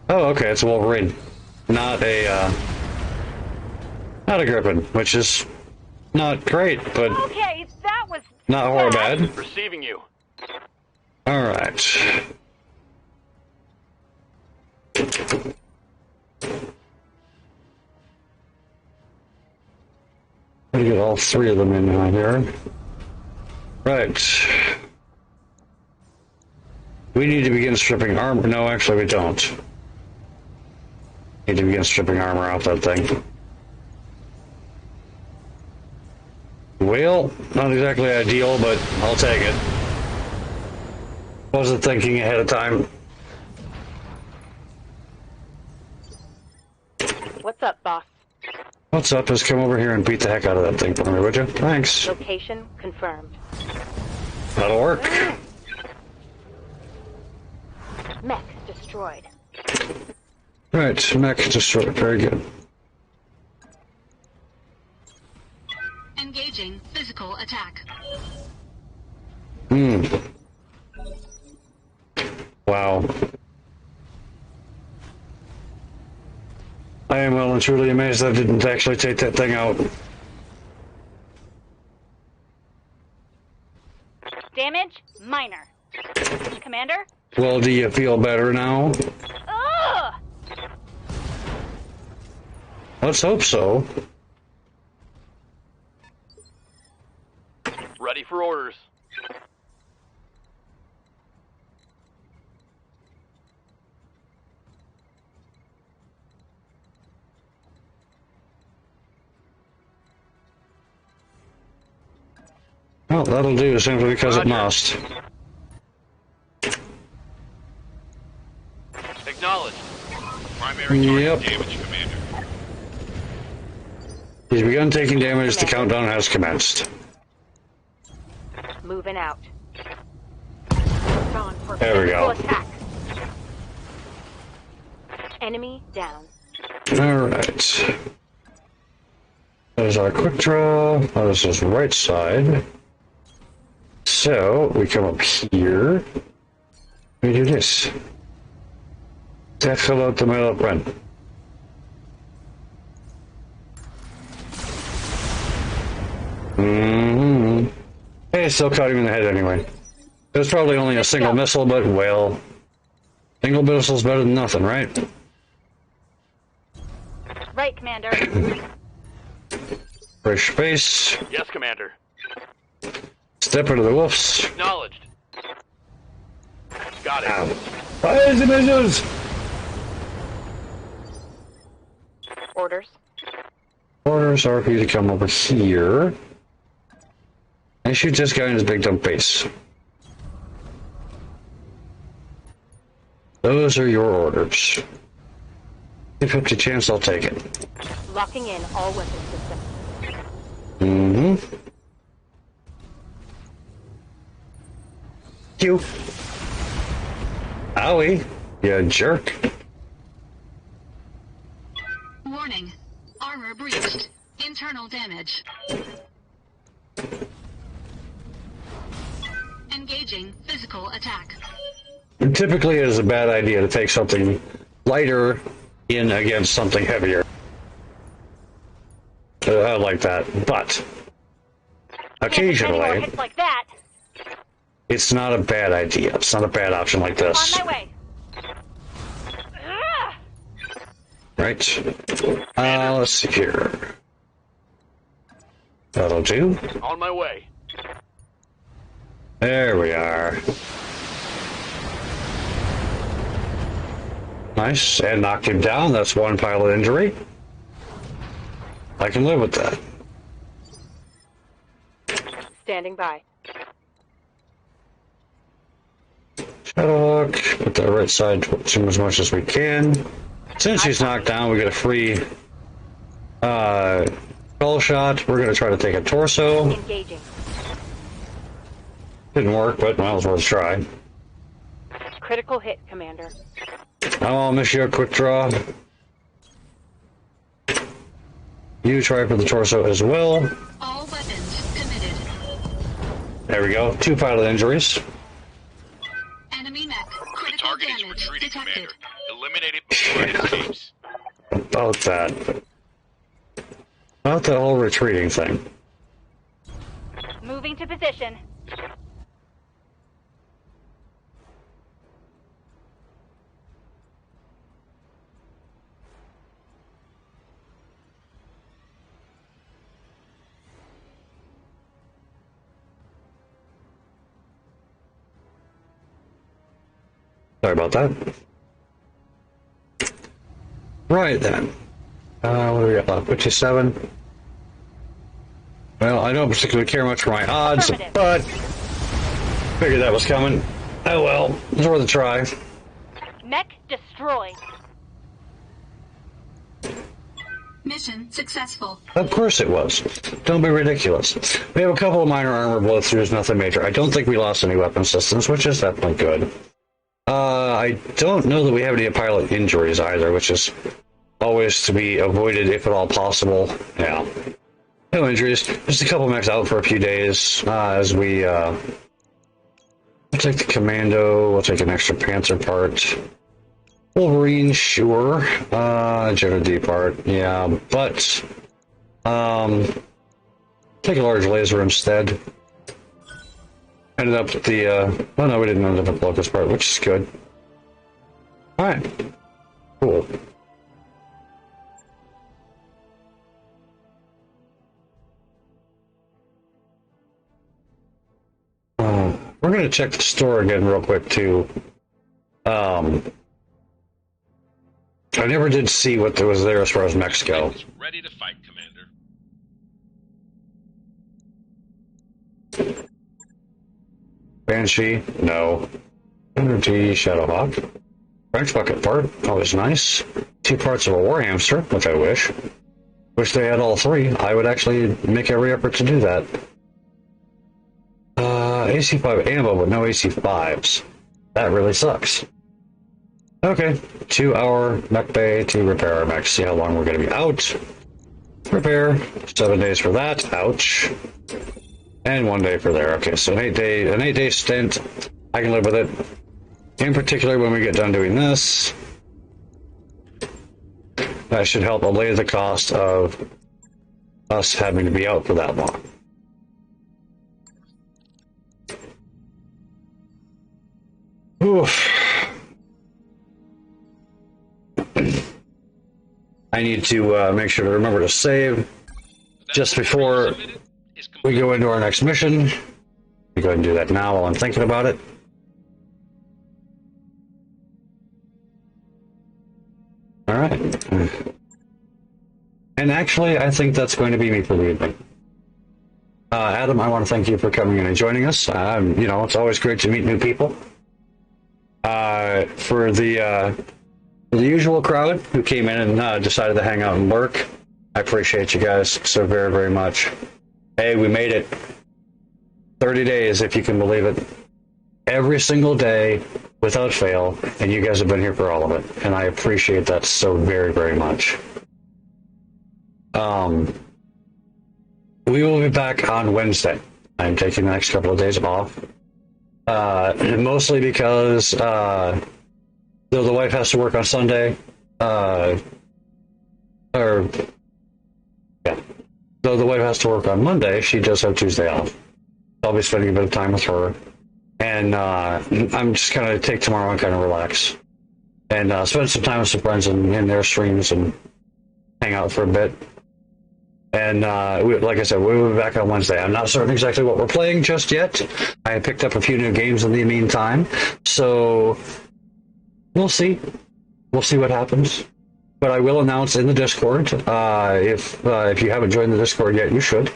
Oh, okay, it's a Wolverine. Not a Griffin, which is not great, but Okay, that was not horror bad. Receiving you. Alright. Gotta get all 3 of them in now here. Right. We need to begin stripping armor. No, actually we don't. Need to begin stripping armor off that thing. Well, not exactly ideal, but I'll take it. Wasn't thinking ahead of time. What's up, boss? What's up? Just come over here and beat the heck out of that thing for me, would you? Thanks. Location confirmed. That'll work. Mech destroyed. Right, mech destroyed. Very good. Engaging physical attack. Wow. I am well and truly amazed I didn't actually take that thing out. Damage minor. Commander? Well, do you feel better now? Ugh! Let's hope so. Ready for orders. Well, that'll do, simply because it must. Acknowledged. Primary target damage, Commander. He's begun taking damage. The countdown has commenced. Moving out. On for There we go. attack. Enemy down. Alright. There's our quick draw. Oh, this is right side. So, we come up here. We do this. That fell out the middle of run. Hey, still caught him in the head anyway. It was probably only a single missile, but well. Single missile's better than nothing, right? Right, Commander. Fresh space. Yes, Commander. Step into the wolves. Acknowledged. Got it. Ow. Fire the missiles! Orders. Orders are for you to come over here. And shoot this guy in his big dump base. Those are your orders. 50 chance I'll take it. Locking in all weapon systems. Mm-hmm. You. Owie, you jerk. Warning. Armor breached. Internal damage. Engaging physical attack. Typically, it is a bad idea to take something lighter in against something heavier. I like that, but occasionally, hits like that. it's not a bad idea. It's not a bad option like this. On my way. Right? Let's see here. That'll do. On my way. There we are. Nice, and knocked him down. That's one pilot injury. I can live with that. Standing by. Shadowhawk, put that right side towards him as much as we can. Since he's knocked down, we get a free skull shot. We're going to try to take a torso. Engaging. Didn't work, but well, it was worth a try. Critical hit, Commander. I'll miss you a quick draw. You try for the torso as well. All weapons committed. There we go. 2 pilot injuries. Enemy mech. Critical Target is damage retreating, detected. Commander. Eliminate it before it escapes. About that. About the whole retreating thing. Moving to position. Sorry about that. Right then. What do we got left? 57. Well, I don't particularly care much for my odds, but figured that was coming. Oh well, it's worth a try. Mech destroyed. Mission successful. Of course it was. Don't be ridiculous. We have a couple of minor armor blow-throughs, nothing major. I don't think we lost any weapon systems, which is definitely good. I don't know that we have any pilot injuries either, which is always to be avoided if at all possible. Yeah. No injuries. Just a couple mechs out for a few days as we... we'll take the Commando, we'll take an extra Panther part. Wolverine, sure. Jenna D part, yeah, but take a large laser instead. Ended up with the oh no, we didn't end up with the locust part, which is good. Alright. Cool. We're gonna check the store again real quick too. I never did see what there was there as far as mechs go. Ready to fight, Commander. Banshee, no. Energy, Shadowhawk. French bucket part, always nice. 2 parts of a war hamster, which I wish. Wish they had all 3. I would actually make every effort to do that. AC5 ammo, but no AC5s. That really sucks. Okay, 2-hour mech bay to repair our mech. See how long we're going to be out. Repair, 7 days for that. Ouch. And 1 day for there. Okay, so an 8-day stint. I can live with it. In particular, when we get done doing this, that should help allay the cost of us having to be out for that long. Oof. I need to make sure to remember to save just before we go into our next mission. We go ahead and do that now while I'm thinking about it. Alright. And actually, I think that's going to be me for the evening. Adam, I want to thank you for coming in and joining us. You know, it's always great to meet new people. For the usual crowd who came in and decided to hang out and lurk, I appreciate you guys so very, very much. Hey, we made it. 30 days, if you can believe it. Every single day, without fail, and you guys have been here for all of it. And I appreciate that so very, very much. We will be back on Wednesday. I'm taking the next couple of days off. Mostly because, though the wife has to work on Sunday, though the wife has to work on Monday, she does have Tuesday off. I'll be spending a bit of time with her. And, I'm just gonna take tomorrow and kind of relax. And, spend some time with some friends in their streams and hang out for a bit. And like I said, we'll be back on Wednesday. I'm not certain exactly what we're playing just yet. I picked up a few new games in the meantime, so we'll see. We'll see what happens. But I will announce in the Discord. If you haven't joined the Discord yet, you should.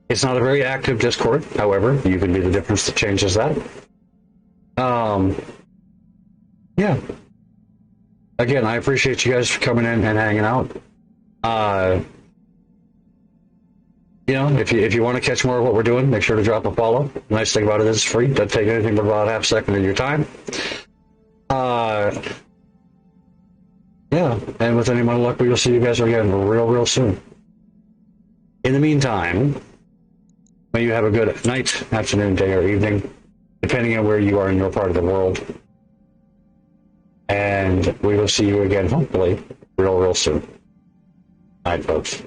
It's not a very active Discord, however, you can be the difference that changes that. Yeah. Again, I appreciate you guys for coming in and hanging out. You know, if you want to catch more of what we're doing, make sure to drop a follow. The nice thing about it is it's free. Doesn't take anything but about half a second of your time. Yeah, and with any more luck, we will see you guys again real soon. In the meantime, may you have a good night, afternoon, day, or evening, depending on where you are in your part of the world. And we will see you again, hopefully, real soon. Night, folks.